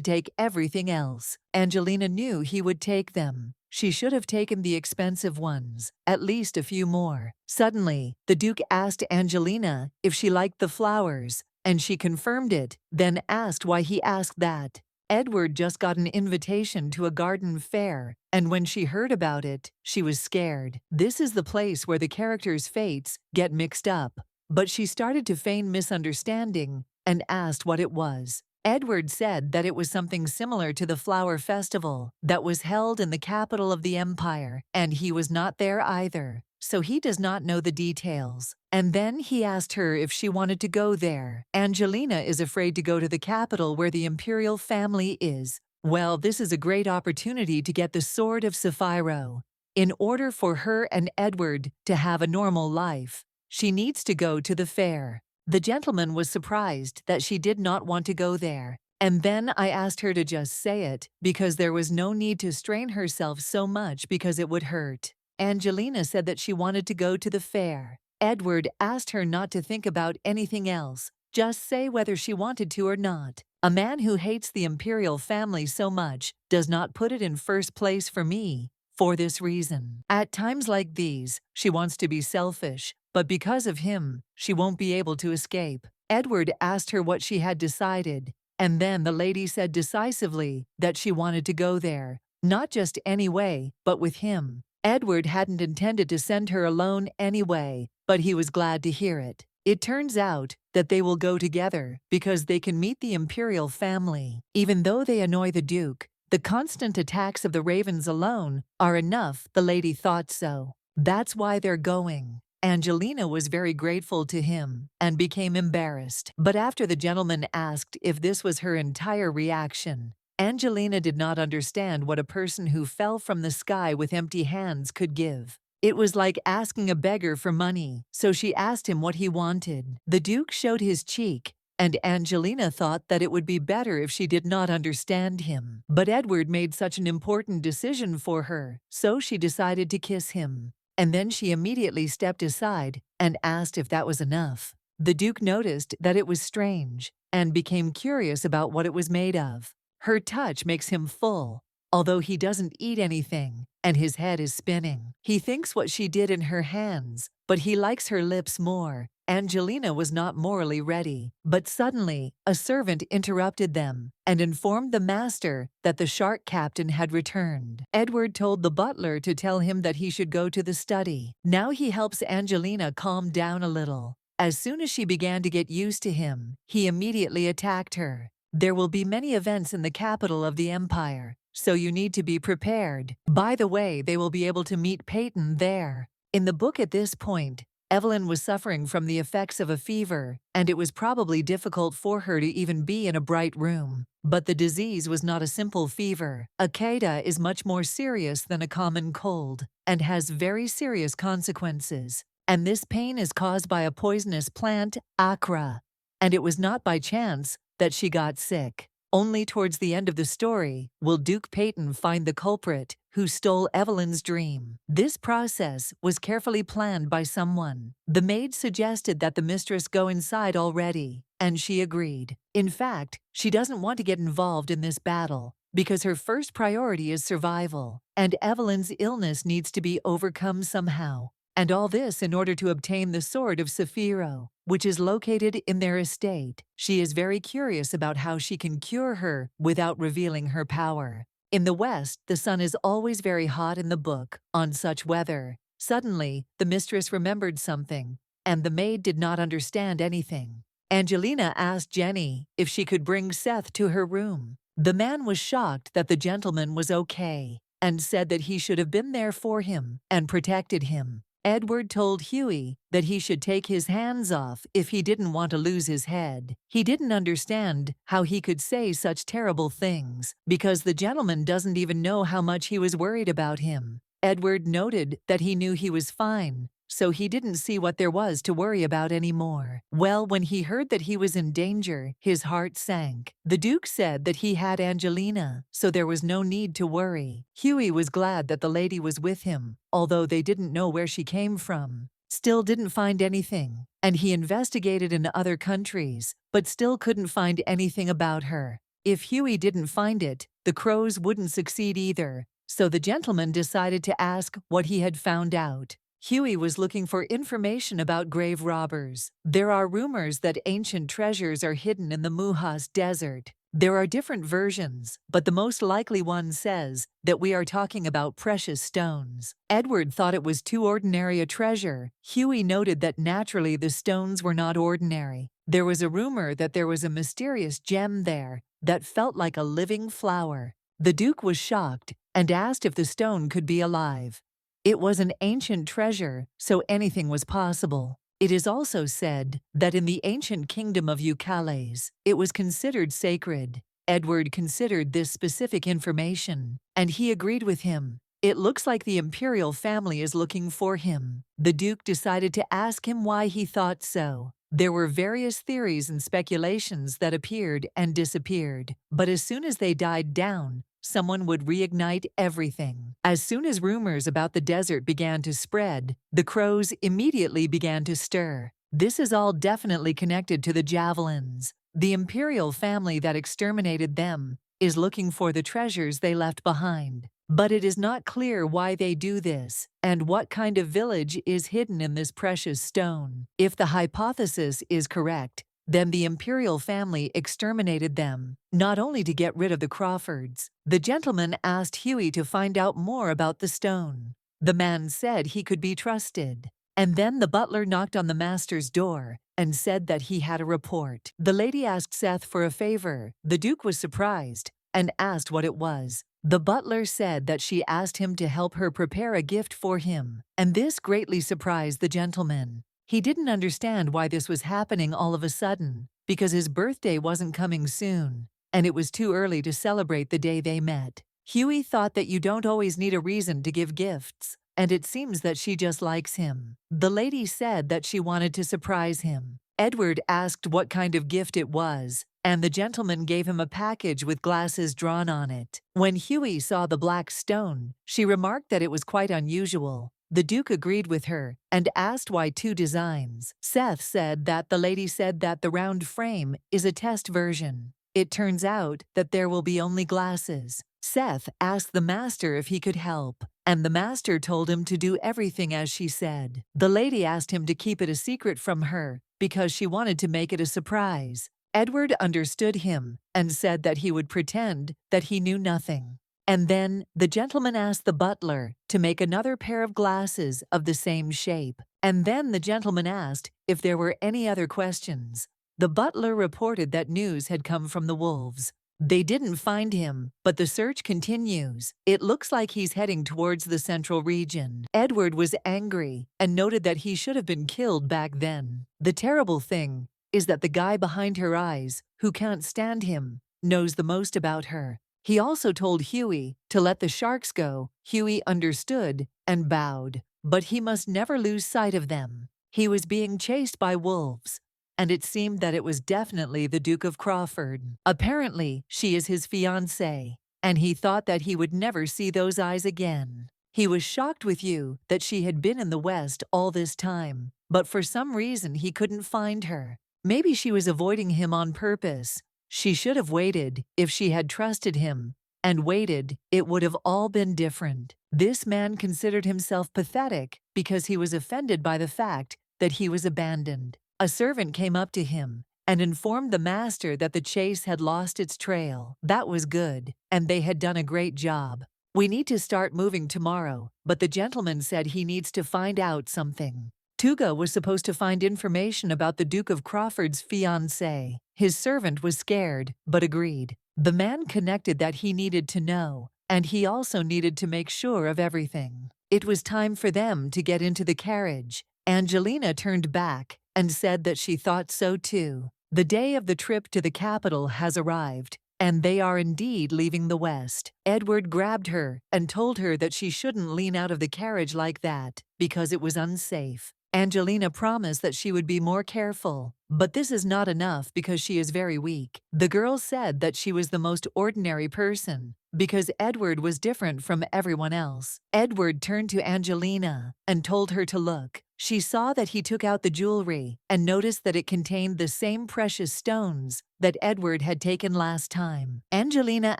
S1: take everything else. Angelina knew he would take them. She should have taken the expensive ones, at least a few more. Suddenly, the Duke asked Angelina if she liked the flowers, and she confirmed it, then asked why he asked that. Edward just got an invitation to a garden fair, and when she heard about it, she was scared. This is the place where the characters' fates get mixed up. But she started to feign misunderstanding and asked what it was. Edward said that it was something similar to the flower festival that was held in the capital of the empire, and he was not there either, so he does not know the details. And then he asked her if she wanted to go there. Angelina is afraid to go to the capital where the Imperial family is. Well, this is a great opportunity to get the Sword of Sapphiro. In order for her and Edward to have a normal life, she needs to go to the fair. The gentleman was surprised that she did not want to go there, and then I asked her to just say it because there was no need to strain herself so much because it would hurt. Angelina said that she wanted to go to the fair. Edward asked her not to think about anything else, just say whether she wanted to or not. A man who hates the Imperial family so much does not put it in first place for me. For this reason, at times like these, she wants to be selfish, but because of him, she won't be able to escape. Edward asked her what she had decided, and then the lady said decisively that she wanted to go there, not just any way, but with him. Edward hadn't intended to send her alone anyway, but he was glad to hear it. It turns out that they will go together because they can meet the Imperial family. Even though they annoy the Duke, the constant attacks of the ravens alone are enough, the lady thought so. That's why they're going. Angelina was very grateful to him and became embarrassed. But after the gentleman asked if this was her entire reaction, Angelina did not understand what a person who fell from the sky with empty hands could give. It was like asking a beggar for money, so she asked him what he wanted. The Duke showed his cheek, and Angelina thought that it would be better if she did not understand him. But Edward made such an important decision for her, so she decided to kiss him. And then she immediately stepped aside and asked if that was enough. The Duke noticed that it was strange and became curious about what it was made of. Her touch makes him full, although he doesn't eat anything, and his head is spinning. He thinks what she did in her hands, but he likes her lips more. Angelina was not morally ready, but suddenly a servant interrupted them and informed the master that the shark captain had returned. Edward told the butler to tell him that he should go to the study. Now he helps Angelina calm down a little. As soon as she began to get used to him, he immediately attacked her. There will be many events in the capital of the empire, so you need to be prepared. By the way, they will be able to meet Peyton there. In the book at this point, Evelyn was suffering from the effects of a fever, and it was probably difficult for her to even be in a bright room. But the disease was not a simple fever. A cata is much more serious than a common cold, and has very serious consequences. And this pain is caused by a poisonous plant, acra. And it was not by chance that she got sick. Only towards the end of the story will Duke Peyton find the culprit who stole Evelyn's dream. This process was carefully planned by someone. The maid suggested that the mistress go inside already, and she agreed. In fact, she doesn't want to get involved in this battle because her first priority is survival, and Evelyn's illness needs to be overcome somehow. And all this in order to obtain the sword of Saphiro, which is located in their estate. She is very curious about how she can cure her without revealing her power. In the West, the sun is always very hot in the book on such weather. Suddenly, the mistress remembered something, and the maid did not understand anything. Angelina asked Jenny if she could bring Seth to her room. The man was shocked that the gentleman was okay, and said that he should have been there for him and protected him. Edward told Hughie that he should take his hands off if he didn't want to lose his head. He didn't understand how he could say such terrible things, because the gentleman doesn't even know how much he was worried about him. Edward noted that he knew he was fine, so he didn't see what there was to worry about anymore. Well, when he heard that he was in danger, his heart sank. The Duke said that he had Angelina, so there was no need to worry. Hughie was glad that the lady was with him, although they didn't know where she came from. Still didn't find anything, and he investigated in other countries, but still couldn't find anything about her. If Hughie didn't find it, the crows wouldn't succeed either, so the gentleman decided to ask what he had found out. Hughie was looking for information about grave robbers. There are rumors that ancient treasures are hidden in the Muhas Desert. There are different versions, but the most likely one says that we are talking about precious stones. Edward thought it was too ordinary a treasure. Hughie noted that naturally the stones were not ordinary. There was a rumor that there was a mysterious gem there that felt like a living flower. The Duke was shocked and asked if the stone could be alive. It was an ancient treasure, so anything was possible. It is also said that in the ancient kingdom of Ucales, it was considered sacred. Edward considered this specific information, and he agreed with him. It looks like the Imperial family is looking for him. The Duke decided to ask him why he thought so. There were various theories and speculations that appeared and disappeared, but as soon as they died down, someone would reignite everything. As soon as rumors about the desert began to spread, the crows immediately began to stir. This is all definitely connected to the javelins. The Imperial family that exterminated them is looking for the treasures they left behind. But it is not clear why they do this, and what kind of village is hidden in this precious stone. If the hypothesis is correct, then the Imperial family exterminated them, not only to get rid of the Crawfords. The gentleman asked Hughie to find out more about the stone. The man said he could be trusted. And then the butler knocked on the master's door and said that he had a report. The lady asked Seth for a favor. The Duke was surprised and asked what it was. The butler said that she asked him to help her prepare a gift for him, and this greatly surprised the gentleman. He didn't understand why this was happening all of a sudden, because his birthday wasn't coming soon, and it was too early to celebrate the day they met. Hughie thought that you don't always need a reason to give gifts, and it seems that she just likes him. The lady said that she wanted to surprise him. Edward asked what kind of gift it was, and the gentleman gave him a package with glasses drawn on it. When Hughie saw the black stone, she remarked that it was quite unusual. The Duke agreed with her and asked why two designs. Seth said that the lady said that the round frame is a test version. It turns out that there will be only glasses. Seth asked the master if he could help, and the master told him to do everything as she said. The lady asked him to keep it a secret from her because she wanted to make it a surprise. Edward understood him and said that he would pretend that he knew nothing. And then the gentleman asked the butler to make another pair of glasses of the same shape. And then the gentleman asked if there were any other questions. The butler reported that news had come from the wolves. They didn't find him, but the search continues. It looks like he's heading towards the central region. Edward was angry and noted that he should have been killed back then. The terrible thing is that the guy behind her eyes, who can't stand him, knows the most about her. He also told Hughie to let the sharks go. Hughie understood and bowed, but he must never lose sight of them. He was being chased by wolves, and it seemed that it was definitely the Duke of Crawford. Apparently, she is his fiancée, and he thought that he would never see those eyes again. He was shocked with you that she had been in the West all this time, but for some reason he couldn't find her. Maybe she was avoiding him on purpose. She should have waited. If she had trusted him and waited, it would have all been different. This man considered himself pathetic because he was offended by the fact that he was abandoned. A servant came up to him and informed the master that the chase had lost its trail. That was good, and they had done a great job. We need to start moving tomorrow, but the gentleman said he needs to find out something. Tuga was supposed to find information about the Duke of Crawford's fiancée. His servant was scared, but agreed. The man connected that he needed to know, and he also needed to make sure of everything. It was time for them to get into the carriage. Angelina turned back and said that she thought so too. The day of the trip to the capital has arrived, and they are indeed leaving the West. Edward grabbed her and told her that she shouldn't lean out of the carriage like that because it was unsafe. Angelina promised that she would be more careful, but this is not enough because she is very weak. The girl said that she was the most ordinary person because Edward was different from everyone else. Edward turned to Angelina and told her to look. She saw that he took out the jewelry and noticed that it contained the same precious stones that Edward had taken last time. Angelina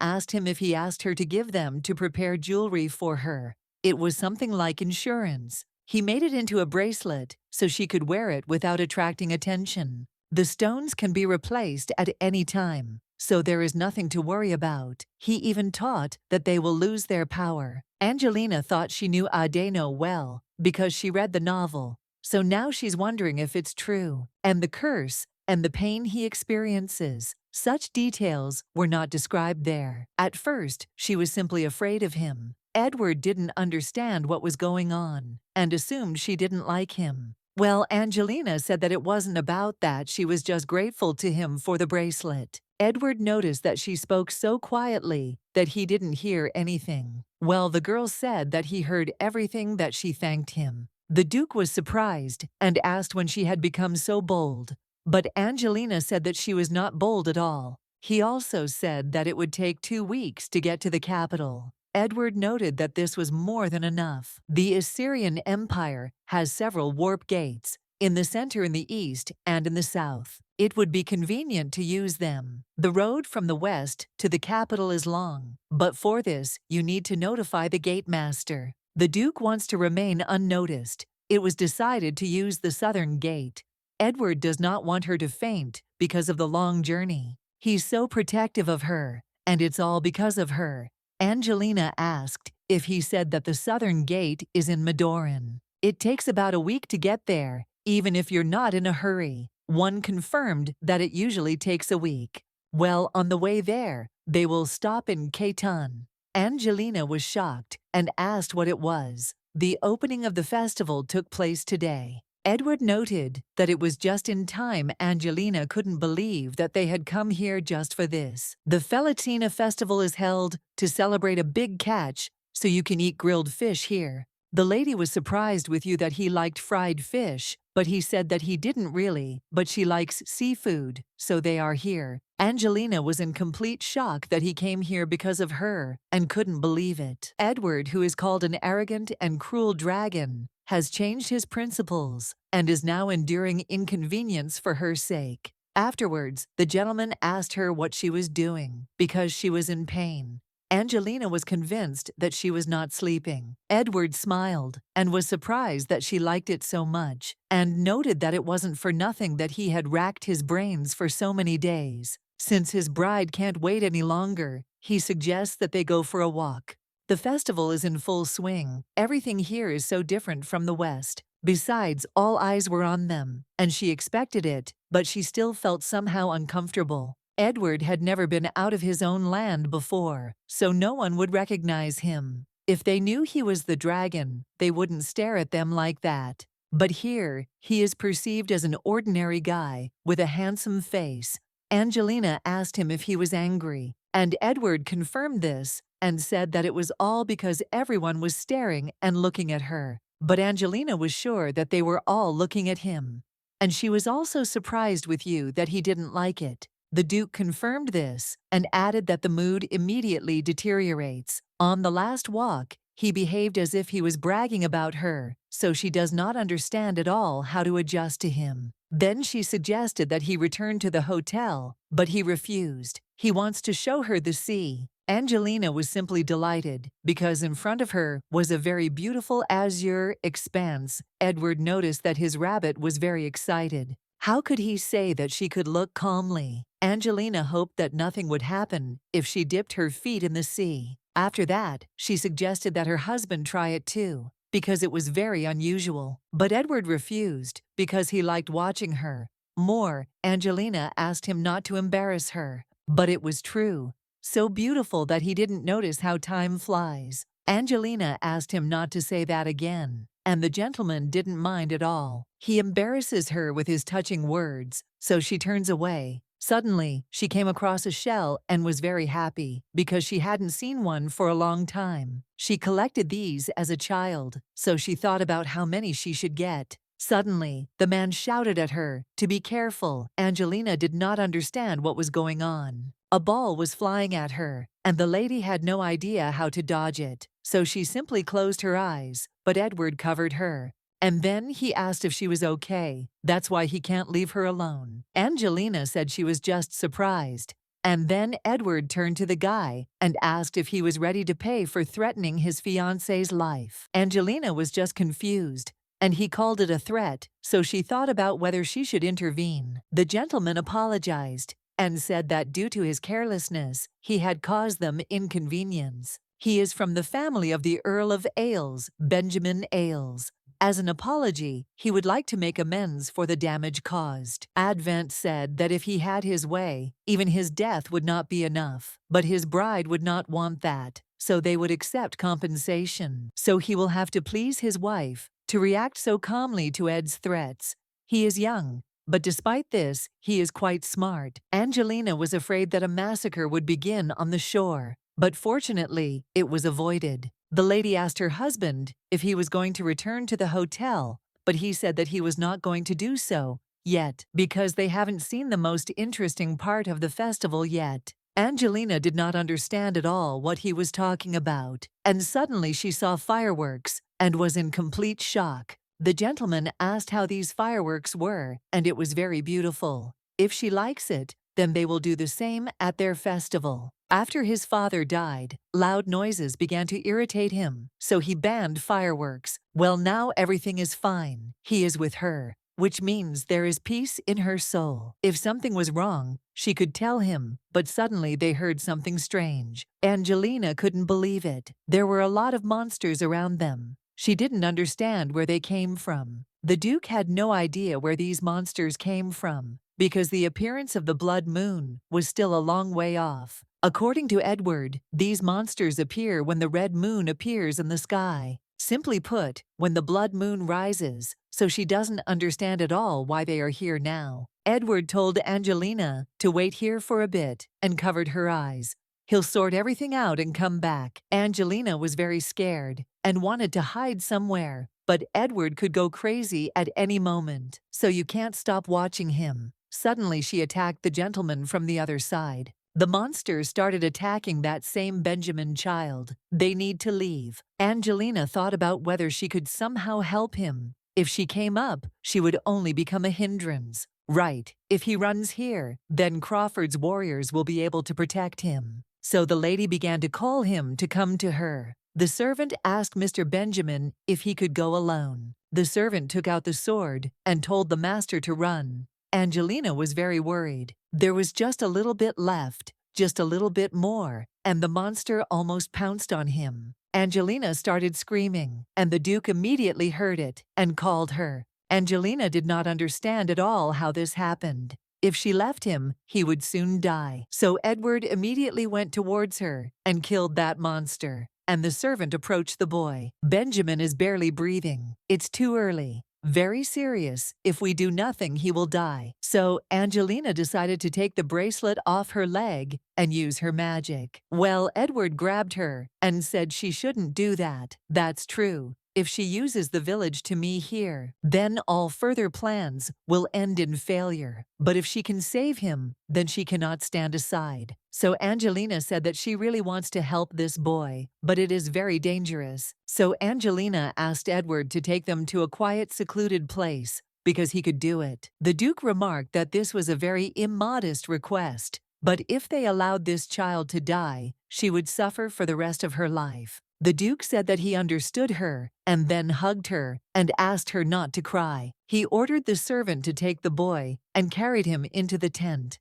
S1: asked him if he asked her to give them to prepare jewelry for her. It was something like insurance. He made it into a bracelet so she could wear it without attracting attention. The stones can be replaced at any time, so there is nothing to worry about. He even taught that they will lose their power. Angelina thought she knew Adeno well because she read the novel, so now she's wondering if it's true. And the curse and the pain he experiences. Such details were not described there. At first, she was simply afraid of him. Edward didn't understand what was going on and assumed she didn't like him. Well, Angelina said that it wasn't about that. She was just grateful to him for the bracelet. Edward noticed that she spoke so quietly that he didn't hear anything. Well, the girl said that he heard everything, that she thanked him. The Duke was surprised and asked when she had become so bold. But Angelina said that she was not bold at all. He also said that it would take 2 weeks to get to the capital. Edward noted that this was more than enough. The Assyrian Empire has several warp gates, in the center in the east and in the south. It would be convenient to use them. The road from the west to the capital is long, but for this, you need to notify the gate master. The Duke wants to remain unnoticed. It was decided to use the southern gate. Edward does not want her to faint because of the long journey. He's so protective of her, and it's all because of her. Angelina asked if he said that the southern gate is in Madoran. It takes about a week to get there, even if you're not in a hurry. One confirmed that it usually takes a week. Well, on the way there, they will stop in Cayton. Angelina was shocked and asked what it was. The opening of the festival took place today. Edward noted that it was just in time. Angelina couldn't believe that they had come here just for this. The Felatina festival is held to celebrate a big catch, so you can eat grilled fish here. The lady was surprised with you that he liked fried fish, but he said that he didn't really, but she likes seafood, so they are here. Angelina was in complete shock that he came here because of her and couldn't believe it. Edward, who is called an arrogant and cruel dragon, has changed his principles and is now enduring inconvenience for her sake. Afterwards, the gentleman asked her what she was doing because she was in pain. Angelina was convinced that she was not sleeping. Edward smiled and was surprised that she liked it so much, and noted that it wasn't for nothing that he had racked his brains for so many days. Since his bride can't wait any longer, he suggests that they go for a walk. The festival is in full swing. Everything here is so different from the West. Besides, all eyes were on them, and she expected it, but she still felt somehow uncomfortable. Edward had never been out of his own land before, so no one would recognize him. If they knew he was the dragon, they wouldn't stare at them like that. But here, he is perceived as an ordinary guy with a handsome face. Angelina asked him if he was angry, and Edward confirmed this and said that it was all because everyone was staring and looking at her. But Angelina was sure that they were all looking at him. And she was also surprised with you that he didn't like it. The Duke confirmed this and added that the mood immediately deteriorates. On the last walk, he behaved as if he was bragging about her, so she does not understand at all how to adjust to him. Then she suggested that he return to the hotel, but he refused. He wants to show her the sea. Angelina was simply delighted because in front of her was a very beautiful azure expanse. Edward noticed that his rabbit was very excited. How could he say that she could look calmly? Angelina hoped that nothing would happen if she dipped her feet in the sea. After that, she suggested that her husband try it too, because it was very unusual. But Edward refused because he liked watching her. More, Angelina asked him not to embarrass her. But it was true. So beautiful that he didn't notice how time flies. Angelina asked him not to say that again, and the gentleman didn't mind at all. He embarrasses her with his touching words, so she turns away. Suddenly, she came across a shell and was very happy because she hadn't seen one for a long time. She collected these as a child, so she thought about how many she should get. Suddenly, the man shouted at her to be careful. Angelina did not understand what was going on. A ball was flying at her, and the lady had no idea how to dodge it, so she simply closed her eyes, but Edward covered her. And then he asked if she was okay. That's why he can't leave her alone. Angelina said she was just surprised. And then Edward turned to the guy and asked if he was ready to pay for threatening his fiancé's life. Angelina was just confused, and he called it a threat, so she thought about whether she should intervene. The gentleman apologized and said that due to his carelessness, he had caused them inconvenience. He is from the family of the Earl of Ailes, Benjamin Ailes. As an apology, he would like to make amends for the damage caused. Advent said that if he had his way, even his death would not be enough. But his bride would not want that, so they would accept compensation. So he will have to please his wife to react so calmly to Ed's threats. He is young, but despite this, he is quite smart. Angelina was afraid that a massacre would begin on the shore, but fortunately, it was avoided. The lady asked her husband if he was going to return to the hotel, but he said that he was not going to do so yet because they haven't seen the most interesting part of the festival yet. Angelina did not understand at all what he was talking about, and suddenly she saw fireworks and was in complete shock. The gentleman asked how these fireworks were, and it was very beautiful. If she likes it, then they will do the same at their festival. After his father died, loud noises began to irritate him, so he banned fireworks. Well, now everything is fine. He is with her, which means there is peace in her soul. If something was wrong, she could tell him, but suddenly they heard something strange. Angelina couldn't believe it. There were a lot of monsters around them. She didn't understand where they came from. The Duke had no idea where these monsters came from, because the appearance of the blood moon was still a long way off. According to Edward, these monsters appear when the red moon appears in the sky. Simply put, when the blood moon rises, so she doesn't understand at all why they are here now. Edward told Angelina to wait here for a bit and covered her eyes. He'll sort everything out and come back. Angelina was very scared and wanted to hide somewhere, but Edward could go crazy at any moment, so you can't stop watching him. Suddenly she attacked the gentleman from the other side. The monsters started attacking that same Benjamin child. They need to leave. Angelina thought about whether she could somehow help him. If she came up, she would only become a hindrance. Right, if he runs here, then Crawford's warriors will be able to protect him. So the lady began to call him to come to her. The servant asked Mr. Benjamin if he could go alone. The servant took out the sword and told the master to run. Angelina was very worried. There was just a little bit left, just a little bit more, and the monster almost pounced on him. Angelina started screaming, and the Duke immediately heard it and called her. Angelina did not understand at all how this happened. If she left him, he would soon die. So Edward immediately went towards her and killed that monster. And the servant approached the boy. Benjamin is barely breathing. It's too early. Very serious. If we do nothing, he will die. So Angelina decided to take the bracelet off her leg and use her magic. Well, Edward grabbed her and said she shouldn't do that. That's true. If she uses the village to me here, then all further plans will end in failure. But if she can save him, then she cannot stand aside. So Angelina said that she really wants to help this boy, but it is very dangerous. So Angelina asked Edward to take them to a quiet, secluded place, because he could do it. The Duke remarked that this was a very immodest request, but if they allowed this child to die, she would suffer for the rest of her life. The Duke said that he understood her and then hugged her and asked her not to cry. He ordered the servant to take the boy and carried him into the tent.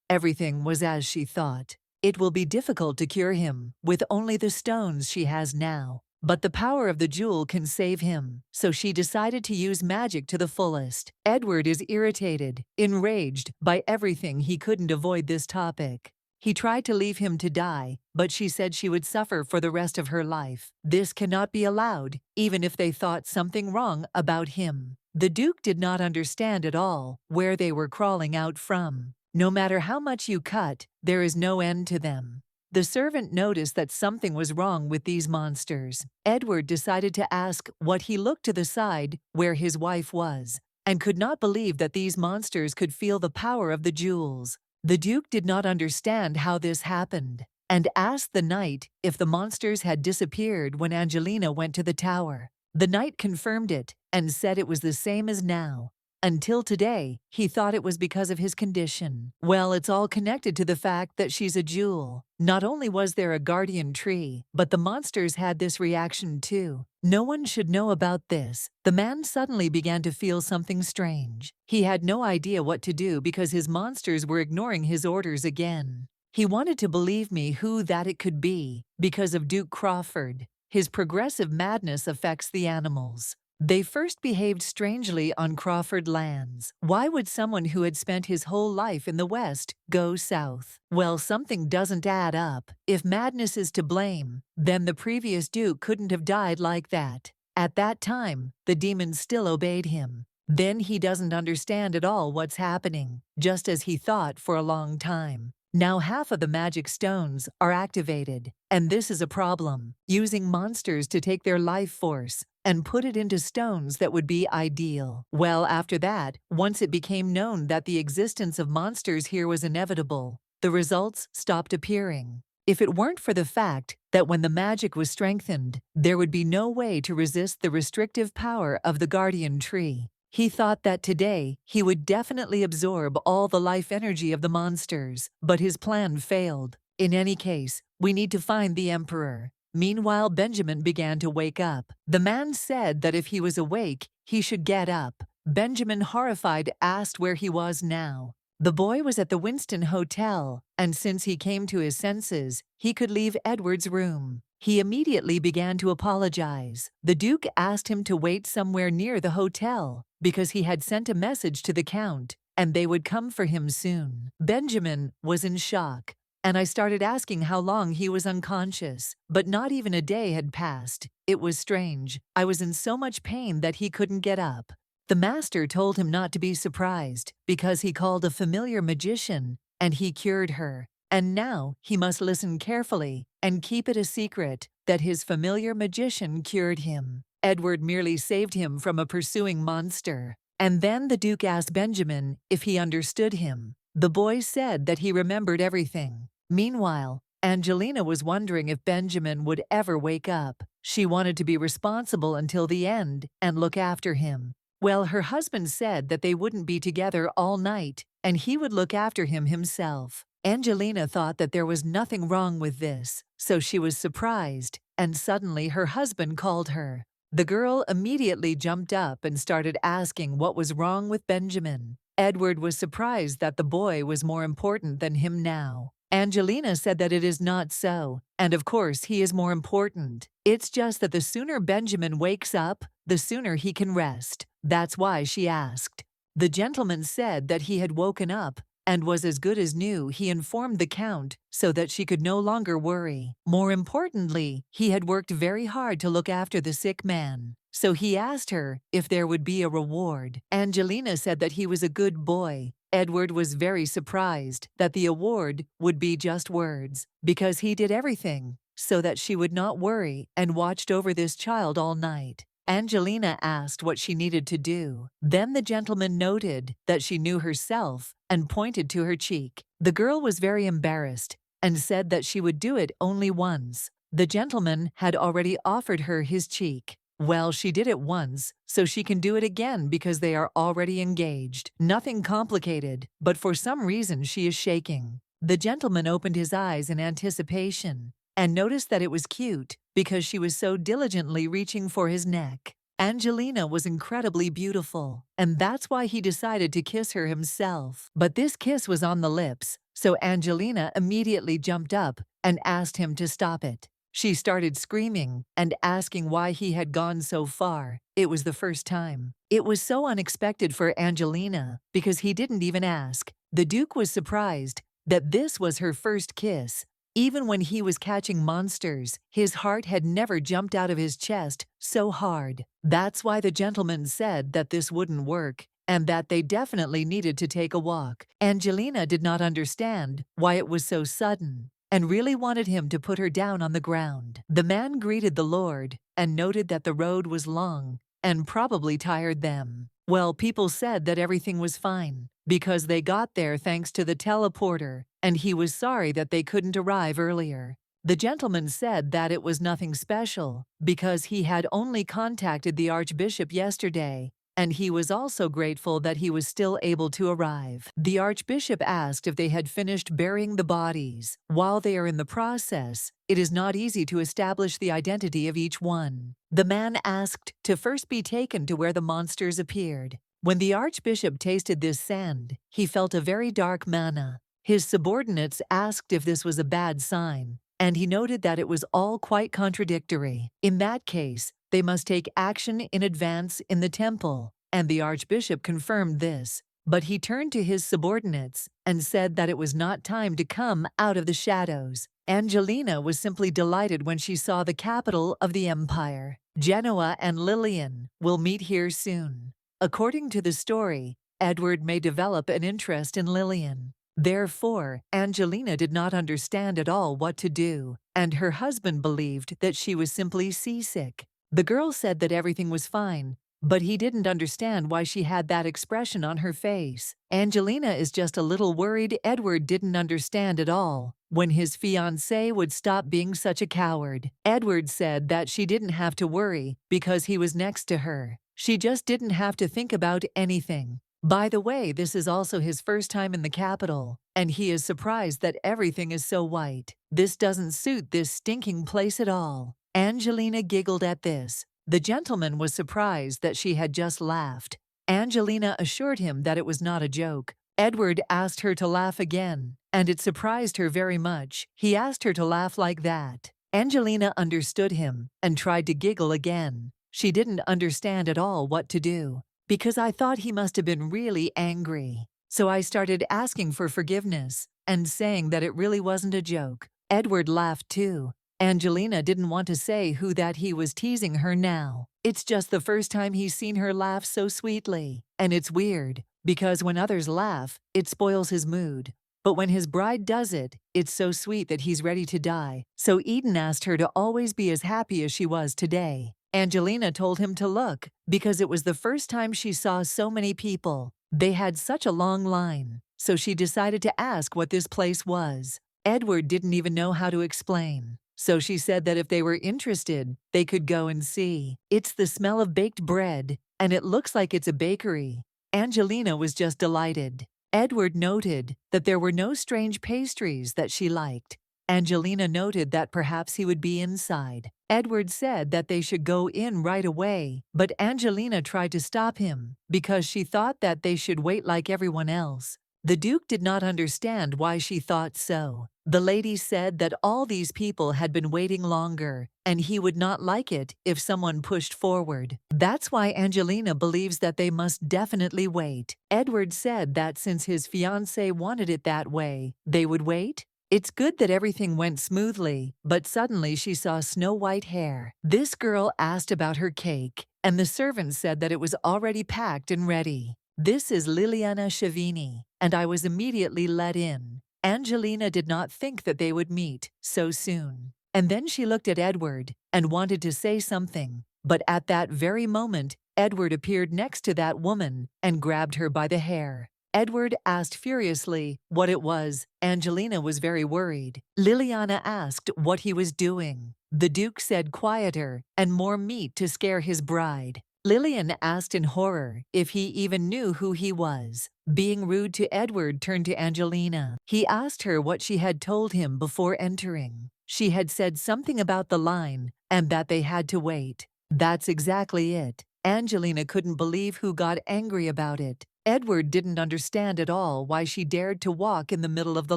S1: Everything was as she thought. It will be difficult to cure him with only the stones she has now, but the power of the jewel can save him, so she decided to use magic to the fullest. Edward is irritated, enraged by everything. He couldn't avoid this topic. He tried to leave him to die, but she said she would suffer for the rest of her life. This cannot be allowed, even if they thought something wrong about him. The Duke did not understand at all where they were crawling out from. No matter how much you cut, there is no end to them. The servant noticed that something was wrong with these monsters. Edward decided to ask what. He looked to the side where his wife was, and could not believe that these monsters could feel the power of the jewels. The Duke did not understand how this happened, and asked the knight if the monsters had disappeared when Angelina went to the tower. The knight confirmed it and said it was the same as now. Until today, he thought it was because of his condition. Well, it's all connected to the fact that she's a jewel. Not only was there a guardian tree, but the monsters had this reaction too. No one should know about this. The man suddenly began to feel something strange. He had no idea what to do because his monsters were ignoring his orders again. He wanted to believe me who that it could be, because of Duke Crawford. His progressive madness affects the animals. They first behaved strangely on Crawford lands. Why would someone who had spent his whole life in the West go south? Well, something doesn't add up. If madness is to blame, then the previous Duke couldn't have died like that. At that time, the demons still obeyed him. Then he doesn't understand at all what's happening, just as he thought for a long time. Now half of the magic stones are activated, and this is a problem. Using monsters to take their life force and put it into stones that would be ideal. Well, after that, once it became known that the existence of monsters here was inevitable, the results stopped appearing. if it weren't for the fact that when the magic was strengthened, there would be no way to resist the restrictive power of the guardian tree. He thought that today he would definitely absorb all the life energy of the monsters, but his plan failed. In any case, we need to find the emperor. Meanwhile, Benjamin began to wake up. The man said that if he was awake, he should get up. Benjamin, horrified, asked where he was now. The boy was at the Winston Hotel, and since he came to his senses, he could leave Edward's room. He immediately began to apologize. The Duke asked him to wait somewhere near the hotel, because he had sent a message to the Count, and they would come for him soon. Benjamin was in shock, and I started asking how long he was unconscious, but not even a day had passed. It was strange. I was in so much pain that he couldn't get up. The master told him not to be surprised, because he called a familiar magician, and he cured her. And now he must listen carefully and keep it a secret that his familiar magician cured him. Edward merely saved him from a pursuing monster. And then the Duke asked Benjamin if he understood him. The boy said that he remembered everything. Meanwhile, Angelina was wondering if Benjamin would ever wake up. She wanted to be responsible until the end and look after him. Well, her husband said that they wouldn't be together all night, and he would look after him himself. Angelina thought that there was nothing wrong with this, so she was surprised, and suddenly her husband called her. The girl immediately jumped up and started asking what was wrong with Benjamin. Edward was surprised that the boy was more important than him now. Angelina said that it is not so, and of course he is more important. It's just that the sooner Benjamin wakes up, the sooner he can rest. That's why she asked. The gentleman said that he had woken up and was as good as new. He informed the Count so that she could no longer worry. More importantly, he had worked very hard to look after the sick man. So he asked her if there would be a reward. Angelina said that he was a good boy. Edward was very surprised that the award would be just words, because he did everything so that she would not worry and watched over this child all night. Angelina asked what she needed to do. Then the gentleman noted that she knew herself and pointed to her cheek. The girl was very embarrassed and said that she would do it only once. The gentleman had already offered her his cheek. Well, she did it once, so she can do it again because they are already engaged. Nothing complicated, but for some reason she is shaking. The gentleman opened his eyes in anticipation and noticed that it was cute because she was so diligently reaching for his neck. Angelina was incredibly beautiful, and that's why he decided to kiss her himself. But this kiss was on the lips, so Angelina immediately jumped up and asked him to stop it. She started screaming and asking why he had gone so far. It was the first time. It was so unexpected for Angelina because he didn't even ask. The Duke was surprised that this was her first kiss. Even when he was catching monsters, his heart had never jumped out of his chest so hard. That's why the gentleman said that this wouldn't work and that they definitely needed to take a walk. Angelina did not understand why it was so sudden and really wanted him to put her down on the ground. The man greeted the Lord and noted that the road was long and probably tired them. Well, people said that everything was fine because they got there thanks to the teleporter, and he was sorry that they couldn't arrive earlier. The gentleman said that it was nothing special because he had only contacted the Archbishop yesterday, and he was also grateful that he was still able to arrive. The Archbishop asked if they had finished burying the bodies. While they are in the process, it is not easy to establish the identity of each one. The man asked to first be taken to where the monsters appeared. When the Archbishop tasted this sand, he felt a very dark mana. His subordinates asked if this was a bad sign, and he noted that it was all quite contradictory. In that case, they must take action in advance in the temple, and the Archbishop confirmed this. But he turned to his subordinates and said that it was not time to come out of the shadows. Angelina was simply delighted when she saw the capital of the empire. Genoa and Lillian will meet here soon. According to the story, Edward may develop an interest in Lillian. Therefore, Angelina did not understand at all what to do, and her husband believed that she was simply seasick. The girl said that everything was fine, But he didn't understand why she had that expression on her face. Angelina is just a little worried Edward didn't understand at all when his fiancé would stop being such a coward. Edward said that she didn't have to worry because he was next to her. She just didn't have to think about anything. By the way, this is also his first time in the capital, and he is surprised that everything is so white. This doesn't suit this stinking place at all. Angelina giggled at this. The gentleman was surprised that she had just laughed. Angelina assured him that it was not a joke. Edward asked her to laugh again, and it surprised her very much. He asked her to laugh like that. Angelina understood him and tried to giggle again. She didn't understand at all what to do, because I thought he must have been really angry. So I started asking for forgiveness and saying that it really wasn't a joke. Edward laughed too. Angelina didn't want to say who that he was teasing her now. It's just the first time he's seen her laugh so sweetly. And it's weird, because when others laugh, it spoils his mood. But when his bride does it, it's so sweet that he's ready to die. So Eden asked her to always be as happy as she was today. Angelina told him to look, because it was the first time she saw so many people. They had such a long line, so she decided to ask what this place was. Edward didn't even know how to explain, so she said that if they were interested, they could go and see. It's the smell of baked bread, and it looks like it's a bakery. Angelina was just delighted. Edward noted that there were no strange pastries that she liked. Angelina noted that perhaps he would be inside. Edward said that they should go in right away, but Angelina tried to stop him because she thought that they should wait like everyone else. The Duke did not understand why she thought so. The lady said that all these people had been waiting longer, and he would not like it if someone pushed forward. That's why Angelina believes that they must definitely wait. Edward said that since his fiancée wanted it that way, they would wait. It's good that everything went smoothly, but suddenly she saw snow-white hair. This girl asked about her cake, and the servant said that it was already packed and ready. This is Liliana Schiavini, and I was immediately let in. Angelina did not think that they would meet so soon. And then she looked at Edward and wanted to say something, but at that very moment, Edward appeared next to that woman and grabbed her by the hair. Edward asked furiously what it was. Angelina was very worried. Liliana asked what he was doing. The Duke said quieter and more meat to scare his bride. Lilian asked in horror if he even knew who he was. Being rude to Edward turned to Angelina. He asked her what she had told him before entering. She had said something about the line and that they had to wait. That's exactly it. Angelina couldn't believe who got angry about it. Edward didn't understand at all why she dared to walk in the middle of the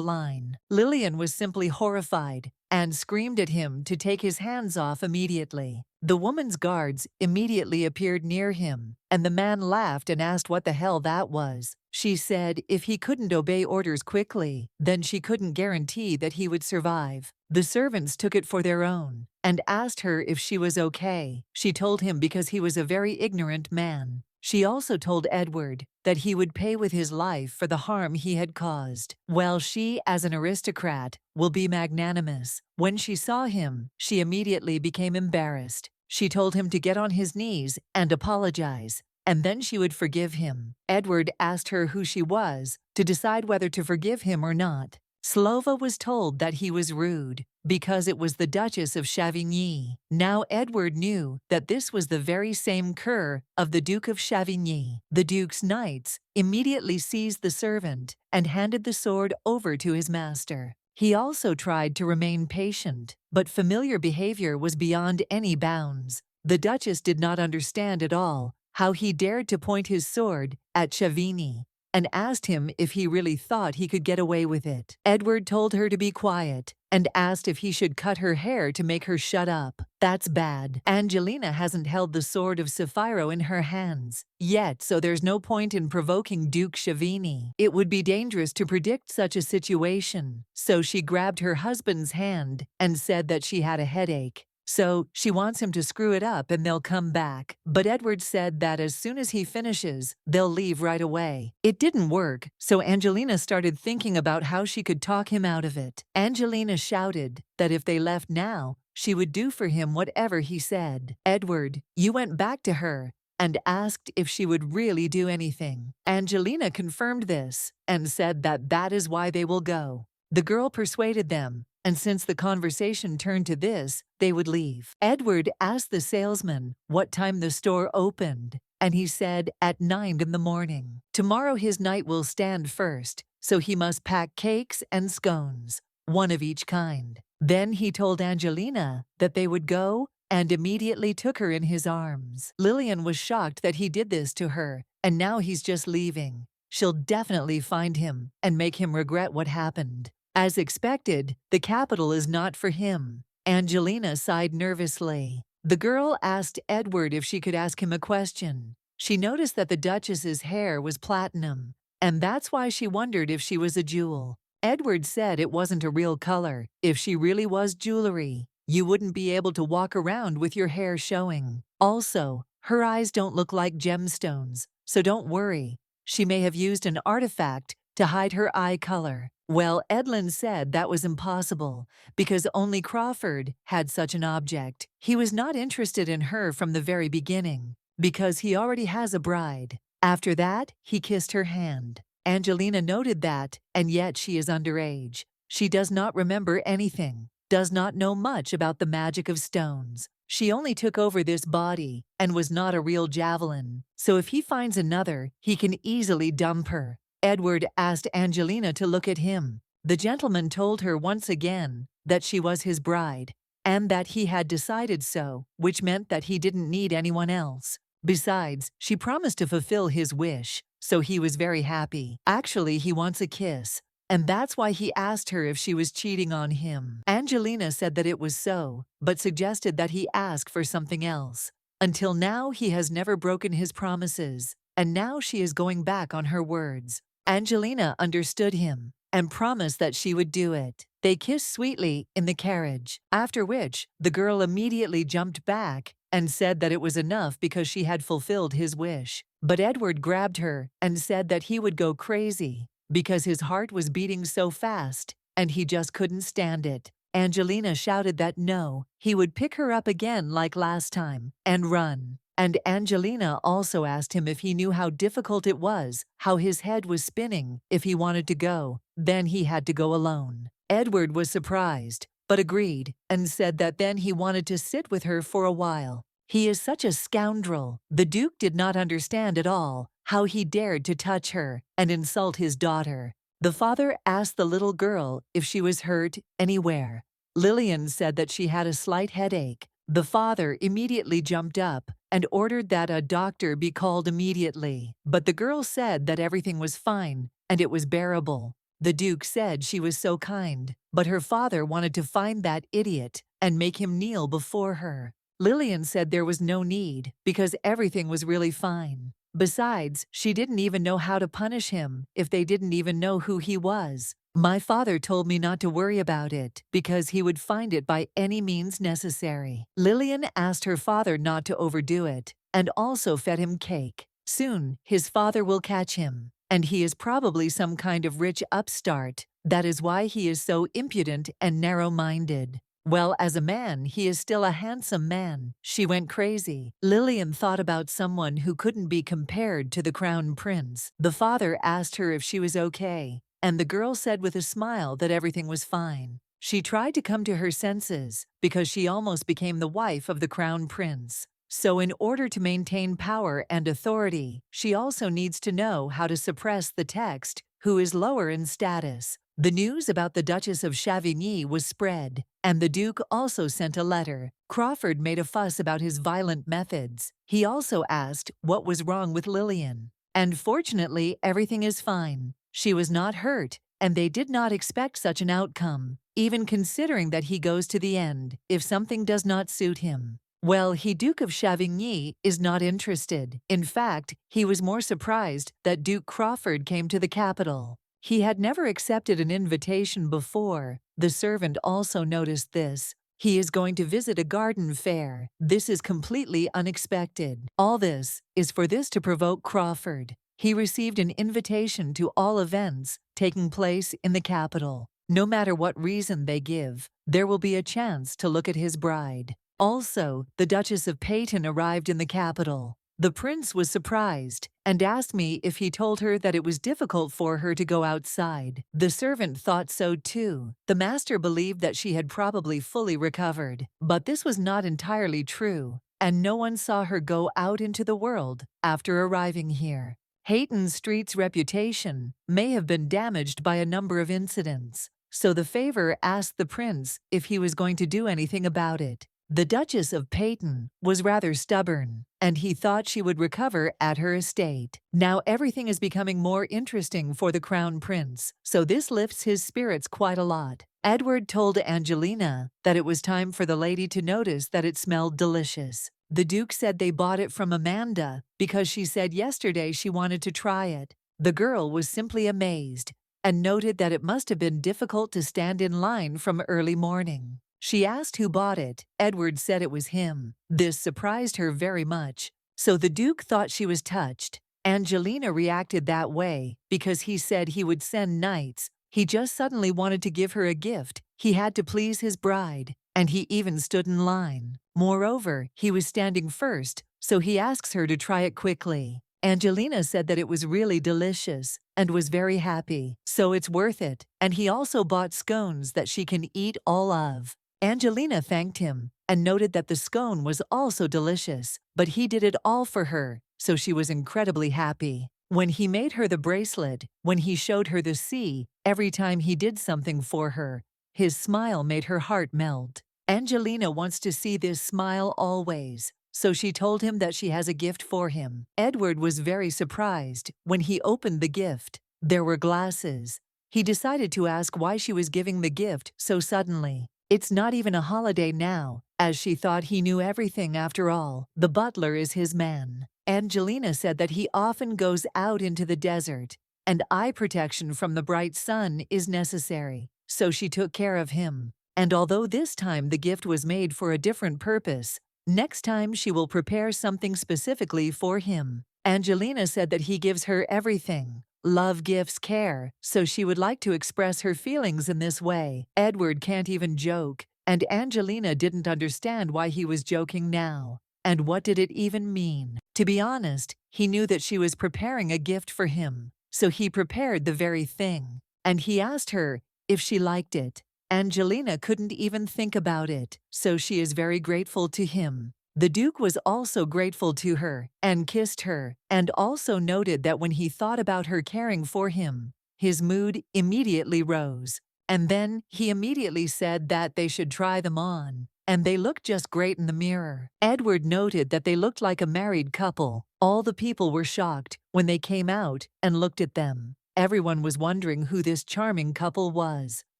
S1: line. Lilian was simply horrified and screamed at him to take his hands off immediately. The woman's guards immediately appeared near him, and the man laughed and asked what the hell that was. She said if he couldn't obey orders quickly, then she couldn't guarantee that he would survive. The servants took it for their own and asked her if she was okay. She told him because he was a very ignorant man. She also told Edward that he would pay with his life for the harm he had caused, while she, as an aristocrat, will be magnanimous. When she saw him, she immediately became embarrassed. She told him to get on his knees and apologize, and then she would forgive him. Edward asked her who she was to decide whether to forgive him or not. Slova was told that he was rude because it was the Duchess of Chavigny. Now Edward knew that this was the very same cur of the Duke of Chavigny. The Duke's knights immediately seized the servant and handed the sword over to his master. He also tried to remain patient, but familiar behavior was beyond any bounds. The Duchess did not understand at all how he dared to point his sword at Chavigny, and asked him if he really thought he could get away with it. Edward told her to be quiet and asked if he should cut her hair to make her shut up. That's bad. Angelina hasn't held the sword of Sapphiro in her hands yet, so there's no point in provoking Duke Chavigny. It would be dangerous to predict such a situation. So she grabbed her husband's hand and said that she had a headache. So she wants him to screw it up and they'll come back. But Edward said that as soon as he finishes, they'll leave right away. It didn't work, so Angelina started thinking about how she could talk him out of it. Angelina shouted that if they left now, she would do for him whatever he said. Edward, you went back to her and asked if she would really do anything. Angelina confirmed this and said that that is why they will go. The girl persuaded them, and since the conversation turned to this, they would leave. Edward asked the salesman what time the store opened, and he said at 9 in the morning. Tomorrow his night will stand first, so he must pack cakes and scones, one of each kind. Then he told Angelina that they would go and immediately took her in his arms. Lillian was shocked that he did this to her, and now he's just leaving. She'll definitely find him and make him regret what happened. As expected, the capital is not for him. Angelina sighed nervously. The girl asked Edward if she could ask him a question. She noticed that the Duchess's hair was platinum, and that's why she wondered if she was a jewel. Edward said it wasn't a real color. If she really was jewelry, you wouldn't be able to walk around with your hair showing. Also, her eyes don't look like gemstones, so don't worry. She may have used an artifact to hide her eye color. Well, Evelyn said that was impossible because only Crawford had such an object. He was not interested in her from the very beginning because he already has a bride. After that, he kissed her hand. Angelina noted that, and yet she is underage. She does not remember anything, does not know much about the magic of stones. She only took over this body and was not a real javelin, so if he finds another, he can easily dump her. Edward asked Angelina to look at him. The gentleman told her once again that she was his bride, and that he had decided so, which meant that he didn't need anyone else. Besides, she promised to fulfill his wish, so he was very happy. Actually, he wants a kiss, and that's why he asked her if she was cheating on him. Angelina said that it was so, but suggested that he ask for something else. Until now, he has never broken his promises, and now she is going back on her words. Angelina understood him and promised that she would do it. They kissed sweetly in the carriage, after which the girl immediately jumped back and said that it was enough because she had fulfilled his wish. But Edward grabbed her and said that he would go crazy because his heart was beating so fast and he just couldn't stand it. Angelina shouted that no, he would pick her up again like last time and run. And Angelina also asked him if he knew how difficult it was, how his head was spinning if he wanted to go. Then he had to go alone. Edward was surprised, but agreed and said that then he wanted to sit with her for a while. He is such a scoundrel. The Duke did not understand at all how he dared to touch her and insult his daughter. The father asked the little girl if she was hurt anywhere. Lillian said that she had a slight headache. The father immediately jumped up and ordered that a doctor be called immediately. But the girl said that everything was fine and it was bearable. The Duke said she was so kind, but her father wanted to find that idiot and make him kneel before her. Lillian said there was no need because everything was really fine. Besides, she didn't even know how to punish him if they didn't even know who he was. My father told me not to worry about it because he would find it by any means necessary. Lillian asked her father not to overdo it and also fed him cake. Soon, his father will catch him, and he is probably some kind of rich upstart. That is why he is so impudent and narrow-minded. Well, as a man, he is still a handsome man. She went crazy. Lillian thought about someone who couldn't be compared to the crown prince. The father asked her if she was okay, and the girl said with a smile that everything was fine. She tried to come to her senses because she almost became the wife of the crown prince. So in order to maintain power and authority, she also needs to know how to suppress the text, who is lower in status. The news about the Duchess of Chavigny was spread, and the Duke also sent a letter. Crawford made a fuss about his violent methods. He also asked what was wrong with Lillian. And fortunately, everything is fine. She was not hurt, and they did not expect such an outcome, even considering that he goes to the end if something does not suit him. Well, Duke of Chavigny is not interested. In fact, he was more surprised that Duke Crawford came to the capital. He had never accepted an invitation before. The servant also noticed this. He is going to visit a garden fair. This is completely unexpected. All this is for this to provoke Crawford. He received an invitation to all events taking place in the capital. No matter what reason they give, there will be a chance to look at his bride. Also, the Duchess of Petal arrived in the capital. The prince was surprised and asked me if he told her that it was difficult for her to go outside. The servant thought so too. The master believed that she had probably fully recovered, but this was not entirely true, and no one saw her go out into the world after arriving here. Hayton Street's reputation may have been damaged by a number of incidents, so the favor asked the prince if he was going to do anything about it. The Duchess of Peyton was rather stubborn, and he thought she would recover at her estate. Now everything is becoming more interesting for the Crown Prince, so this lifts his spirits quite a lot. Edward told Angelina that it was time for the lady to notice that it smelled delicious. The Duke said they bought it from Amanda because she said yesterday she wanted to try it. The girl was simply amazed and noted that it must have been difficult to stand in line from early morning. She asked who bought it. Edward said it was him. This surprised her very much, so the Duke thought she was touched. Angelina reacted that way because he said he would send knights. He just suddenly wanted to give her a gift. He had to please his bride, and he even stood in line. Moreover, he was standing first, so he asks her to try it quickly. Angelina said that it was really delicious and was very happy, so it's worth it. And he also bought scones that she can eat all of. Angelina thanked him and noted that the scone was also delicious, but he did it all for her, so she was incredibly happy. When he made her the bracelet, when he showed her the sea, every time he did something for her, his smile made her heart melt. Angelina wants to see this smile always, so she told him that she has a gift for him. Edward was very surprised when he opened the gift. There were glasses. He decided to ask why she was giving the gift so suddenly. It's not even a holiday now, as she thought he knew everything after all. The butler is his man. Angelina said that he often goes out into the desert, and eye protection from the bright sun is necessary, so she took care of him. And although this time the gift was made for a different purpose, next time she will prepare something specifically for him. Angelina said that he gives her everything. Love, gifts, care, so she would like to express her feelings in this way. Edward can't even joke, and Angelina didn't understand why he was joking now. And what did it even mean? To be honest, he knew that she was preparing a gift for him, so he prepared the very thing. And he asked her if she liked it. Angelina couldn't even think about it, so she is very grateful to him. The Duke was also grateful to her and kissed her, and also noted that when he thought about her caring for him, his mood immediately rose. And then he immediately said that they should try them on, and they looked just great in the mirror. Edward noted that they looked like a married couple. All the people were shocked when they came out and looked at them. Everyone was wondering who this charming couple was,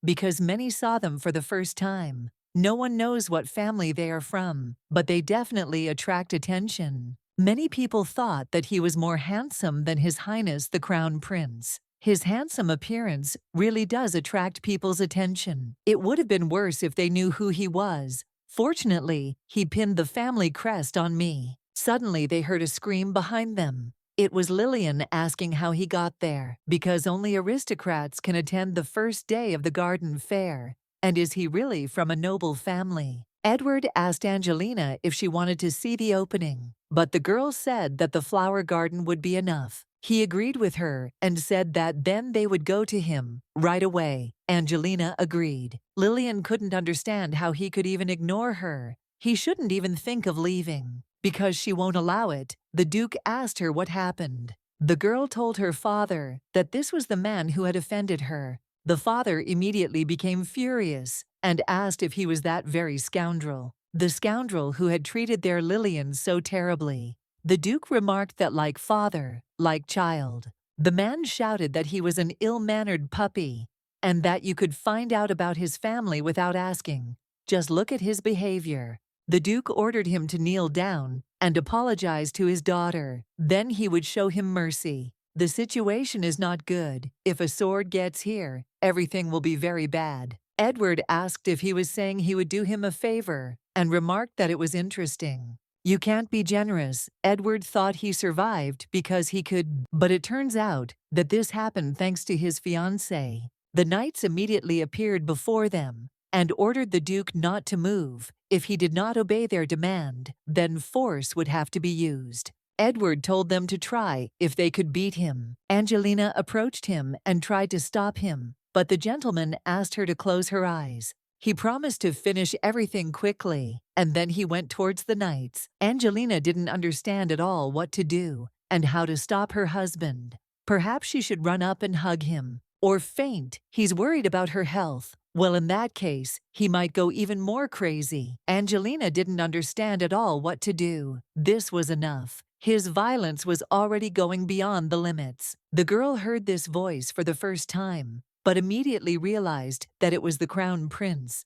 S1: because many saw them for the first time. No one knows what family they are from, but they definitely attract attention. Many people thought that he was more handsome than His Highness the Crown Prince. His handsome appearance really does attract people's attention. It would have been worse if they knew who he was. Fortunately, he pinned the family crest on me. Suddenly they heard a scream behind them. It was Lillian asking how he got there, because only aristocrats can attend the first day of the garden fair. And is he really from a noble family? Edward asked Angelina if she wanted to see the opening, but the girl said that the flower garden would be enough. He agreed with her and said that then they would go to him right away. Angelina agreed. Lillian couldn't understand how he could even ignore her. He shouldn't even think of leaving. Because she won't allow it, the Duke asked her what happened. The girl told her father that this was the man who had offended her. The father immediately became furious and asked if he was that very scoundrel, the scoundrel who had treated their Lillian so terribly. The Duke remarked that like father, like child. The man shouted that he was an ill-mannered puppy and that you could find out about his family without asking. Just look at his behavior. The Duke ordered him to kneel down and apologize to his daughter. Then he would show him mercy. The situation is not good. If a sword gets here, everything will be very bad. Edward asked if he was saying he would do him a favor and remarked that it was interesting. You can't be generous. Edward thought he survived because he could, but it turns out that this happened thanks to his fiancée. The knights immediately appeared before them and ordered the Duke not to move. If he did not obey their demand, then force would have to be used. Edward told them to try if they could beat him. Angelina approached him and tried to stop him, but the gentleman asked her to close her eyes. He promised to finish everything quickly, and then he went towards the knights. Angelina didn't understand at all what to do and how to stop her husband. Perhaps she should run up and hug him, or faint. He's worried about her health. Well, in that case, he might go even more crazy. Angelina didn't understand at all what to do. This was enough. His violence was already going beyond the limits. The girl heard this voice for the first time, but immediately realized that it was the crown prince.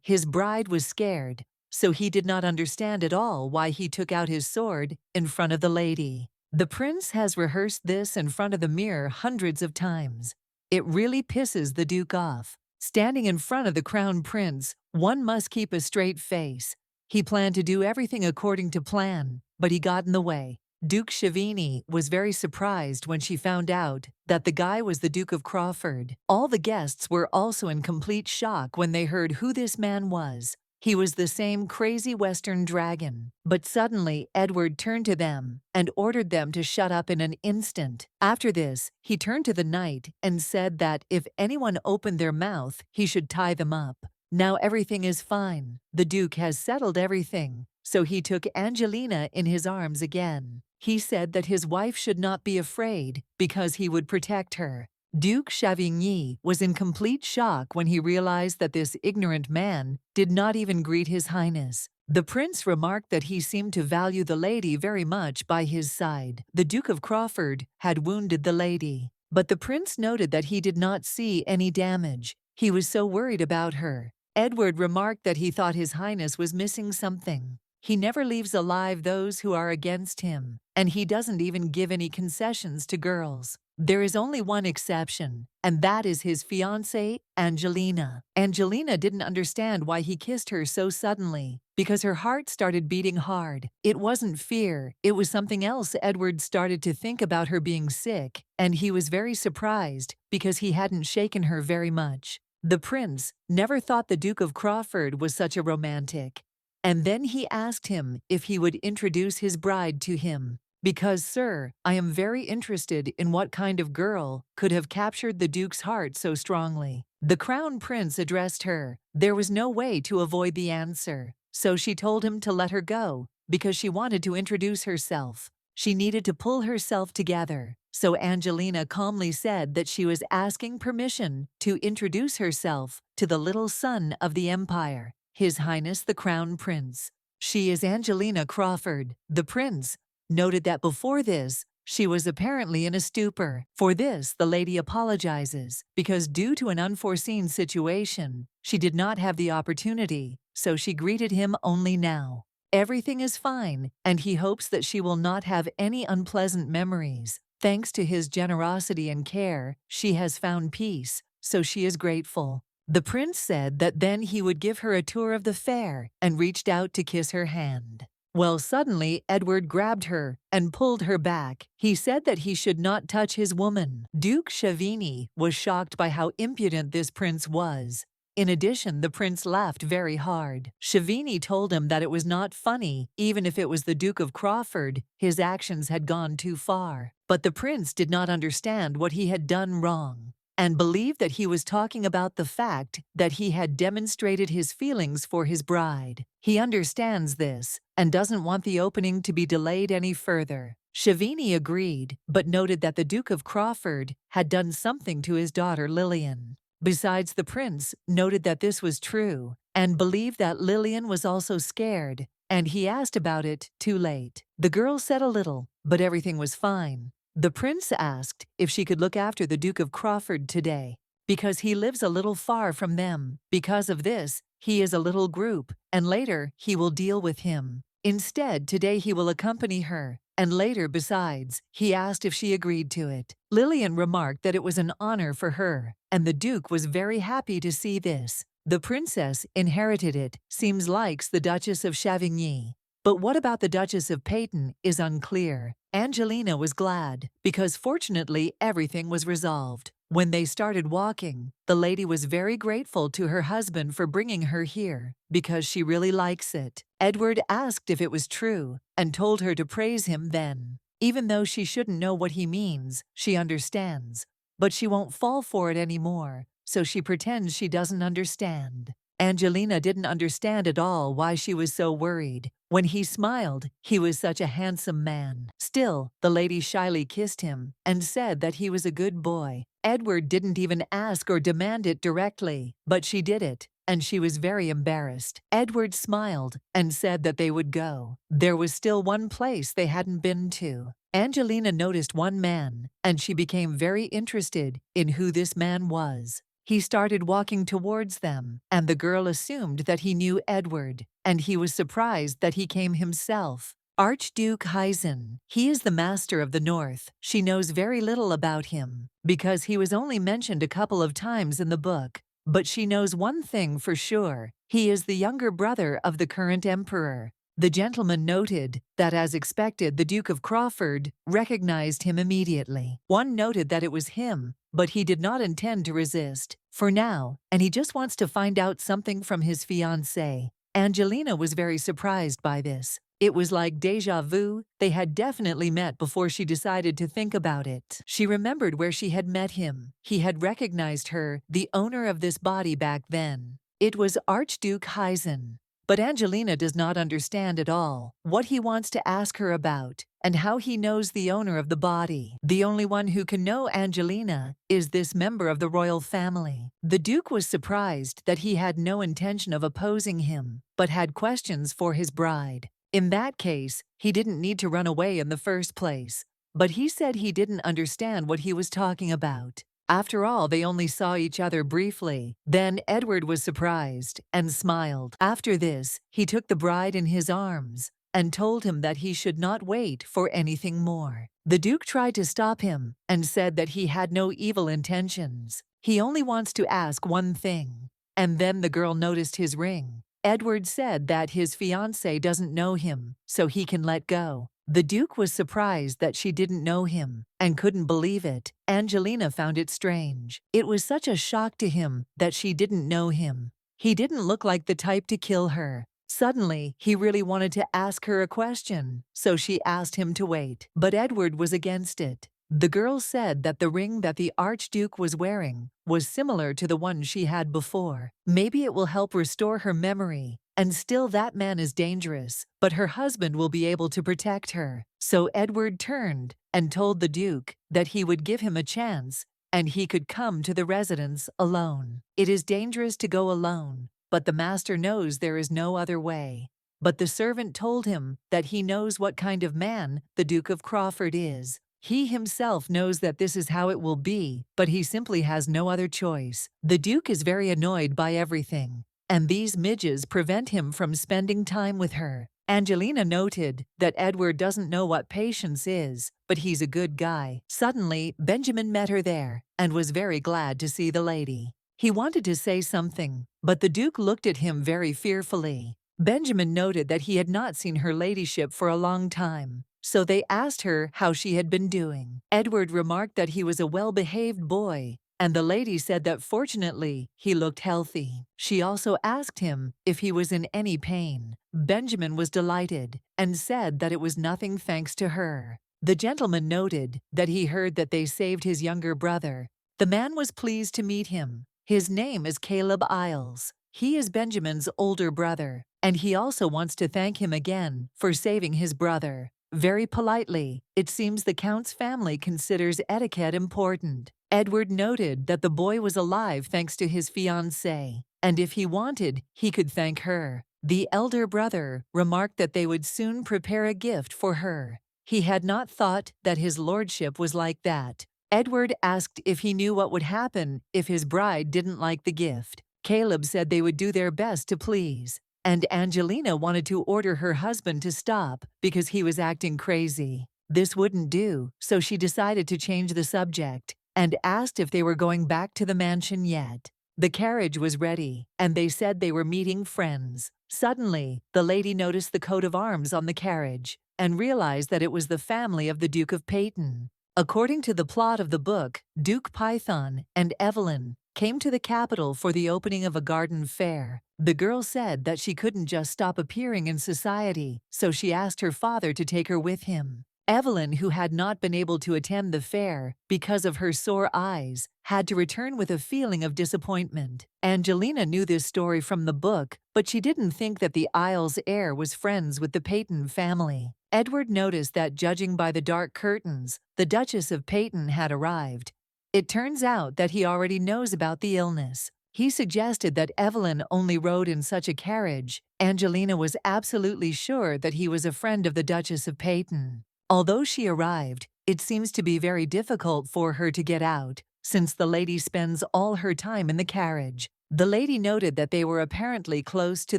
S1: His bride was scared, so he did not understand at all why he took out his sword in front of the lady. The prince has rehearsed this in front of the mirror hundreds of times. It really pisses the Duke off. Standing in front of the crown prince, one must keep a straight face. He planned to do everything according to plan, but he got in the way. Duke Chavigny was very surprised when she found out that the guy was the Duke of Crawford. All the guests were also in complete shock when they heard who this man was. He was the same crazy Western dragon. But suddenly, Edward turned to them and ordered them to shut up in an instant. After this, he turned to the knight and said that if anyone opened their mouth, he should tie them up. Now everything is fine. The Duke has settled everything, so he took Angelina in his arms again. He said that his wife should not be afraid because he would protect her. Duke Chavigny was in complete shock when he realized that this ignorant man did not even greet His Highness. The prince remarked that he seemed to value the lady very much by his side. The Duke of Crawford had wounded the lady, but the prince noted that he did not see any damage. He was so worried about her. Edward remarked that he thought His Highness was missing something. He never leaves alive those who are against him, and he doesn't even give any concessions to girls. There is only one exception, and that is his fiancée, Angelina. Angelina didn't understand why he kissed her so suddenly, because her heart started beating hard. It wasn't fear, it was something else. Edward started to think about her being sick, and he was very surprised because he hadn't shaken her very much. The prince never thought the Duke of Crawford was such a romantic. And then he asked him if he would introduce his bride to him. Because, sir, I am very interested in what kind of girl could have captured the Duke's heart so strongly. The crown prince addressed her. There was no way to avoid the answer, so she told him to let her go because she wanted to introduce herself. She needed to pull herself together, so Angelina calmly said that she was asking permission to introduce herself to the little son of the empire, His Highness the Crown Prince. She is Angelina Crawford. The prince noted that before this, she was apparently in a stupor. For this, the lady apologizes, because due to an unforeseen situation, she did not have the opportunity, so she greeted him only now. Everything is fine, and he hopes that she will not have any unpleasant memories. Thanks to his generosity and care, she has found peace, so she is grateful. The prince said that then he would give her a tour of the fair and reached out to kiss her hand. Well, suddenly Edward grabbed her and pulled her back. He said that he should not touch his woman. Duke Chavigny was shocked by how impudent this prince was. In addition, the prince laughed very hard. Chavigny told him that it was not funny, even if it was the Duke of Crawford. His actions had gone too far. But the prince did not understand what he had done wrong, and believed that he was talking about the fact that he had demonstrated his feelings for his bride. He understands this and doesn't want the opening to be delayed any further. Chavigny agreed, but noted that the Duke of Crawford had done something to his daughter Lillian. Besides, the prince noted that this was true and believed that Lillian was also scared, and he asked about it too late. The girl said a little, but everything was fine. The prince asked if she could look after the Duke of Crawford today, because he lives a little far from them. Because of this, he is a little group, and later he will deal with him. Instead, today he will accompany her, and later, besides, he asked if she agreed to it. Lillian remarked that it was an honor for her, and the Duke was very happy to see this. The princess inherited it, seems likes the Duchess of Chavigny. But what about the Duchess of Petal is unclear. Angelina was glad, because fortunately everything was resolved. When they started walking, the lady was very grateful to her husband for bringing her here, because she really likes it. Edward asked if it was true, and told her to praise him then. Even though she shouldn't know what he means, she understands. But she won't fall for it anymore, so she pretends she doesn't understand. Angelina didn't understand at all why she was so worried. When he smiled, he was such a handsome man. Still, the lady shyly kissed him and said that he was a good boy. Edward didn't even ask or demand it directly, but she did it, and she was very embarrassed. Edward smiled and said that they would go. There was still one place they hadn't been to. Angelina noticed one man, and she became very interested in who this man was. He started walking towards them, and the girl assumed that he knew Edward, and he was surprised that he came himself. Archduke Heisen. He is the master of the North. She knows very little about him, because he was only mentioned a couple of times in the book. But she knows one thing for sure. He is the younger brother of the current emperor. The gentleman noted that, as expected, the Duke of Crawford recognized him immediately. One noted that it was him, but he did not intend to resist, for now, and he just wants to find out something from his fiancée. Angelina was very surprised by this. It was like déjà vu. They had definitely met before she decided to think about it. She remembered where she had met him. He had recognized her, the owner of this body back then. It was Archduke Heisen. But Angelina does not understand at all what he wants to ask her about and how he knows the owner of the body. The only one who can know Angelina is this member of the royal family. The Duke was surprised that he had no intention of opposing him, but had questions for his bride. In that case, he didn't need to run away in the first place. But he said he didn't understand what he was talking about. After all, they only saw each other briefly. Then Edward was surprised and smiled. After this, he took the bride in his arms and told him that he should not wait for anything more. The Duke tried to stop him and said that he had no evil intentions. He only wants to ask one thing. And then the girl noticed his ring. Edward said that his fiancée doesn't know him, so he can let go. The Duke was surprised that she didn't know him and couldn't believe it. Angelina found it strange. It was such a shock to him that she didn't know him. He didn't look like the type to kill her. Suddenly, he really wanted to ask her a question, so she asked him to wait. But Edward was against it. The girl said that the ring that the Archduke was wearing was similar to the one she had before. Maybe it will help restore her memory. And still, that man is dangerous, but her husband will be able to protect her. So Edward turned and told the Duke that he would give him a chance and he could come to the residence alone. It is dangerous to go alone, but the master knows there is no other way. But the servant told him that he knows what kind of man the Duke of Crawford is. He himself knows that this is how it will be, but he simply has no other choice. The Duke is very annoyed by everything, and these midges prevent him from spending time with her. Angelina noted that Edward doesn't know what patience is, but he's a good guy. Suddenly, Benjamin met her there and was very glad to see the lady. He wanted to say something, but the Duke looked at him very fearfully. Benjamin noted that he had not seen her ladyship for a long time, so they asked her how she had been doing. Edward remarked that he was a well-behaved boy, and the lady said that fortunately he looked healthy. She also asked him if he was in any pain. Benjamin was delighted and said that it was nothing thanks to her. The gentleman noted that he heard that they saved his younger brother. The man was pleased to meet him. His name is Caleb Isles. He is Benjamin's older brother, and he also wants to thank him again for saving his brother. Very politely, it seems the Count's family considers etiquette important. Edward noted that the boy was alive thanks to his fiancée, and if he wanted, he could thank her. The elder brother remarked that they would soon prepare a gift for her. He had not thought that his lordship was like that. Edward asked if he knew what would happen if his bride didn't like the gift. Caleb said they would do their best to please, and Angelina wanted to order her husband to stop because he was acting crazy. This wouldn't do, so she decided to change the subject and asked if they were going back to the mansion yet. The carriage was ready, and they said they were meeting friends. Suddenly, the lady noticed the coat of arms on the carriage and realized that it was the family of the Duke of Peyton. According to the plot of the book, Duke Python and Evelyn came to the capital for the opening of a garden fair. The girl said that she couldn't just stop appearing in society, so she asked her father to take her with him. Evelyn, who had not been able to attend the fair because of her sore eyes, had to return with a feeling of disappointment. Angelina knew this story from the book, but she didn't think that the Isle's heir was friends with the Peyton family. Edward noticed that, judging by the dark curtains, the Duchess of Peyton had arrived. It turns out that he already knows about the illness. He suggested that Evelyn only rode in such a carriage. Angelina was absolutely sure that he was a friend of the Duchess of Peyton. Although she arrived, it seems to be very difficult for her to get out, since the lady spends all her time in the carriage. The lady noted that they were apparently close to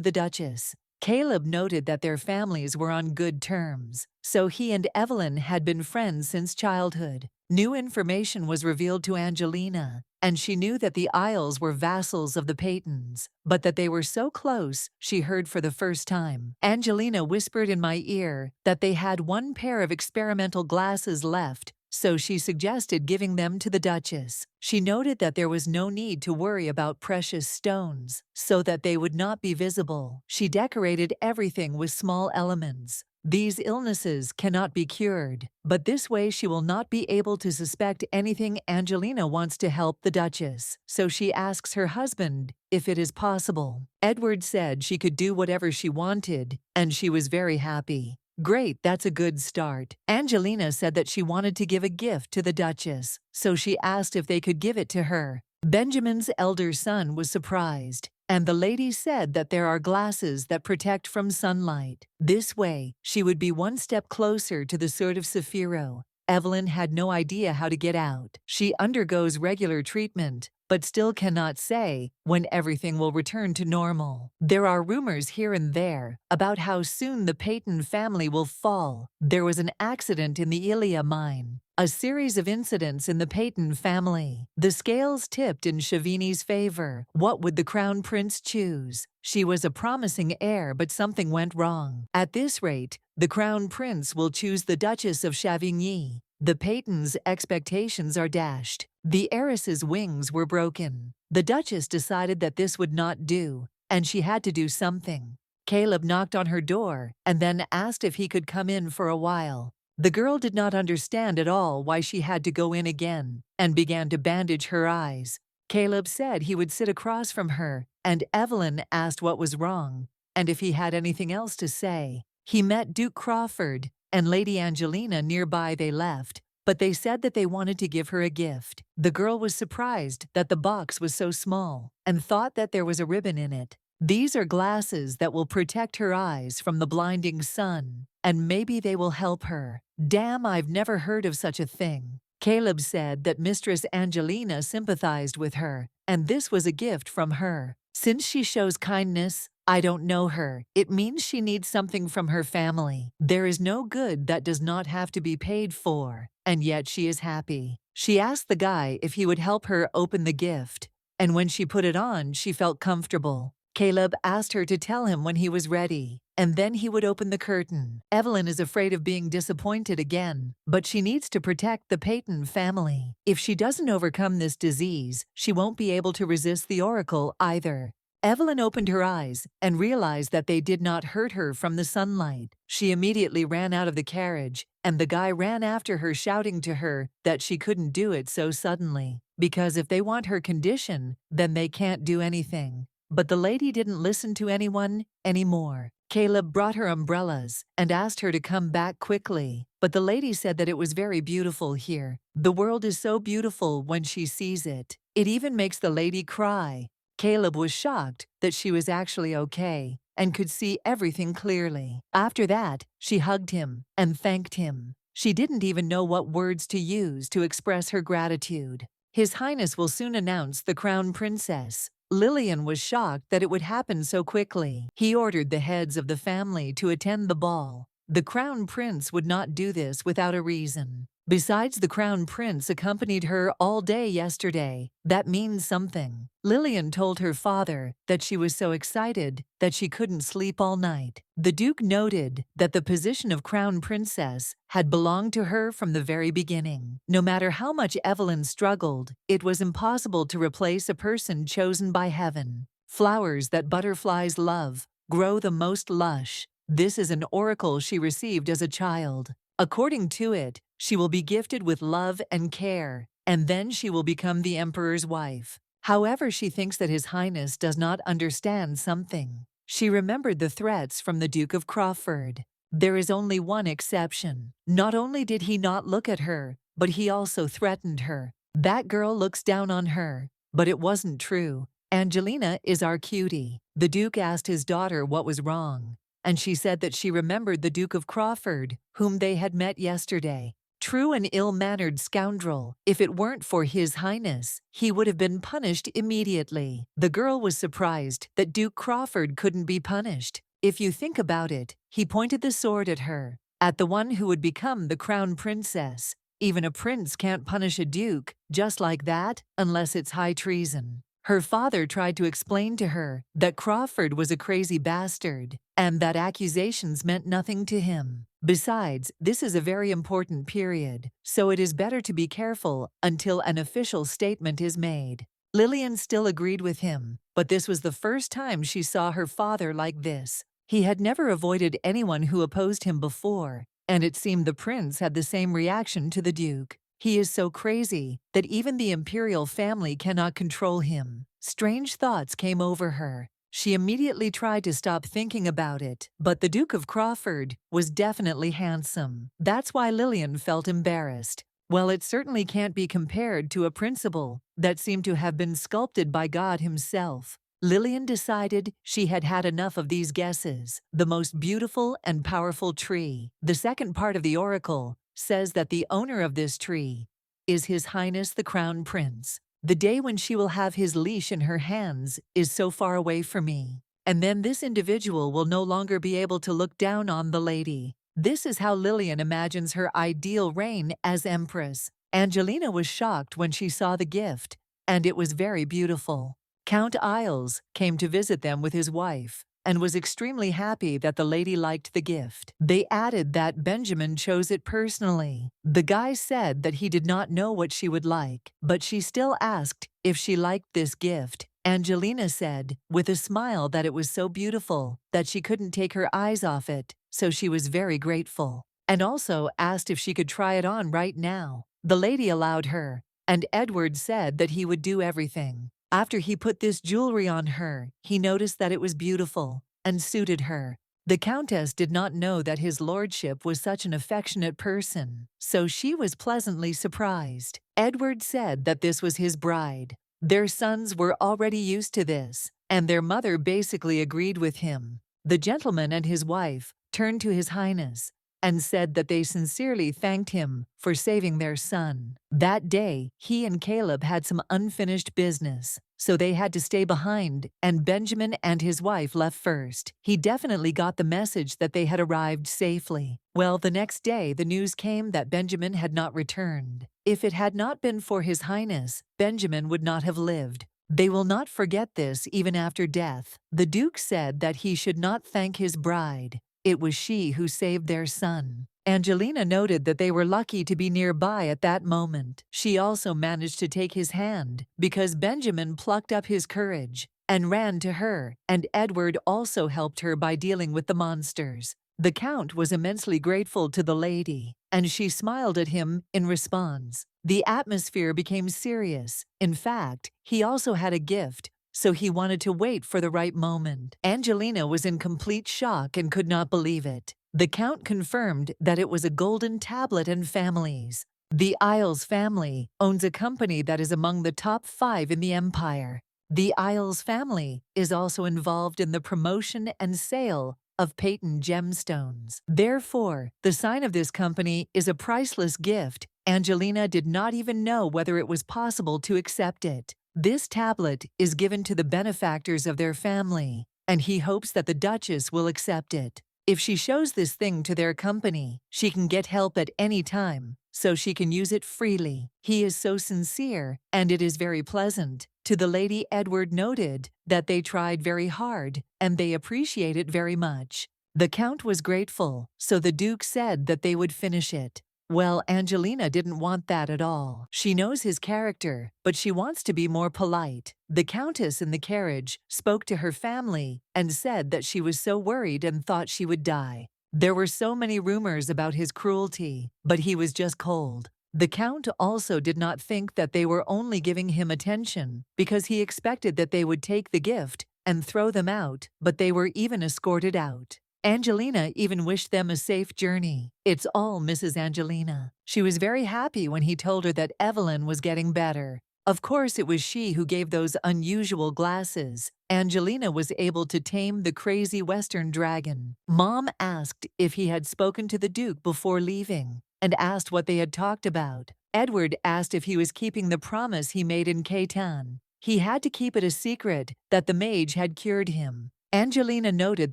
S1: the Duchess. Caleb noted that their families were on good terms, so he and Evelyn had been friends since childhood. New information was revealed to Angelina, and she knew that the Isles were vassals of the Peytons, but that they were so close she heard for the first time. Angelina whispered in my ear that they had one pair of experimental glasses left, so she suggested giving them to the Duchess. She noted that there was no need to worry about precious stones, so that they would not be visible. She decorated everything with small elements. These illnesses cannot be cured, but this way she will not be able to suspect anything. Angelina wants to help the Duchess, so she asks her husband if it is possible. Edward said she could do whatever she wanted, and she was very happy. Great, that's a good start. Angelina said that she wanted to give a gift to the Duchess, so she asked if they could give it to her. Benjamin's elder son was surprised, and the lady said that there are glasses that protect from sunlight. This way, she would be one step closer to the sword of Saphiro. Evelyn had no idea how to get out. She undergoes regular treatment, but still cannot say when everything will return to normal. There are rumors here and there about how soon the Peyton family will fall. There was an accident in the Ilia mine. A series of incidents in the Peyton family. The scales tipped in Chavini's favor. What would the crown prince choose? She was a promising heir, but something went wrong. At this rate, the crown prince will choose the Duchess of Chavigny. The Peytons' expectations are dashed. The heiress's wings were broken. The Duchess decided that this would not do, and she had to do something. Caleb knocked on her door and then asked if he could come in for a while. The girl did not understand at all why she had to go in again, and began to bandage her eyes. Caleb said he would sit across from her, and Evelyn asked what was wrong, and if he had anything else to say. He met Duke Crawford and Lady Angelina nearby. They left, but they said that they wanted to give her a gift. The girl was surprised that the box was so small, and thought that there was a ribbon in it. These are glasses that will protect her eyes from the blinding sun, and maybe they will help her. Damn, I've never heard of such a thing. Caleb said that Mistress Angelina sympathized with her, and this was a gift from her. Since she shows kindness, I don't know her. It means she needs something from her family. There is no good that does not have to be paid for, and yet she is happy. She asked the guy if he would help her open the gift, and when she put it on, she felt comfortable. Caleb asked her to tell him when he was ready, and then he would open the curtain. Evelyn is afraid of being disappointed again, but she needs to protect the Peyton family. If she doesn't overcome this disease, she won't be able to resist the oracle either. Evelyn opened her eyes and realized that they did not hurt her from the sunlight. She immediately ran out of the carriage, and the guy ran after her, shouting to her that she couldn't do it so suddenly, because if they want her condition, then they can't do anything. But the lady didn't listen to anyone anymore. Caleb brought her umbrellas and asked her to come back quickly, but the lady said that it was very beautiful here. The world is so beautiful when she sees it. It even makes the lady cry. Caleb was shocked that she was actually okay and could see everything clearly. After that, she hugged him and thanked him. She didn't even know what words to use to express her gratitude. His Highness will soon announce the crown princess. Lillian was shocked that it would happen so quickly. He ordered the heads of the family to attend the ball. The crown prince would not do this without a reason. Besides, the crown prince accompanied her all day yesterday. That means something. Lillian told her father that she was so excited that she couldn't sleep all night. The Duke noted that the position of crown princess had belonged to her from the very beginning. No matter how much Evelyn struggled, it was impossible to replace a person chosen by heaven. Flowers that butterflies love grow the most lush. This is an oracle she received as a child. According to it, she will be gifted with love and care, and then she will become the emperor's wife. However, she thinks that His Highness does not understand something. She remembered the threats from the Duke of Crawford. There is only one exception. Not only did he not look at her, but he also threatened her. That girl looks down on her. But it wasn't true. Angelina is our cutie. The Duke asked his daughter what was wrong, and she said that she remembered the Duke of Crawford, whom they had met yesterday. True, an ill-mannered scoundrel. If it weren't for His Highness, he would have been punished immediately. The girl was surprised that Duke Crawford couldn't be punished. If you think about it, he pointed the sword at her, at the one who would become the crown princess. Even a prince can't punish a duke just like that unless it's high treason. Her father tried to explain to her that Crawford was a crazy bastard and that accusations meant nothing to him. Besides, this is a very important period, so it is better to be careful until an official statement is made. Lillian still agreed with him, but this was the first time she saw her father like this. He had never avoided anyone who opposed him before, and it seemed the prince had the same reaction to the Duke. He is so crazy that even the Imperial family cannot control him. Strange thoughts came over her. She immediately tried to stop thinking about it, but the Duke of Crawford was definitely handsome. That's why Lillian felt embarrassed. Well, it certainly can't be compared to a principle that seemed to have been sculpted by God himself. Lillian decided she had had enough of these guesses. The most beautiful and powerful tree. The second part of the oracle says that the owner of this tree is His Highness the Crown Prince. The day when she will have his leash in her hands is so far away from me. And then this individual will no longer be able to look down on the lady. This is how Lillian imagines her ideal reign as empress. Angelina was shocked when she saw the gift, and it was very beautiful. Count Isles came to visit them with his wife and was extremely happy that the lady liked the gift. They added that Benjamin chose it personally. The guy said that he did not know what she would like, but she still asked if she liked this gift. Angelina said, with a smile, that it was so beautiful that she couldn't take her eyes off it, so she was very grateful, and also asked if she could try it on right now. The lady allowed her, and Edward said that he would do everything. After he put this jewelry on her, he noticed that it was beautiful and suited her. The Countess did not know that his lordship was such an affectionate person, so she was pleasantly surprised. Edward said that this was his bride. Their sons were already used to this, and their mother basically agreed with him. The gentleman and his wife turned to His Highness and said that they sincerely thanked him for saving their son. That day, he and Caleb had some unfinished business, so they had to stay behind, and Benjamin and his wife left first. He definitely got the message that they had arrived safely. Well, the next day, the news came that Benjamin had not returned. If it had not been for His Highness, Benjamin would not have lived. They will not forget this even after death. The Duke said that he should not thank his bride. It was she who saved their son. Angelina noted that they were lucky to be nearby at that moment. She also managed to take his hand because Benjamin plucked up his courage and ran to her, and Edward also helped her by dealing with the monsters. The Count was immensely grateful to the lady, and she smiled at him in response. The atmosphere became serious. In fact, he also had a gift, so he wanted to wait for the right moment. Angelina was in complete shock and could not believe it. The Count confirmed that it was a golden tablet and families. The Isles family owns a company that is among the top 5 in the empire. The Isles family is also involved in the promotion and sale of patent gemstones. Therefore, the sign of this company is a priceless gift. Angelina did not even know whether it was possible to accept it. This tablet is given to the benefactors of their family, and he hopes that the Duchess will accept it. If she shows this thing to their company, she can get help at any time, so she can use it freely. He is so sincere, and it is very pleasant. To the lady, Edward noted that they tried very hard, and they appreciate it very much. The Count was grateful, so the Duke said that they would finish it. Well, Angelina didn't want that at all. She knows his character, but she wants to be more polite. The Countess in the carriage spoke to her family and said that she was so worried and thought she would die. There were so many rumors about his cruelty, but he was just cold. The Count also did not think that they were only giving him attention because he expected that they would take the gift and throw them out, but they were even escorted out. Angelina even wished them a safe journey. It's all Mrs. Angelina. She was very happy when he told her that Evelyn was getting better. Of course, it was she who gave those unusual glasses. Angelina was able to tame the crazy Western dragon. Mom asked if he had spoken to the Duke before leaving and asked what they had talked about. Edward asked if he was keeping the promise he made in Catan. He had to keep it a secret that the mage had cured him. Angelina noted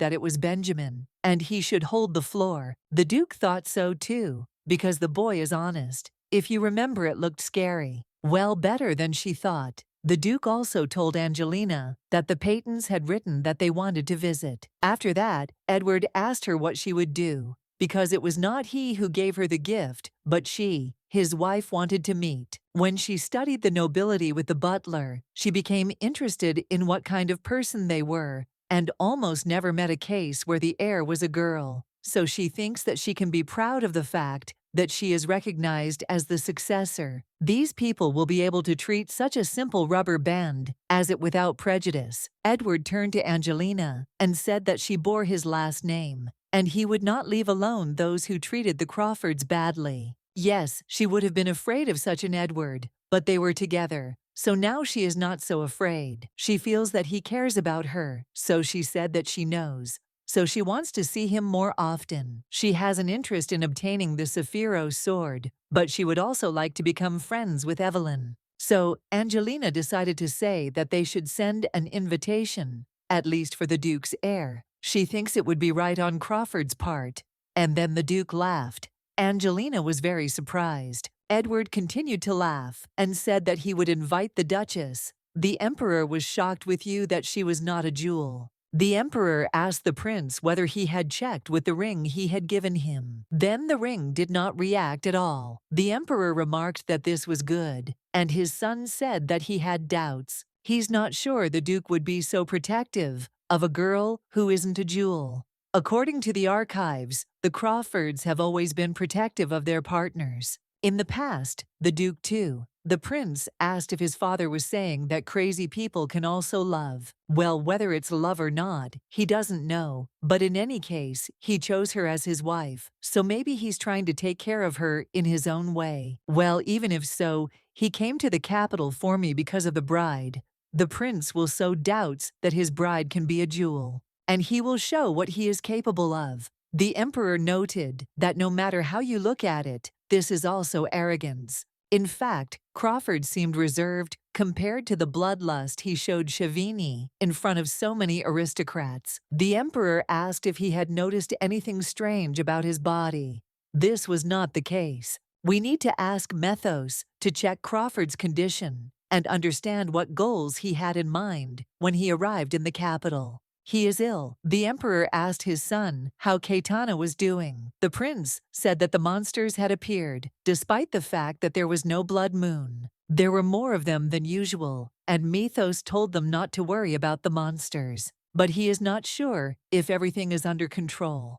S1: that it was Benjamin, and he should hold the floor. The Duke thought so too, because the boy is honest. If you remember, it looked scary. Well, better than she thought. The Duke also told Angelina that the Paytons had written that they wanted to visit. After that, Edward asked her what she would do, because it was not he who gave her the gift, but she, his wife, wanted to meet. When she studied the nobility with the butler, she became interested in what kind of person they were, and almost never met a case where the heir was a girl. So she thinks that she can be proud of the fact that she is recognized as the successor. These people will be able to treat such a simple rubber band as it without prejudice. Edward turned to Angelina and said that she bore his last name, and he would not leave alone those who treated the Crawfords badly. Yes, she would have been afraid of such an Edward, but they were together. So now she is not so afraid. She feels that he cares about her, so she said that she knows. So she wants to see him more often. She has an interest in obtaining the Saphiro sword, but she would also like to become friends with Evelyn. So Angelina decided to say that they should send an invitation, at least for the Duke's heir. She thinks it would be right on Crawford's part. And then the Duke laughed. Angelina was very surprised. Edward continued to laugh and said that he would invite the Duchess. The Emperor was shocked with you that she was not a jewel. The Emperor asked the prince whether he had checked with the ring he had given him. Then the ring did not react at all. The Emperor remarked that this was good, and his son said that he had doubts. He's not sure the Duke would be so protective of a girl who isn't a jewel. According to the archives, the Crawfords have always been protective of their partners. In the past, the Duke too. The prince asked if his father was saying that crazy people can also love. Well, whether it's love or not, he doesn't know. But in any case, he chose her as his wife, so maybe he's trying to take care of her in his own way. Well, even if so, he came to the capital for me because of the bride. The prince will sow doubts that his bride can be a jewel, and he will show what he is capable of. The Emperor noted that no matter how you look at it, this is also arrogance. In fact, Crawford seemed reserved compared to the bloodlust he showed Chavigny in front of so many aristocrats. The Emperor asked if he had noticed anything strange about his body. This was not the case. We need to ask Methos to check Crawford's condition and understand what goals he had in mind when he arrived in the capital. He is ill. The Emperor asked his son how Caetana was doing. The prince said that the monsters had appeared, despite the fact that there was no blood moon. There were more of them than usual, and Methos told them not to worry about the monsters. But he is not sure if everything is under control.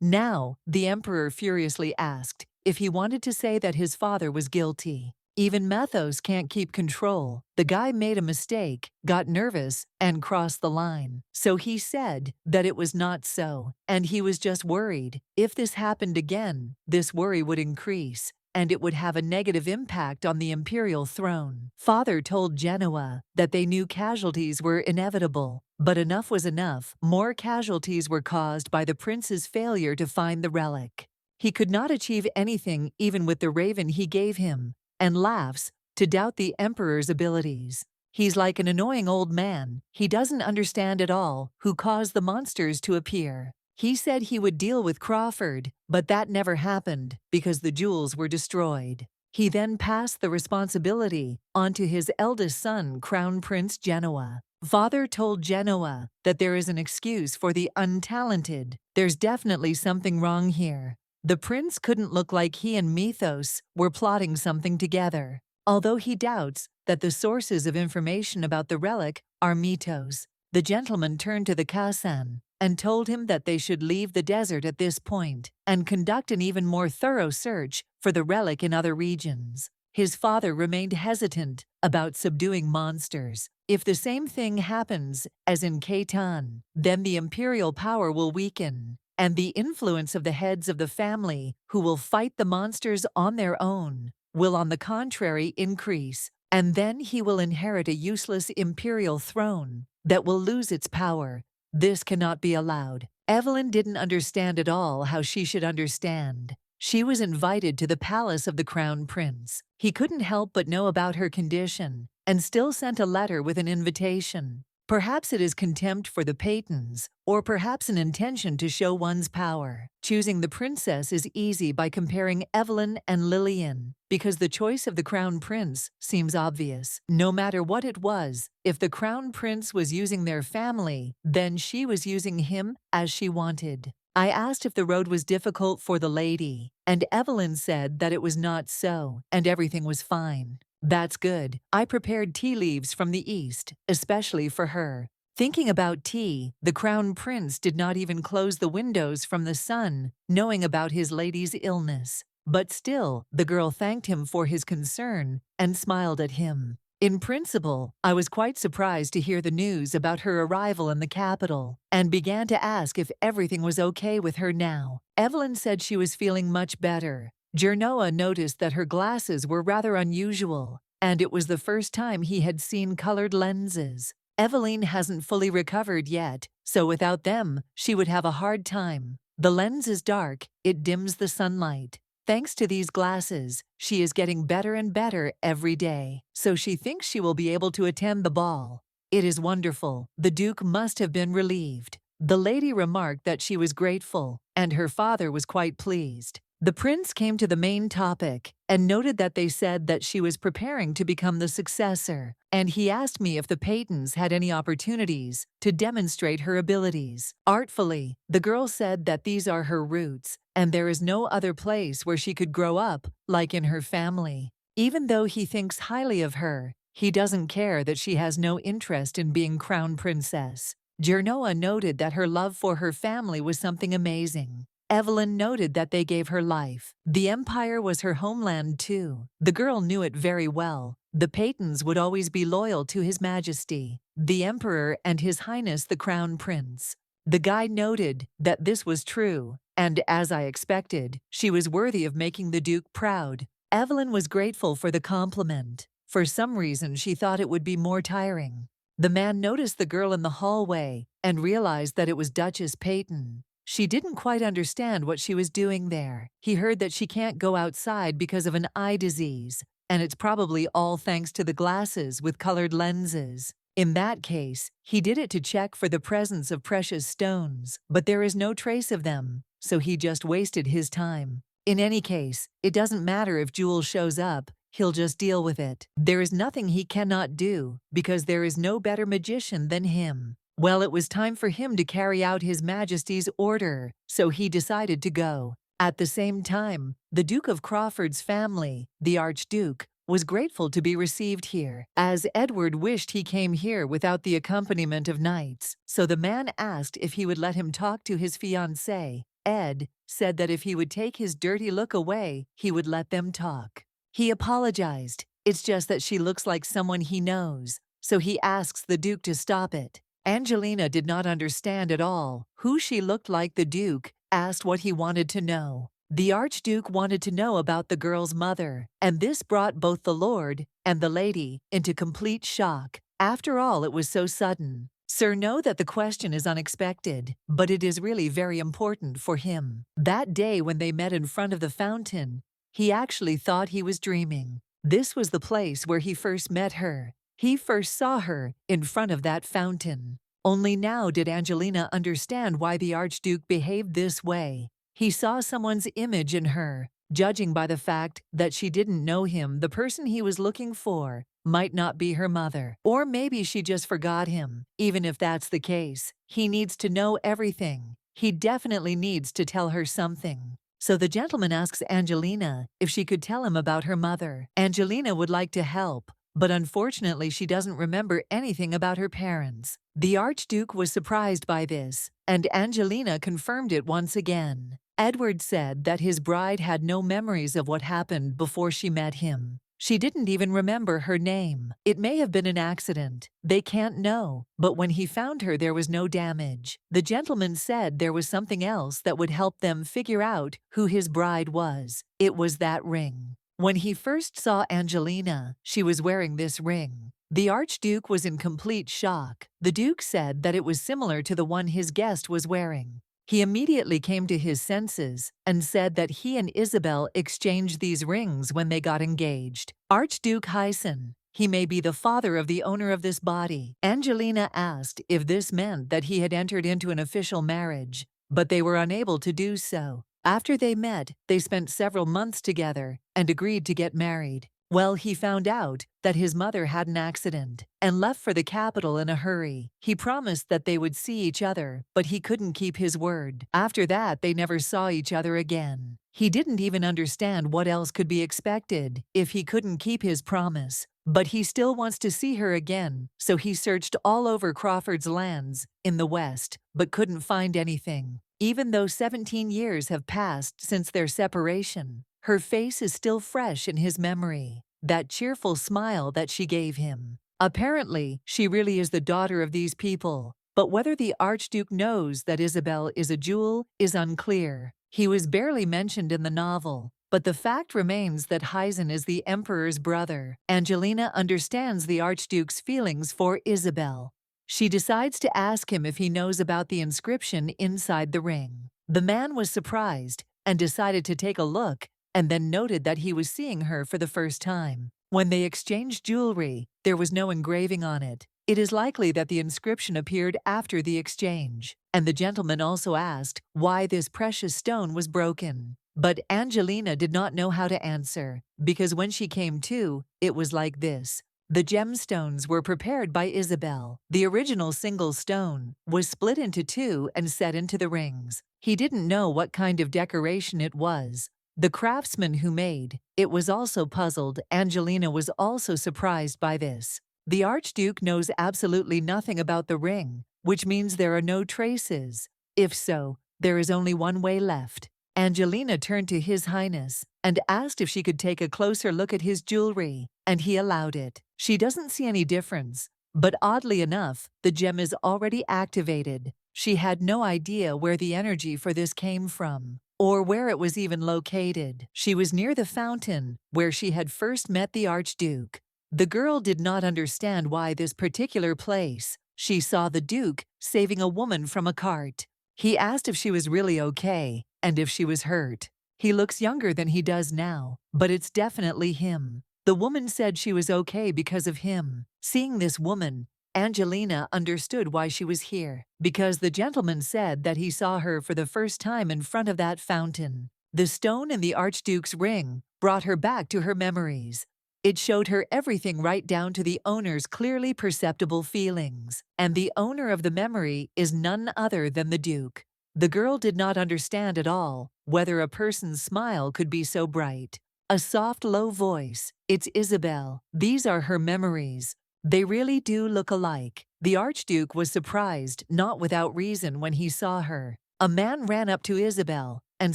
S1: Now, the Emperor furiously asked if he wanted to say that his father was guilty. Even Methos can't keep control. The guy made a mistake, got nervous, and crossed the line. So he said that it was not so, and he was just worried. If this happened again, this worry would increase, and it would have a negative impact on the imperial throne. Father told Genoa that they knew casualties were inevitable, but enough was enough. More casualties were caused by the prince's failure to find the relic. He could not achieve anything even with the raven he gave him, and laughs to doubt the Emperor's abilities. He's like an annoying old man. He doesn't understand at all who caused the monsters to appear. He said he would deal with Crawford, but that never happened because the jewels were destroyed. He then passed the responsibility onto his eldest son, Crown Prince Genoa. Father told Genoa that there is an excuse for the untalented. There's definitely something wrong here. The prince couldn't look like he and Mythos were plotting something together, although he doubts that the sources of information about the relic are Mythos. The gentleman turned to the Kazan and told him that they should leave the desert at this point and conduct an even more thorough search for the relic in other regions. His father remained hesitant about subduing monsters. If the same thing happens as in Khaitan, then the imperial power will weaken, and the influence of the heads of the family who will fight the monsters on their own will on the contrary increase, and then he will inherit a useless imperial throne that will lose its power. This cannot be allowed. Evelyn didn't understand at all how she should understand. She was invited to the palace of the crown prince. He couldn't help but know about her condition and still sent a letter with an invitation. Perhaps it is contempt for the Patons, or perhaps an intention to show one's power. Choosing the princess is easy by comparing Evelyn and Lillian, because the choice of the crown prince seems obvious. No matter what it was, if the crown prince was using their family, then she was using him as she wanted. I asked if the road was difficult for the lady, and Evelyn said that it was not so, and everything was fine. That's good. I prepared tea leaves from the east, especially for her. Thinking about tea, the crown prince did not even close the windows from the sun, knowing about his lady's illness. But still, the girl thanked him for his concern and smiled at him. In principle, I was quite surprised to hear the news about her arrival in the capital, and began to ask if everything was okay with her now. Evelyn said she was feeling much better. Genoa noticed that her glasses were rather unusual, and it was the first time he had seen colored lenses. Evelyn hasn't fully recovered yet, so without them, she would have a hard time. The lens is dark, it dims the sunlight. Thanks to these glasses, she is getting better and better every day, so she thinks she will be able to attend the ball. It is wonderful. The Duke must have been relieved. The lady remarked that she was grateful, and her father was quite pleased. The prince came to the main topic and noted that they said that she was preparing to become the successor, and he asked me if the Patons had any opportunities to demonstrate her abilities. Artfully, the girl said that these are her roots, and there is no other place where she could grow up like in her family. Even though he thinks highly of her, he doesn't care that she has no interest in being crown princess. Genoa noted that her love for her family was something amazing. Evelyn noted that they gave her life. The empire was her homeland too. The girl knew it very well. The Patons would always be loyal to His Majesty, the Emperor and His Highness the Crown Prince. The guide noted that this was true, and as I expected, she was worthy of making the Duke proud. Evelyn was grateful for the compliment. For some reason, she thought it would be more tiring. The man noticed the girl in the hallway and realized that it was Duchess Peyton. She didn't quite understand what she was doing there. He heard that she can't go outside because of an eye disease, and it's probably all thanks to the glasses with colored lenses. In that case, he did it to check for the presence of precious stones, but there is no trace of them, so he just wasted his time. In any case, it doesn't matter if Jewel shows up, he'll just deal with it. There is nothing he cannot do, because there is no better magician than him. Well, it was time for him to carry out His Majesty's order, so he decided to go. At the same time, the Duke of Crawford's family, the Archduke, was grateful to be received here, as Edward wished he came here without the accompaniment of knights, so the man asked if he would let him talk to his fiancée. Ed said that if he would take his dirty look away, he would let them talk. He apologized. It's just that she looks like someone he knows, so he asks the Duke to stop it. Angelina did not understand at all who she looked like. The Duke asked what he wanted to know. The Archduke wanted to know about the girl's mother, and this brought both the Lord and the lady into complete shock. After all, it was so sudden. Sir, know that the question is unexpected, but it is really very important for him. That day when they met in front of the fountain, he actually thought he was dreaming. This was the place where he first met her. He first saw her in front of that fountain. Only now did Angelina understand why the Archduke behaved this way. He saw someone's image in her. Judging by the fact that she didn't know him, the person he was looking for might not be her mother. Or maybe she just forgot him. Even if that's the case, he needs to know everything. He definitely needs to tell her something. So the gentleman asks Angelina if she could tell him about her mother. Angelina would like to help, but unfortunately she doesn't remember anything about her parents. The Archduke was surprised by this, and Angelina confirmed it once again. Edward said that his bride had no memories of what happened before she met him. She didn't even remember her name. It may have been an accident. They can't know. But when he found her, there was no damage. The gentleman said there was something else that would help them figure out who his bride was. It was that ring. When he first saw Angelina, she was wearing this ring. The Archduke was in complete shock. The Duke said that it was similar to the one his guest was wearing. He immediately came to his senses and said that he and Isabelle exchanged these rings when they got engaged. Archduke Hyson, he may be the father of the owner of this body. Angelina asked if this meant that he had entered into an official marriage, but they were unable to do so. After they met, they spent several months together and agreed to get married. Well, he found out that his mother had an accident and left for the capital in a hurry. He promised that they would see each other, but he couldn't keep his word. After that, they never saw each other again. He didn't even understand what else could be expected if he couldn't keep his promise. But he still wants to see her again, so he searched all over Crawford's lands in the west, but couldn't find anything. Even though 17 years have passed since their separation, her face is still fresh in his memory, that cheerful smile that she gave him. Apparently, she really is the daughter of these people, but whether the Archduke knows that Isabelle is a jewel is unclear. He was barely mentioned in the novel, but the fact remains that Hyson is the Emperor's brother. Angelina understands the Archduke's feelings for Isabelle. She decides to ask him if he knows about the inscription inside the ring. The man was surprised and decided to take a look, and then noted that he was seeing her for the first time. When they exchanged jewelry, there was no engraving on it. It is likely that the inscription appeared after the exchange, and the gentleman also asked why this precious stone was broken. But Angelina did not know how to answer, because when she came to, it was like this. The gemstones were prepared by Isabelle. The original single stone was split into two and set into the rings. He didn't know what kind of decoration it was. The craftsman who made it was also puzzled. Angelina was also surprised by this. The Archduke knows absolutely nothing about the ring, which means there are no traces. If so, there is only one way left. Angelina turned to His Highness and asked if she could take a closer look at his jewelry, and he allowed it. She doesn't see any difference, but oddly enough, the gem is already activated. She had no idea where the energy for this came from, or where it was even located. She was near the fountain, where she had first met the Archduke. The girl did not understand why this particular place. She saw the Duke saving a woman from a cart. He asked if she was really okay, and if she was hurt. He looks younger than he does now, but it's definitely him. The woman said she was okay because of him. Seeing this woman, Angelina understood why she was here, because the gentleman said that he saw her for the first time in front of that fountain. The stone in the Archduke's ring brought her back to her memories. It showed her everything right down to the owner's clearly perceptible feelings, and the owner of the memory is none other than the Duke. The girl did not understand at all whether a person's smile could be so bright. A soft, low voice. It's Isabelle. These are her memories. They really do look alike. The Archduke was surprised, not without reason, when he saw her. A man ran up to Isabelle and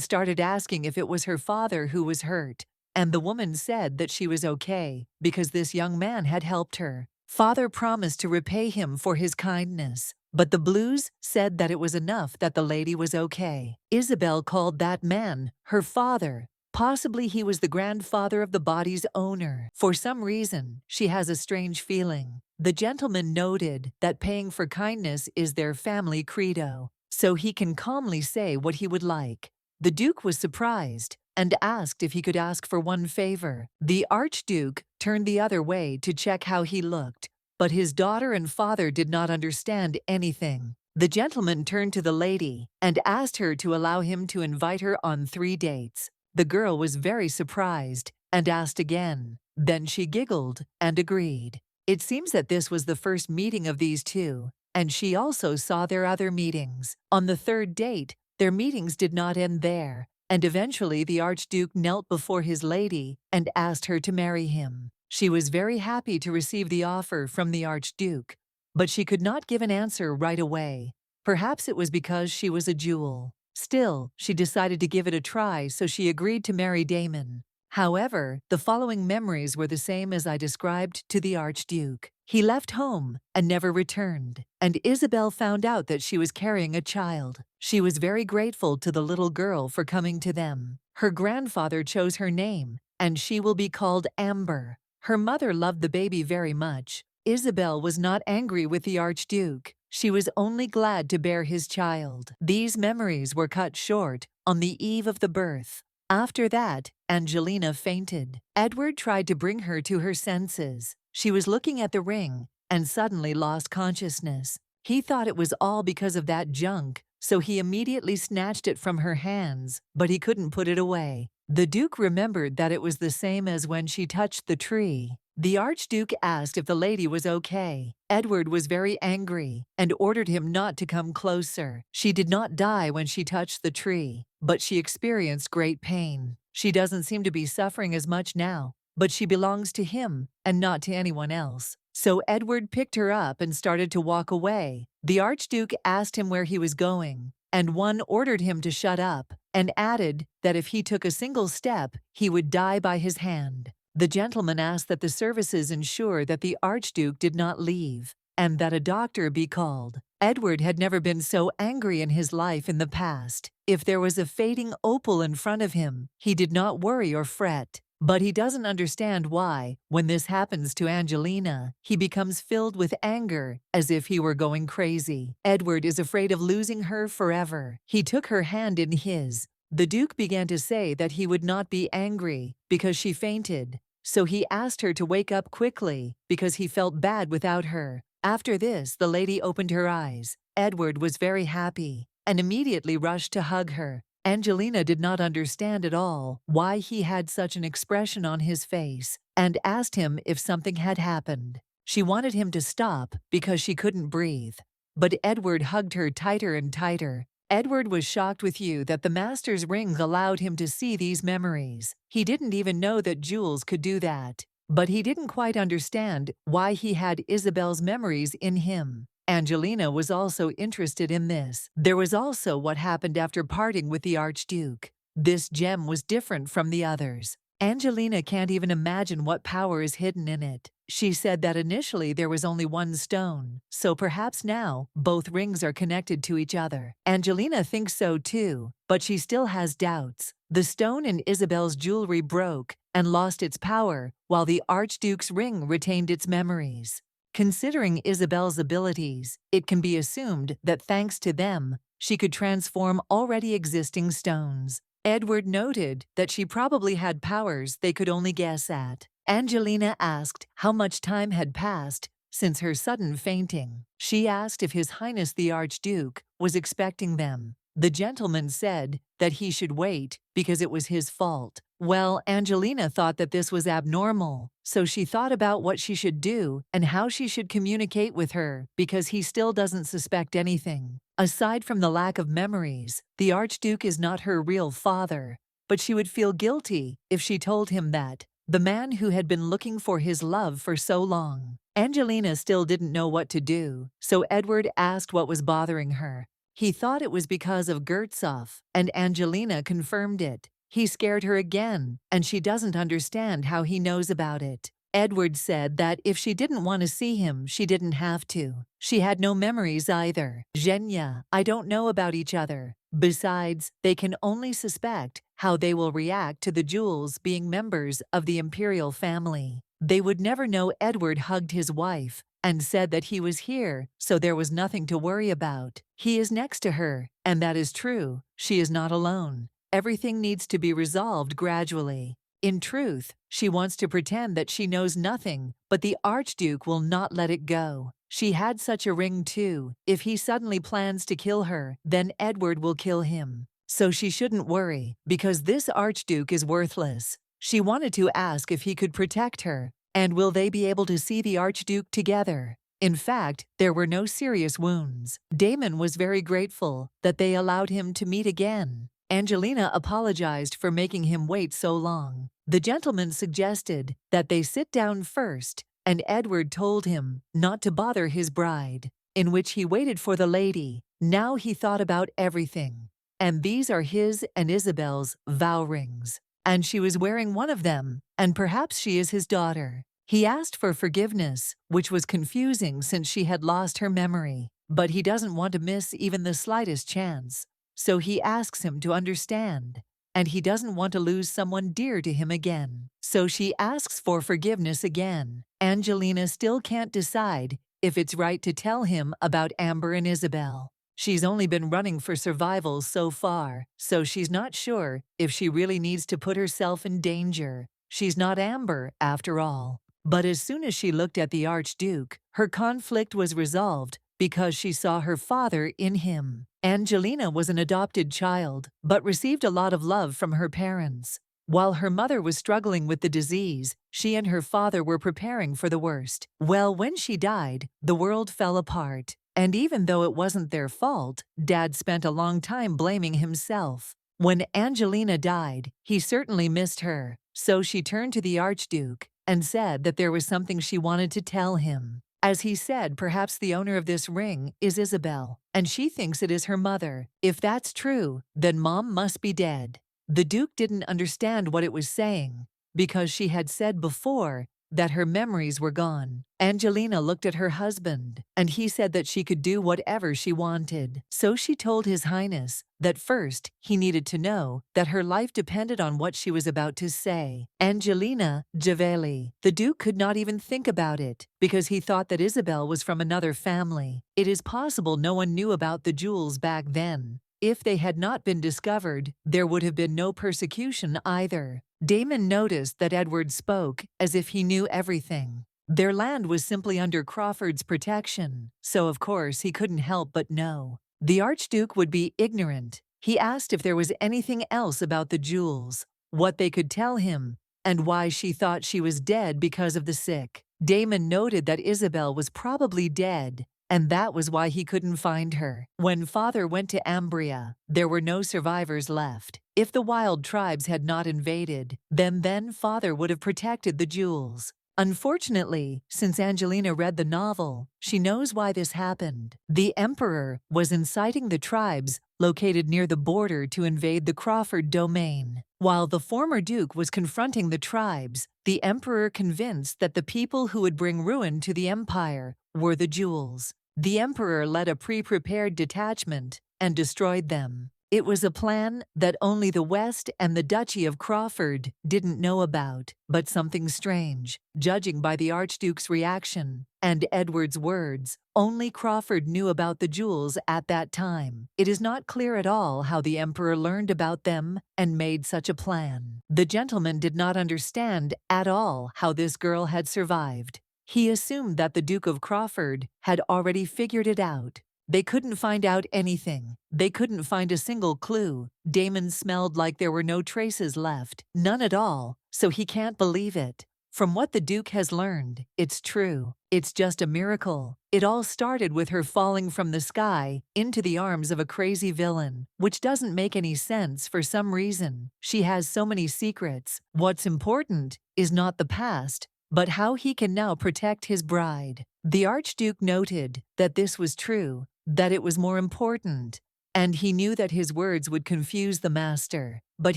S1: started asking if it was her father who was hurt, and the woman said that she was okay because this young man had helped her. Father promised to repay him for his kindness, but the Blues said that it was enough that the lady was okay. Isabelle called that man her father. Possibly he was the grandfather of the body's owner. For some reason, she has a strange feeling. The gentleman noted that paying for kindness is their family credo, so he can calmly say what he would like. The Duke was surprised and asked if he could ask for one favor. The Archduke turned the other way to check how he looked. but his daughter and father did not understand anything. The gentleman turned to the lady and asked her to allow him to invite her on 3 dates. The girl was very surprised and asked again. Then she giggled and agreed. It seems that this was the first meeting of these two, and she also saw their other meetings. On the 3rd date, their meetings did not end there, and eventually the Archduke knelt before his lady and asked her to marry him. She was very happy to receive the offer from the Archduke, but she could not give an answer right away. Perhaps it was because she was a jewel. Still, she decided to give it a try, so she agreed to marry Damon. However, the following memories were the same as I described to the Archduke. He left home and never returned, and Isabelle found out that she was carrying a child. She was very grateful to the little girl for coming to them. Her grandfather chose her name, and she will be called Amber. Her mother loved the baby very much. Isabelle was not angry with the Archduke. She was only glad to bear his child. These memories were cut short on the eve of the birth. After that, Angelina fainted. Edward tried to bring her to her senses. She was looking at the ring and suddenly lost consciousness. He thought it was all because of that junk, so he immediately snatched it from her hands, but he couldn't put it away. The Duke remembered that it was the same as when she touched the tree. The Archduke asked if the lady was okay. Edward was very angry and ordered him not to come closer. She did not die when she touched the tree, but she experienced great pain. She doesn't seem to be suffering as much now, but she belongs to him and not to anyone else. So Edward picked her up and started to walk away. The Archduke asked him where he was going, and one ordered him to shut up and added that if he took a single step, he would die by his hand. The gentleman asked that the services ensure that the Archduke did not leave, and that a doctor be called. Edward had never been so angry in his life in the past. If there was a fading opal in front of him, he did not worry or fret. But he doesn't understand why, when this happens to Angelina, he becomes filled with anger, as if he were going crazy. Edward is afraid of losing her forever. He took her hand in his. The Duke began to say that he would not be angry because she fainted, so he asked her to wake up quickly because he felt bad without her. After this, the lady opened her eyes. Edward was very happy and immediately rushed to hug her. Angelina did not understand at all why he had such an expression on his face and asked him if something had happened. She wanted him to stop because she couldn't breathe, but Edward hugged her tighter and tighter. Edward was shocked with you that the master's ring allowed him to see these memories. He didn't even know that jewels could do that. But he didn't quite understand why he had Isabelle's memories in him. Angelina was also interested in this. There was also what happened after parting with the Archduke. This gem was different from the others. Angelina can't even imagine what power is hidden in it. She said that initially there was only one stone, so perhaps now both rings are connected to each other. Angelina thinks so too, but she still has doubts. The stone in Isabelle's jewelry broke and lost its power, while the Archduke's ring retained its memories. Considering Isabelle's abilities, it can be assumed that thanks to them, she could transform already existing stones. Edward noted that she probably had powers they could only guess at. Angelina asked how much time had passed since her sudden fainting. She asked if His Highness the Archduke was expecting them. The gentleman said that he should wait because it was his fault. Well, Angelina thought that this was abnormal, so she thought about what she should do and how she should communicate with her because he still doesn't suspect anything. Aside from the lack of memories, the Archduke is not her real father, but she would feel guilty if she told him that. The man who had been looking for his love for so long. Angelina still didn't know what to do, so Edward asked what was bothering her. He thought it was because of Gertsov, and Angelina confirmed it. He scared her again, and she doesn't understand how he knows about it. Edward said that if she didn't want to see him, she didn't have to. She had no memories either. Genoa, I don't know about each other. Besides, they can only suspect how they will react to the jewels being members of the Imperial family. They would never know Edward hugged his wife and said that he was here, so there was nothing to worry about. He is next to her, and that is true. She is not alone. Everything needs to be resolved gradually. In truth, she wants to pretend that she knows nothing, but the Archduke will not let it go. She had such a ring too. If he suddenly plans to kill her, then Edward will kill him. So she shouldn't worry, because this Archduke is worthless. She wanted to ask if he could protect her, and will they be able to see the Archduke together? In fact, there were no serious wounds. Damon was very grateful that they allowed him to meet again. Angelina apologized for making him wait so long. The gentleman suggested that they sit down first, and Edward told him not to bother his bride, in which he waited for the lady. Now he thought about everything. And these are his and Isabelle's vow rings. And she was wearing one of them, and perhaps she is his daughter. He asked for forgiveness, which was confusing since she had lost her memory. But he doesn't want to miss even the slightest chance. So he asks him to understand. And he doesn't want to lose someone dear to him again. So she asks for forgiveness again. Angelina still can't decide if it's right to tell him about Amber and Isabelle. She's only been running for survival so far, so she's not sure if she really needs to put herself in danger. She's not Amber, after all. But as soon as she looked at the Archduke, her conflict was resolved because she saw her father in him. Angelina was an adopted child, but received a lot of love from her parents. While her mother was struggling with the disease, she and her father were preparing for the worst. Well, when she died, the world fell apart. And even though it wasn't their fault, Dad spent a long time blaming himself. When Angelina died, he certainly missed her, so she turned to the Archduke and said that there was something she wanted to tell him. As he said, perhaps the owner of this ring is Isabelle, and she thinks it is her mother. If that's true, then Mom must be dead. The Duke didn't understand what it was saying, because she had said before that her memories were gone. Angelina looked at her husband, and he said that she could do whatever she wanted. So she told His Highness that first he needed to know that her life depended on what she was about to say. Angelina Giavelli. The Duke could not even think about it, because he thought that Isabelle was from another family. It is possible no one knew about the jewels back then. If they had not been discovered, there would have been no persecution either. Damon noticed that Edward spoke as if he knew everything. Their land was simply under Crawford's protection, so of course he couldn't help but know. The Archduke would be ignorant. He asked if there was anything else about the jewels, what they could tell him, and why she thought she was dead because of the sick. Damon noted that Isabelle was probably dead, and that was why he couldn't find her. When Father went to Ambria, there were no survivors left. If the wild tribes had not invaded, then Father would have protected the jewels. Unfortunately, since Angelina read the novel, she knows why this happened. The Emperor was inciting the tribes located near the border to invade the Crawford domain. While the former Duke was confronting the tribes, the Emperor convinced that the people who would bring ruin to the empire were the jewels. The Emperor led a pre-prepared detachment and destroyed them. It was a plan that only the West and the Duchy of Crawford didn't know about, but something strange. Judging by the Archduke's reaction and Edward's words, only Crawford knew about the jewels at that time. It is not clear at all how the Emperor learned about them and made such a plan. The gentleman did not understand at all how this girl had survived. He assumed that the Duke of Crawford had already figured it out. They couldn't find out anything. They couldn't find a single clue. Damon smelled like there were no traces left. None at all, so he can't believe it. From what the Duke has learned, it's true. It's just a miracle. It all started with her falling from the sky into the arms of a crazy villain, which doesn't make any sense for some reason. She has so many secrets. What's important is not the past, but how he can now protect his bride. The Archduke noted that this was true, that it was more important, and he knew that his words would confuse the master, but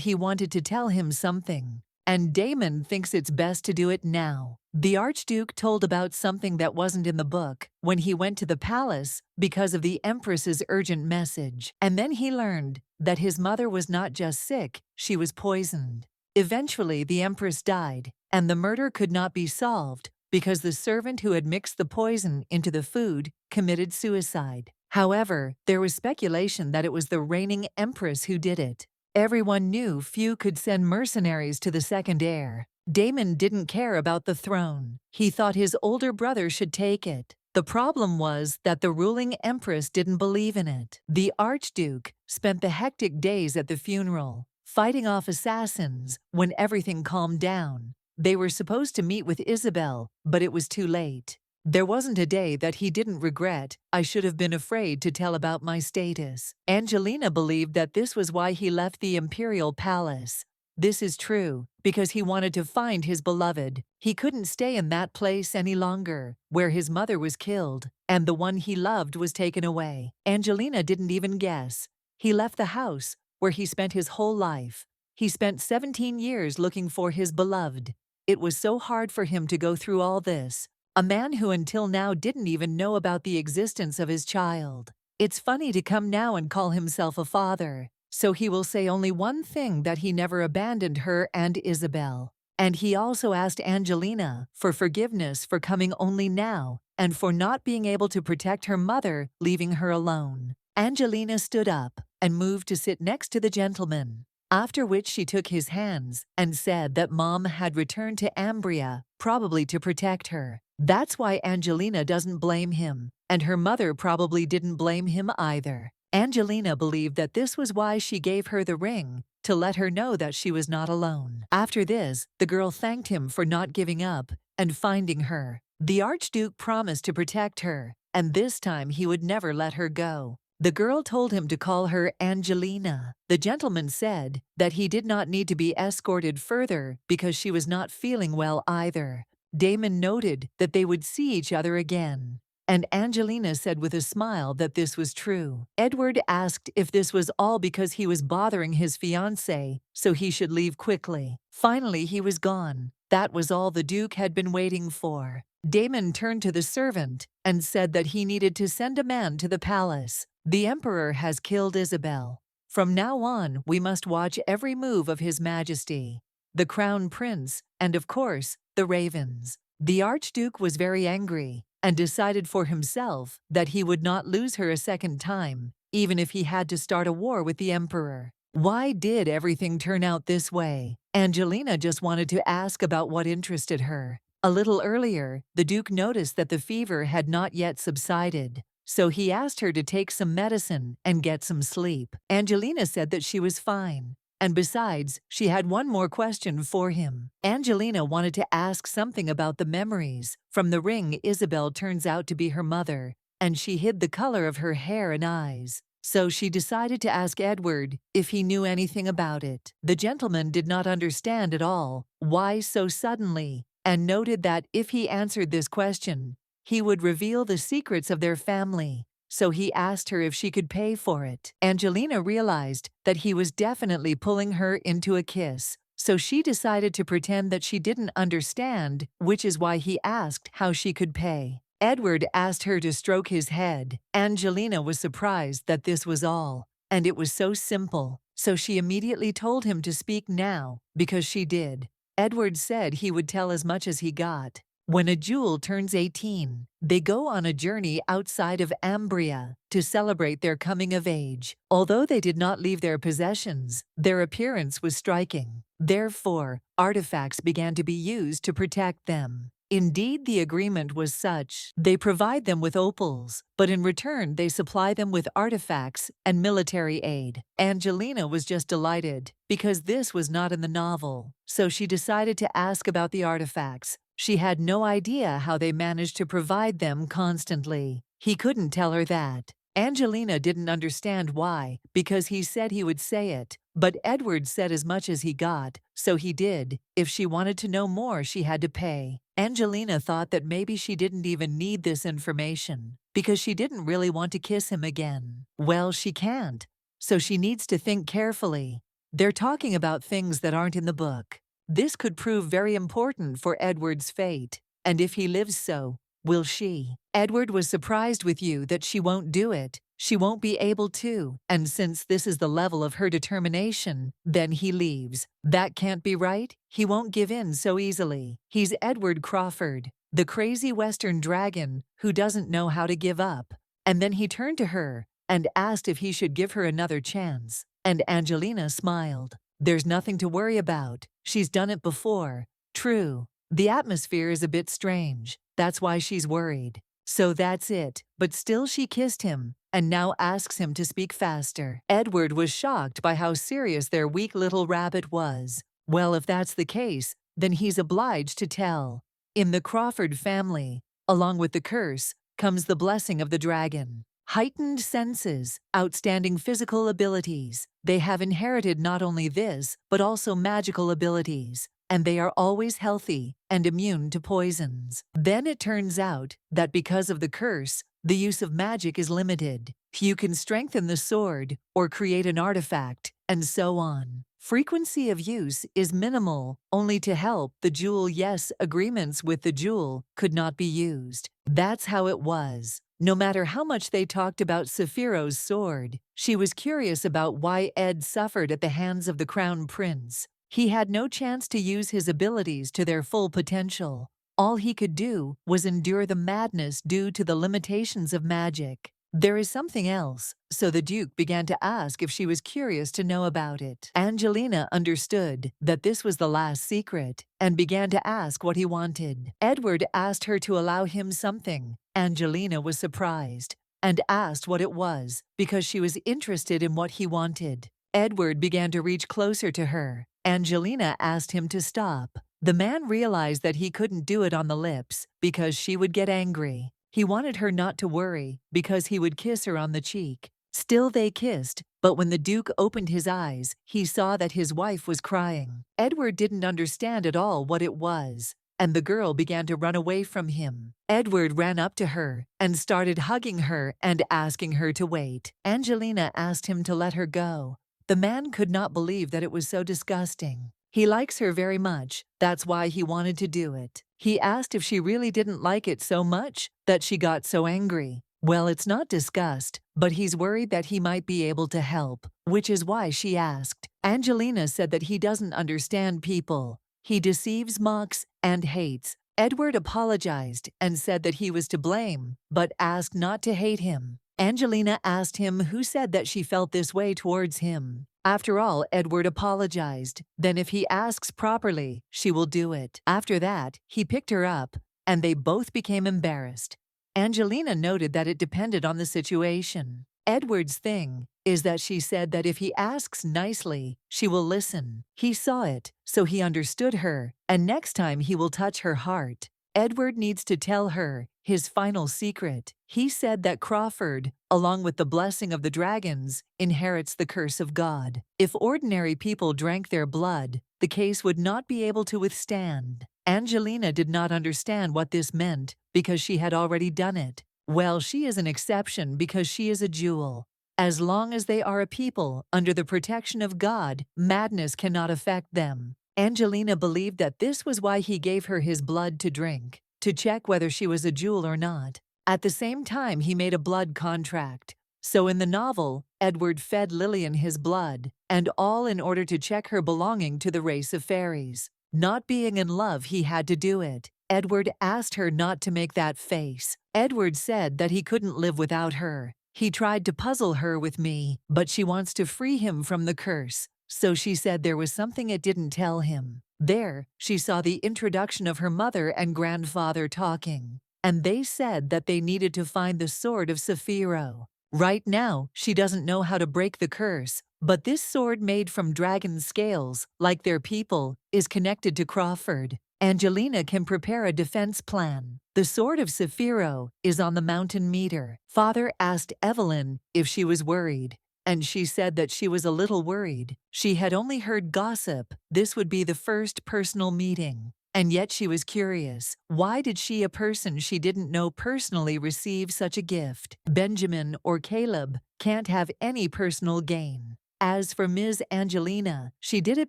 S1: he wanted to tell him something. And Damon thinks it's best to do it now. The Archduke told about something that wasn't in the book when he went to the palace because of the Empress's urgent message. And then he learned that his mother was not just sick, she was poisoned. Eventually, the Empress died, and the murder could not be solved because the servant who had mixed the poison into the food committed suicide. However, there was speculation that it was the reigning Empress who did it. Everyone knew few could send mercenaries to the second heir. Damon didn't care about the throne. He thought his older brother should take it. The problem was that the ruling empress didn't believe in it. The Archduke spent the hectic days at the funeral, fighting off assassins. When everything calmed down, they were supposed to meet with Isabelle, but it was too late. There wasn't a day that he didn't regret. I should have been afraid to tell about my status. Angelina believed that this was why he left the Imperial palace. This is true, because he wanted to find his beloved. He couldn't stay in that place any longer, where his mother was killed, and the one he loved was taken away. Angelina didn't even guess. He left the house, where he spent his whole life. He spent 17 years looking for his beloved. It was so hard for him to go through all this. A man who until now didn't even know about the existence of his child. It's funny to come now and call himself a father. So he will say only one thing, that he never abandoned her and Isabelle. And he also asked Angelina for forgiveness for coming only now, and for not being able to protect her mother, leaving her alone. Angelina stood up and moved to sit next to the gentleman, after which she took his hands and said that Mom had returned to Ambria, probably to protect her. That's why Angelina doesn't blame him, and her mother probably didn't blame him either. Angelina believed that this was why she gave her the ring, to let her know that she was not alone. After this, the girl thanked him for not giving up and finding her. The Archduke promised to protect her, and this time he would never let her go. The girl told him to call her Angelina. The gentleman said that he did not need to be escorted further because she was not feeling well either. Damon noted that they would see each other again, and Angelina said with a smile that this was true. Edward asked if this was all because he was bothering his fiancée, so he should leave quickly. Finally, he was gone. That was all the Duke had been waiting for. Damon turned to the servant and said that he needed to send a man to the palace. The Emperor has killed Isabelle. From now on, we must watch every move of His Majesty, the Crown Prince, and of course, the ravens. The Archduke was very angry and decided for himself that he would not lose her a second time, even if he had to start a war with the Emperor. Why did everything turn out this way? Angelina just wanted to ask about what interested her. A little earlier, the Duke noticed that the fever had not yet subsided, so he asked her to take some medicine and get some sleep. Angelina said that she was fine. And besides, she had one more question for him. Angelina wanted to ask something about the memories from the ring. Isabelle turns out to be her mother, and she hid the color of her hair and eyes. So she decided to ask Edward if he knew anything about it. The gentleman did not understand at all why so suddenly, and noted that if he answered this question, he would reveal the secrets of their family. So he asked her if she could pay for it. Angelina realized that he was definitely pulling her into a kiss, so she decided to pretend that she didn't understand, which is why he asked how she could pay. Edward asked her to stroke his head. Angelina was surprised that this was all, and it was so simple, so she immediately told him to speak now, because she did. Edward said he would tell as much as he got. When a jewel turns 18, they go on a journey outside of Ambria to celebrate their coming of age. Although they did not leave their possessions, their appearance was striking. Therefore, artifacts began to be used to protect them. Indeed, the agreement was such. They provide them with opals, but in return they supply them with artifacts and military aid. Angelina was just delighted, because this was not in the novel, so she decided to ask about the artifacts. She had no idea how they managed to provide them constantly. He couldn't tell her that. Angelina didn't understand why, because he said he would say it, but Edward said as much as he got, so he did. If she wanted to know more, she had to pay. Angelina thought that maybe she didn't even need this information, because she didn't really want to kiss him again. Well, she can't, so she needs to think carefully. They're talking about things that aren't in the book. This could prove very important for Edward's fate, and if he lives so, will she? Edward was surprised with you that she won't do it. She won't be able to, and since this is the level of her determination, then he leaves. That can't be right. He won't give in so easily. He's Edward Crawford, the crazy Western dragon who doesn't know how to give up. And then he turned to her and asked if he should give her another chance. And Angelina smiled. There's nothing to worry about. She's done it before. True. The atmosphere is a bit strange. That's why she's worried. So that's it. But still she kissed him, and now asks him to speak faster. Edward was shocked by how serious their weak little rabbit was. Well, if that's the case, then he's obliged to tell. In the Crawford family, along with the curse, comes the blessing of the dragon. Heightened senses, outstanding physical abilities. They have inherited not only this, but also magical abilities, and they are always healthy and immune to poisons. Then it turns out that because of the curse, the use of magic is limited. You can strengthen the sword or create an artifact, and so on. Frequency of use is minimal, only to help the jewel. Yes, agreements with the jewel could not be used. That's how it was. No matter how much they talked about Sephiroth's sword, she was curious about why Ed suffered at the hands of the Crown Prince. He had no chance to use his abilities to their full potential. All he could do was endure the madness due to the limitations of magic. There is something else, so the Duke began to ask if she was curious to know about it. Angelina understood that this was the last secret and began to ask what he wanted. Edward asked her to allow him something. Angelina was surprised and asked what it was because she was interested in what he wanted. Edward began to reach closer to her. Angelina asked him to stop. The man realized that he couldn't do it on the lips because she would get angry. He wanted her not to worry because he would kiss her on the cheek. Still they kissed, but when the Duke opened his eyes, he saw that his wife was crying. Edward didn't understand at all what it was, and the girl began to run away from him. Edward ran up to her and started hugging her and asking her to wait. Angelina asked him to let her go. The man could not believe that it was so disgusting. He likes her very much, that's why he wanted to do it. He asked if she really didn't like it so much that she got so angry. Well, it's not disgust, but he's worried that he might be able to help, which is why she asked. Angelina said that he doesn't understand people. He deceives, mocks, and hates. Edward apologized and said that he was to blame, but asked not to hate him. Angelina asked him who said that she felt this way towards him. After all, Edward apologized. Then if he asks properly, she will do it. After that, he picked her up, and they both became embarrassed. Angelina noted that it depended on the situation. Edward's thing is that she said that if he asks nicely, she will listen. He saw it, so he understood her, and next time he will touch her heart. Edward needs to tell her his final secret. He said that Crawford, along with the blessing of the dragons, inherits the curse of God. If ordinary people drank their blood, the case would not be able to withstand. Angelina did not understand what this meant because she had already done it. Well, she is an exception because she is a jewel. As long as they are a people under the protection of God, madness cannot affect them. Angelina believed that this was why he gave her his blood to drink, to check whether she was a jewel or not. At the same time, he made a blood contract. So in the novel, Edward fed Lillian his blood, and all in order to check her belonging to the race of fairies. Not being in love, he had to do it. Edward asked her not to make that face. Edward said that he couldn't live without her. He tried to puzzle her with me, but she wants to free him from the curse. So she said there was something it didn't tell him. There, she saw the introduction of her mother and grandfather talking, and they said that they needed to find the sword of Sephiroth. Right now, she doesn't know how to break the curse, but this sword made from dragon scales, like their people, is connected to Crawford. Angelina can prepare a defense plan. The sword of Sephiroth is on the mountain meter. Father asked Evelyn if she was worried, and she said that she was a little worried. She had only heard gossip. This would be the first personal meeting. And yet she was curious. Why did she, a person she didn't know personally, receive such a gift? Benjamin or Caleb can't have any personal gain. As for Ms. Angelina, she did it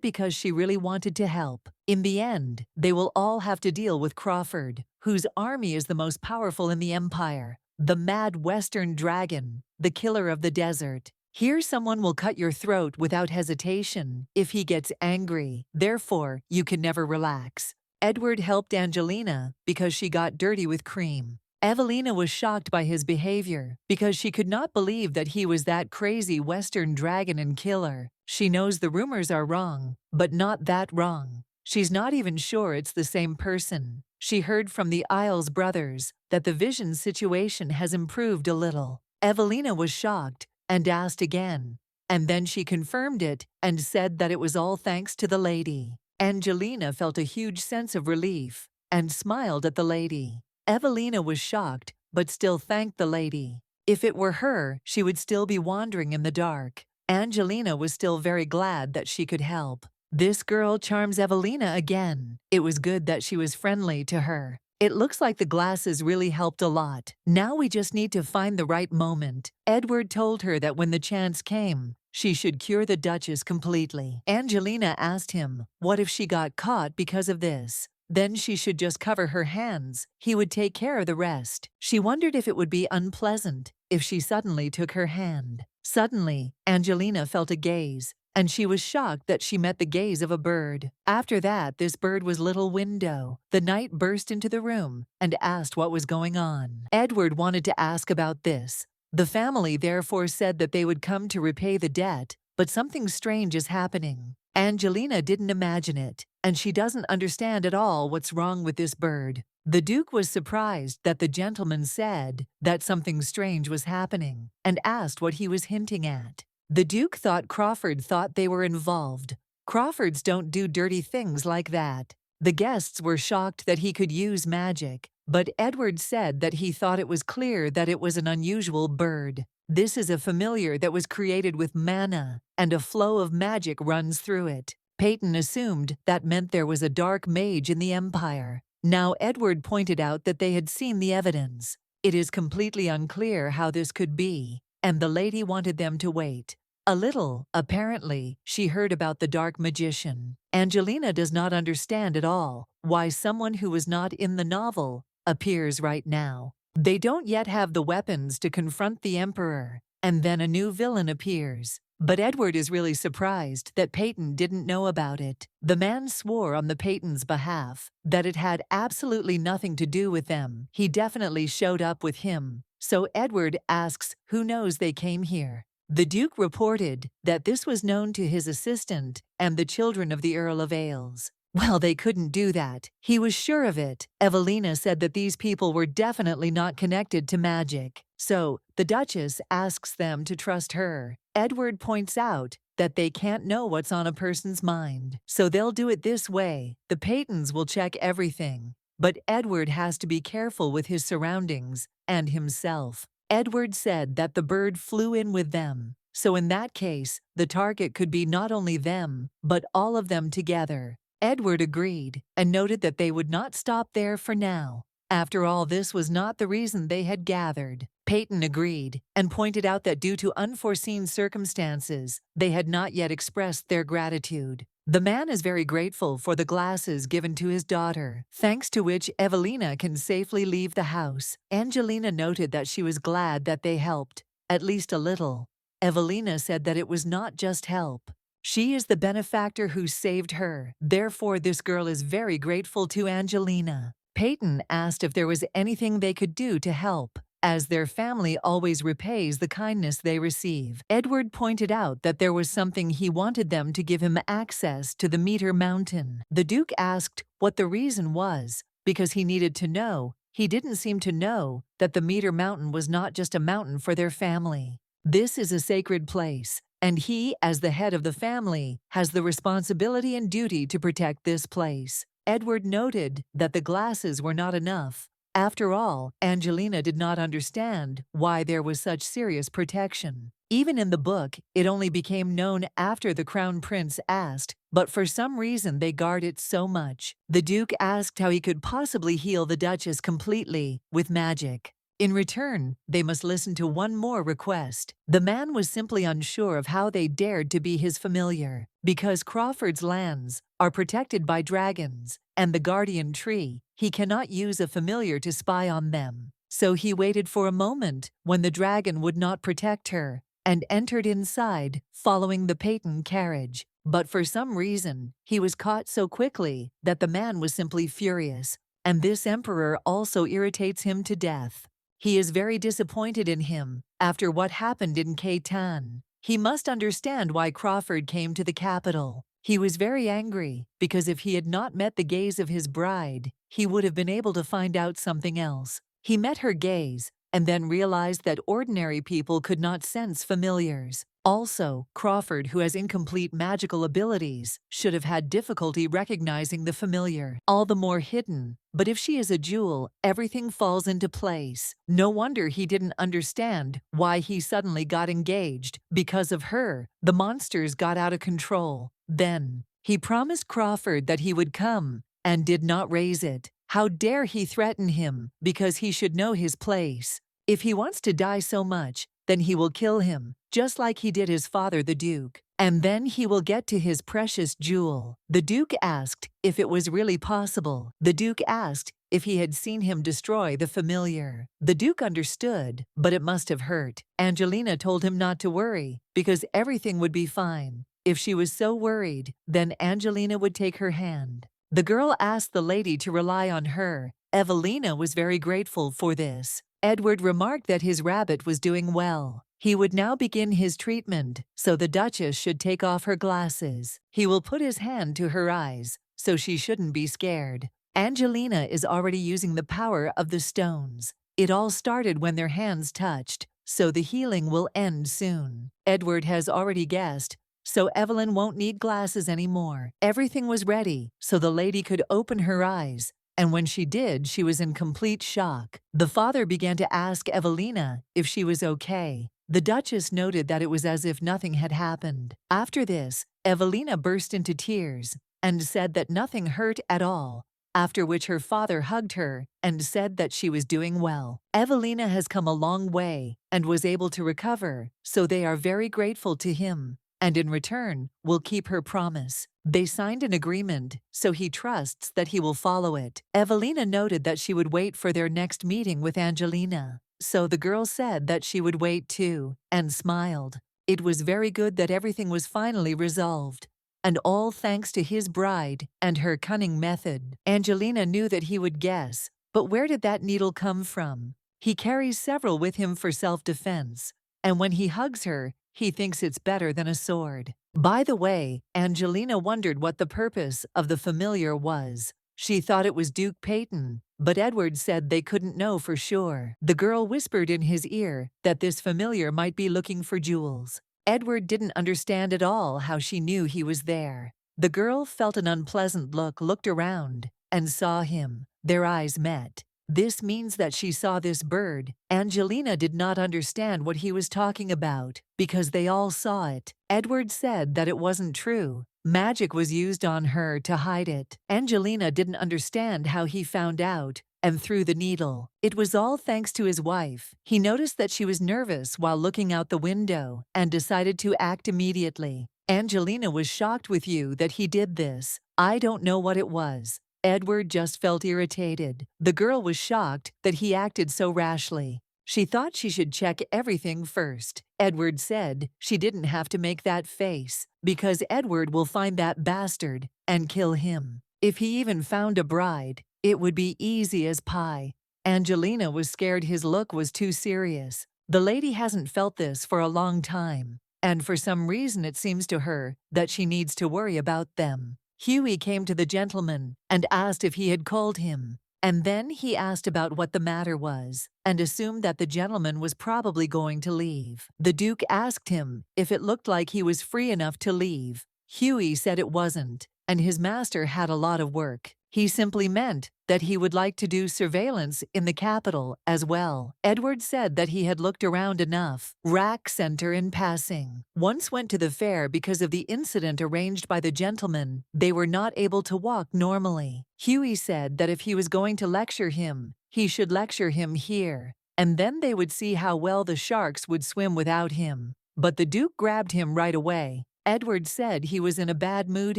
S1: because she really wanted to help. In the end, they will all have to deal with Crawford, whose army is the most powerful in the Empire. The mad Western dragon, the killer of the desert. Here someone will cut your throat without hesitation if he gets angry. Therefore, you can never relax. Edward helped Angelina because she got dirty with cream. Evelina was shocked by his behavior because she could not believe that he was that crazy Western dragon and killer. She knows the rumors are wrong, but not that wrong. She's not even sure it's the same person. She heard from the Isles brothers that the vision situation has improved a little. Evelina was shocked and asked again, and then she confirmed it and said that it was all thanks to the lady. Angelina felt a huge sense of relief and smiled at the lady. Evelina was shocked, but still thanked the lady. If it were her, she would still be wandering in the dark. Angelina was still very glad that she could help. This girl charms Evelina again. It was good that she was friendly to her. It looks like the glasses really helped a lot. Now we just need to find the right moment. Edward told her that when the chance came, she should cure the Duchess completely. Angelina asked him, what if she got caught because of this? Then she should just cover her hands. He would take care of the rest. She wondered if it would be unpleasant if she suddenly took her hand. Suddenly, Angelina felt a gaze, and she was shocked that she met the gaze of a bird. After that, this bird was Little Window. The knight burst into the room and asked what was going on. Edward wanted to ask about this. The family therefore said that they would come to repay the debt, but something strange is happening. Angelina didn't imagine it, and she doesn't understand at all what's wrong with this bird. The Duke was surprised that the gentleman said that something strange was happening and asked what he was hinting at. The Duke thought Crawford thought they were involved. Crawfords don't do dirty things like that. The guests were shocked that he could use magic, but Edward said that he thought it was clear that it was an unusual bird. This is a familiar that was created with mana, and a flow of magic runs through it. Peyton assumed that meant there was a dark mage in the Empire. Now Edward pointed out that they had seen the evidence. It is completely unclear how this could be, and the lady wanted them to wait. A little, apparently, she heard about the dark magician. Angelina does not understand at all why someone who was not in the novel appears right now. They don't yet have the weapons to confront the Emperor, and then a new villain appears. But Edward is really surprised that Peyton didn't know about it. The man swore on the Peyton's behalf that it had absolutely nothing to do with them. He definitely showed up with him. So Edward asks who knows they came here. The Duke reported that this was known to his assistant and the children of the Earl of Ailes. Well, they couldn't do that. He was sure of it. Evelina said that these people were definitely not connected to magic. So, the Duchess asks them to trust her. Edward points out that they can't know what's on a person's mind. So they'll do it this way. The Peytons will check everything. But Edward has to be careful with his surroundings and himself. Edward said that the bird flew in with them. So in that case, the target could be not only them, but all of them together. Edward agreed and noted that they would not stop there for now. After all, this was not the reason they had gathered. Peyton agreed and pointed out that due to unforeseen circumstances, they had not yet expressed their gratitude. The man is very grateful for the glasses given to his daughter, thanks to which Evelina can safely leave the house. Angelina noted that she was glad that they helped, at least a little. Evelina said that it was not just help. She is the benefactor who saved her. Therefore, this girl is very grateful to Angelina. Peyton asked if there was anything they could do to help, as their family always repays the kindness they receive. Edward pointed out that there was something he wanted them to give him access to the Meteor Mountain. The Duke asked what the reason was, because he needed to know. He didn't seem to know that the Meteor Mountain was not just a mountain for their family. This is a sacred place, and he, as the head of the family, has the responsibility and duty to protect this place. Edward noted that the glasses were not enough. After all, Angelina did not understand why there was such serious protection. Even in the book, it only became known after the Crown Prince asked, but for some reason they guard it so much. The Duke asked how he could possibly heal the Duchess completely with magic. In return, they must listen to one more request. The man was simply unsure of how they dared to be his familiar, because Crawford's lands are protected by dragons, and the guardian tree, he cannot use a familiar to spy on them. So he waited for a moment when the dragon would not protect her, and entered inside, following the Peyton carriage. But for some reason, he was caught so quickly that the man was simply furious. and this emperor also irritates him to death. He is very disappointed in him after what happened in Catan. He must understand why Crawford came to the capital. He was very angry because if he had not met the gaze of his bride, he would have been able to find out something else. He met her gaze and then realized that ordinary people could not sense familiars. Also, Crawford, who has incomplete magical abilities, should have had difficulty recognizing the familiar, all the more hidden. But if she is a jewel, everything falls into place. No wonder he didn't understand why he suddenly got engaged. Because of her, the monsters got out of control. Then, he promised Crawford that he would come, and did not raise it. How dare he threaten him, because he should know his place. If he wants to die so much, then he will kill him, just like he did his father the Duke. And then he will get to his precious jewel. The Duke asked if it was really possible. The Duke asked if he had seen him destroy the familiar. The Duke understood, but it must have hurt. Angelina told him not to worry, because everything would be fine. If she was so worried, then Angelina would take her hand. The girl asked the lady to rely on her. Evelina was very grateful for this. Edward remarked that his rabbit was doing well. He would now begin his treatment, so the Duchess should take off her glasses. He will put his hand to her eyes, so she shouldn't be scared. Angelina is already using the power of the stones. It all started when their hands touched, so the healing will end soon. Edward has already guessed, so Evelyn won't need glasses anymore. Everything was ready, so the lady could open her eyes. And when she did, she was in complete shock. The father began to ask Evelina if she was okay. The Duchess noted that it was as if nothing had happened. After this, Evelina burst into tears and said that nothing hurt at all, after which her father hugged her and said that she was doing well. Evelina has come a long way and was able to recover, so they are very grateful to him, and in return will keep her promise. They signed an agreement, so he trusts that he will follow it. Evelina noted that she would wait for their next meeting with Angelina, so the girl said that she would wait too, and smiled. It was very good that everything was finally resolved, and all thanks to his bride and her cunning method. Angelina knew that he would guess, but where did that needle come from? He carries several with him for self-defense, and when he hugs her, he thinks it's better than a sword. By the way, Angelina wondered what the purpose of the familiar was. She thought it was Duke Peyton, but Edward said they couldn't know for sure. The girl whispered in his ear that this familiar might be looking for jewels. Edward didn't understand at all how she knew he was there. The girl felt an unpleasant looked around, and saw him. Their eyes met. This means that she saw this bird. Angelina did not understand what he was talking about, because they all saw it. Edward said that it wasn't true. Magic was used on her to hide it. Angelina didn't understand how he found out, and threw the needle. It was all thanks to his wife. He noticed that she was nervous while looking out the window, and decided to act immediately. Angelina was shocked with you that he did this. I don't know what it was. Edward just felt irritated. The girl was shocked that he acted so rashly. She thought she should check everything first. Edward said she didn't have to make that face, because Edward will find that bastard and kill him. If he even found a bride, it would be easy as pie. Angelina was scared his look was too serious. The lady hasn't felt this for a long time, and for some reason it seems to her that she needs to worry about them. Hughie came to the gentleman and asked if he had called him, and then he asked about what the matter was, and assumed that the gentleman was probably going to leave. The Duke asked him if it looked like he was free enough to leave. Hughie said it wasn't, and his master had a lot of work. He simply meant that he would like to do surveillance in the capital as well. Edward said that he had looked around enough. Rack center in passing. Once went to the fair because of the incident arranged by the gentleman. They were not able to walk normally. Hughie said that if he was going to lecture him, he should lecture him here, and then they would see how well the sharks would swim without him. But the Duke grabbed him right away. Edward said he was in a bad mood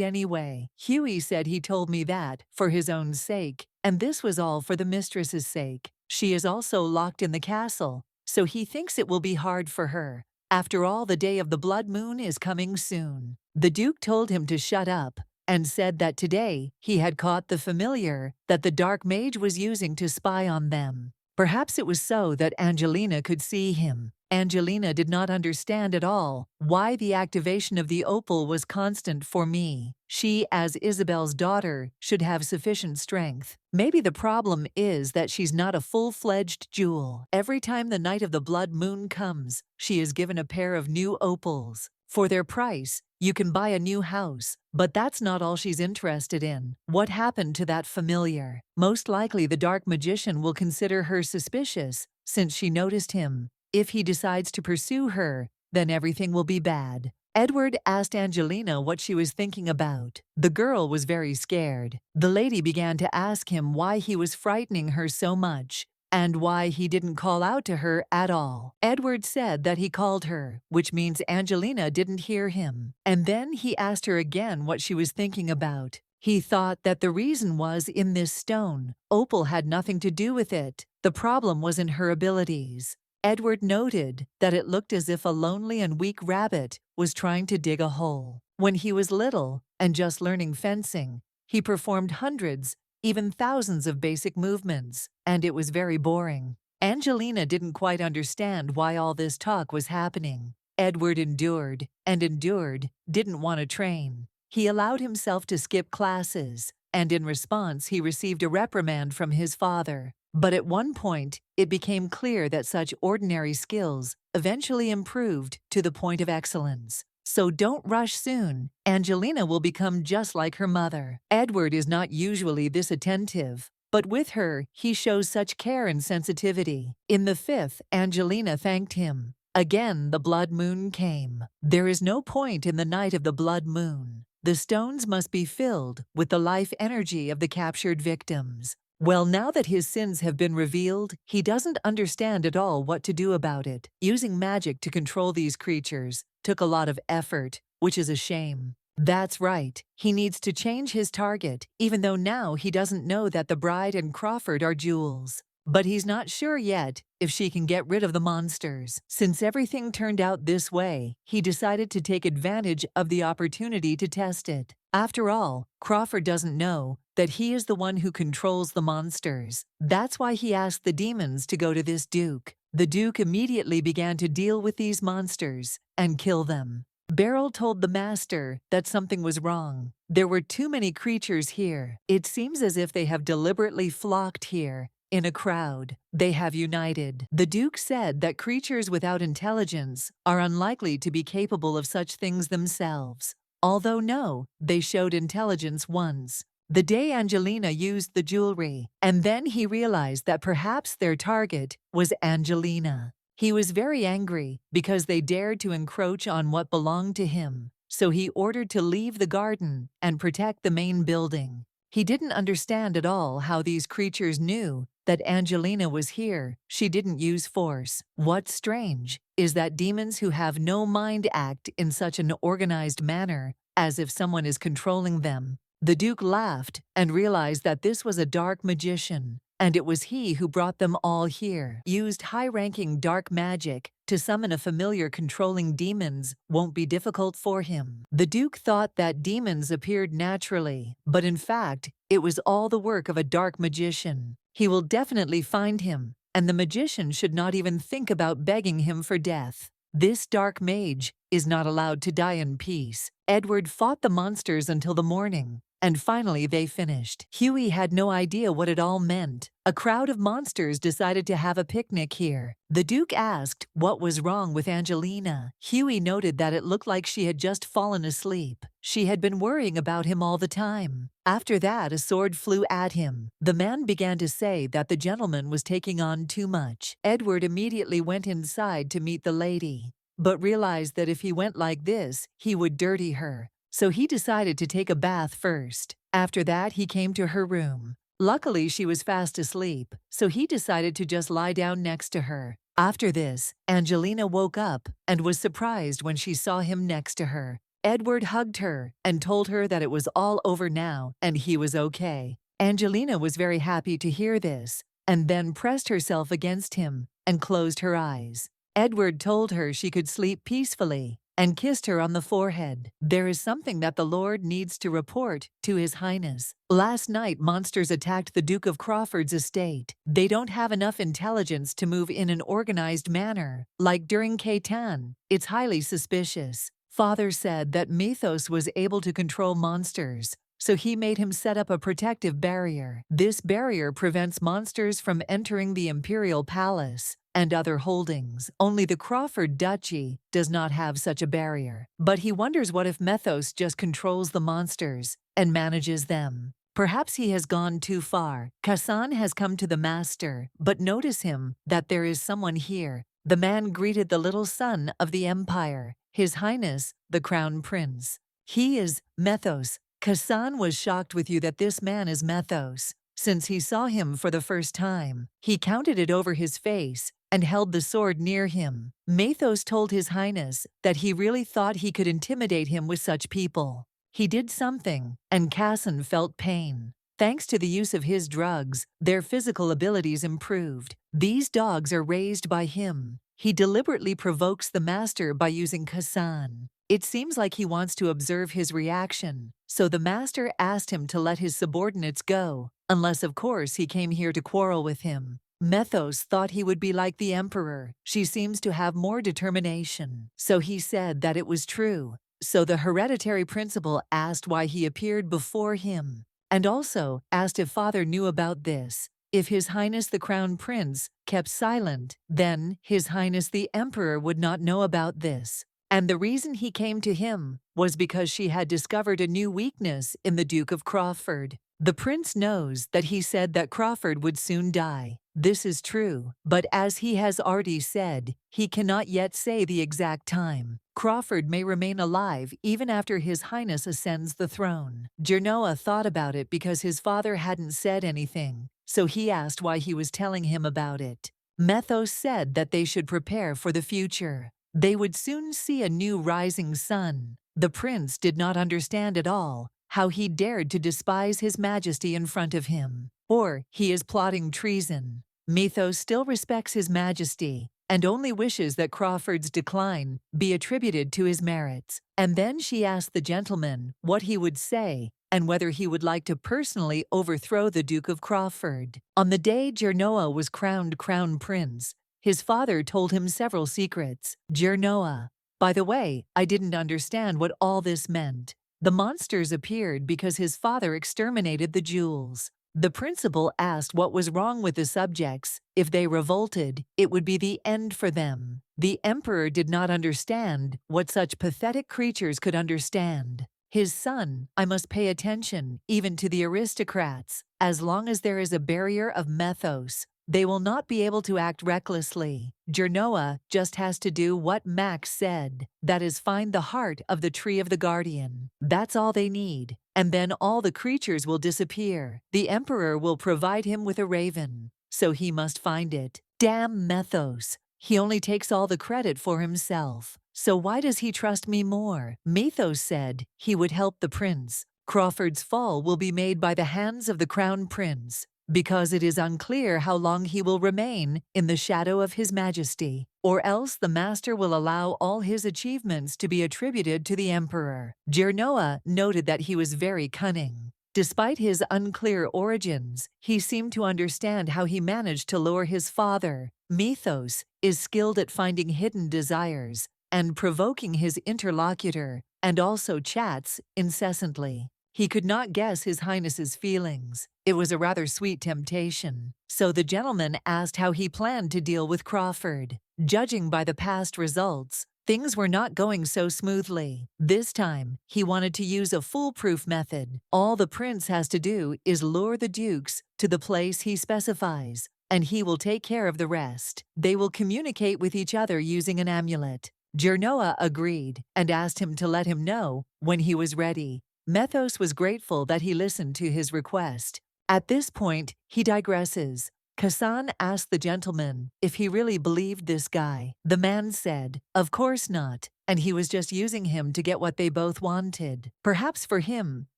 S1: anyway. Hughie said he told me that for his own sake, and this was all for the mistress's sake. She is also locked in the castle, so he thinks it will be hard for her. After all, the day of the blood moon is coming soon. The Duke told him to shut up, and said that today he had caught the familiar that the dark mage was using to spy on them. Perhaps it was so that Angelina could see him. Angelina did not understand at all why the activation of the opal was constant for me. She, as Isabelle's daughter, should have sufficient strength. Maybe the problem is that she's not a full-fledged jewel. Every time the night of the blood moon comes, she is given a pair of new opals. For their price, you can buy a new house, but that's not all she's interested in. What happened to that familiar? Most likely the dark magician will consider her suspicious, since she noticed him. If he decides to pursue her, then everything will be bad. Edward asked Angelina what she was thinking about. The girl was very scared. The lady began to ask him why he was frightening her so much, and why he didn't call out to her at all. Edward said that he called her, which means Angelina didn't hear him. And then he asked her again what she was thinking about. He thought that the reason was in this stone. Opal had nothing to do with it. The problem was in her abilities. Edward noted that it looked as if a lonely and weak rabbit was trying to dig a hole. When he was little and just learning fencing, he performed hundreds, even thousands of basic movements, and it was very boring. Angelina didn't quite understand why all this talk was happening. Edward endured, and endured, didn't want to train. He allowed himself to skip classes, and in response he received a reprimand from his father. But at one point, it became clear that such ordinary skills eventually improved to the point of excellence. So don't rush soon. Angelina will become just like her mother. Edward is not usually this attentive, but with her, he shows such care and sensitivity. In the fifth, Angelina thanked him. Again, the blood moon came. There is no point in the night of the blood moon. The stones must be filled with the life energy of the captured victims. Well, now that his sins have been revealed, he doesn't understand at all what to do about it. Using magic to control these creatures took a lot of effort, which is a shame. That's right, he needs to change his target, even though now he doesn't know that the bride and Crawford are jewels. But he's not sure yet if she can get rid of the monsters. Since everything turned out this way, he decided to take advantage of the opportunity to test it. After all, Crawford doesn't know that he is the one who controls the monsters. That's why he asked the demons to go to this duke. The duke immediately began to deal with these monsters and kill them. Beryl told the master that something was wrong. There were too many creatures here. It seems as if they have deliberately flocked here. In a crowd, they have united. The Duke said that creatures without intelligence are unlikely to be capable of such things themselves. Although no, they showed intelligence once. The day Angelina used the jewelry, and then he realized that perhaps their target was Angelina. He was very angry because they dared to encroach on what belonged to him, so he ordered to leave the garden and protect the main building. He didn't understand at all how these creatures knew that Angelina was here. She didn't use force. What's strange is that demons who have no mind act in such an organized manner, as if someone is controlling them. The Duke laughed and realized that this was a dark magician, and it was he who brought them all here. Used high-ranking dark magic to summon a familiar controlling demons won't be difficult for him. The Duke thought that demons appeared naturally, but in fact, it was all the work of a dark magician. He will definitely find him, and the magician should not even think about begging him for death. This dark mage is not allowed to die in peace. Edward fought the monsters until the morning, and finally they finished. Hughie had no idea what it all meant. A crowd of monsters decided to have a picnic here. The Duke asked what was wrong with Angelina. Hughie noted that it looked like she had just fallen asleep. She had been worrying about him all the time. After that, a sword flew at him. The man began to say that the gentleman was taking on too much. Edward immediately went inside to meet the lady, but realized that if he went like this, he would dirty her. So he decided to take a bath first. After that, he came to her room. Luckily, she was fast asleep, so he decided to just lie down next to her. After this, Angelina woke up and was surprised when she saw him next to her. Edward hugged her and told her that it was all over now and he was okay. Angelina was very happy to hear this, and then pressed herself against him and closed her eyes. Edward told her she could sleep peacefully, and kissed her on the forehead. "There is something that the Lord needs to report to His Highness. Last night monsters attacked the Duke of Crawford's estate. They don't have enough intelligence to move in an organized manner, like during Catan. It's highly suspicious. Father said that Mythos was able to control monsters, so he made him set up a protective barrier. This barrier prevents monsters from entering the Imperial Palace and other holdings. Only the Crawford Duchy does not have such a barrier. But he wonders what if Mythos just controls the monsters and manages them. Perhaps he has gone too far. Kassan has come to the master, but notice him that there is someone here. The man greeted the little son of the Empire, His Highness, the Crown Prince. He is Mythos. Kassan was shocked with you that this man is Mythos. Since he saw him for the first time, he counted it over his face and held the sword near him. Mythos told His Highness that he really thought he could intimidate him with such people. He did something, and Kassan felt pain. Thanks to the use of his drugs, their physical abilities improved. These dogs are raised by him. He deliberately provokes the master by using Kassan. It seems like he wants to observe his reaction, so the master asked him to let his subordinates go, unless of course he came here to quarrel with him. Mythos thought he would be like the emperor. She seems to have more determination. So he said that it was true. So the hereditary principal asked why he appeared before him, and also asked if father knew about this. If His Highness the Crown Prince kept silent, then His Highness the Emperor would not know about this. And the reason he came to him was because she had discovered a new weakness in the Duke of Crawford. The prince knows that he said that Crawford would soon die. This is true, but as he has already said, he cannot yet say the exact time. Crawford may remain alive even after His Highness ascends the throne. Genoa thought about it because his father hadn't said anything, so he asked why he was telling him about it. Mythos said that they should prepare for the future. They would soon see a new rising sun. The prince did not understand at all how he dared to despise His Majesty in front of him. Or he is plotting treason. Mythos still respects His Majesty and only wishes that Crawford's decline be attributed to his merits. And then she asked the gentleman what he would say and whether he would like to personally overthrow the Duke of Crawford. On the day Genoa was crowned Crown Prince, his father told him several secrets. Genoa, by the way, I didn't understand what all this meant. The monsters appeared because his father exterminated the jewels. The principal asked what was wrong with the subjects. If they revolted, it would be the end for them. The emperor did not understand what such pathetic creatures could understand. His son, I must pay attention, even to the aristocrats. As long as there is a barrier of Mythos, they will not be able to act recklessly. Genoa just has to do what Max said. That is, find the heart of the Tree of the Guardian. That's all they need. And then all the creatures will disappear. The Emperor will provide him with a raven, so he must find it. Damn Mythos. He only takes all the credit for himself. So why does he trust me more? Mythos said he would help the prince. Crawford's fall will be made by the hands of the Crown Prince, because it is unclear how long he will remain in the shadow of His Majesty, or else the master will allow all his achievements to be attributed to the emperor. Genoa noted that he was very cunning. Despite his unclear origins, he seemed to understand how he managed to lure his father. Mythos is skilled at finding hidden desires and provoking his interlocutor, and also chats incessantly. He could not guess His Highness's feelings. It was a rather sweet temptation. So the gentleman asked how he planned to deal with Crawford. Judging by the past results, things were not going so smoothly. This time, he wanted to use a foolproof method. All the prince has to do is lure the dukes to the place he specifies, and he will take care of the rest. They will communicate with each other using an amulet. Genoa agreed and asked him to let him know when he was ready. Mythos was grateful that he listened to his request. At this point, he digresses. Kassan asked the gentleman if he really believed this guy. The man said, "Of course not. and he was just using him to get what they both wanted. Perhaps for him,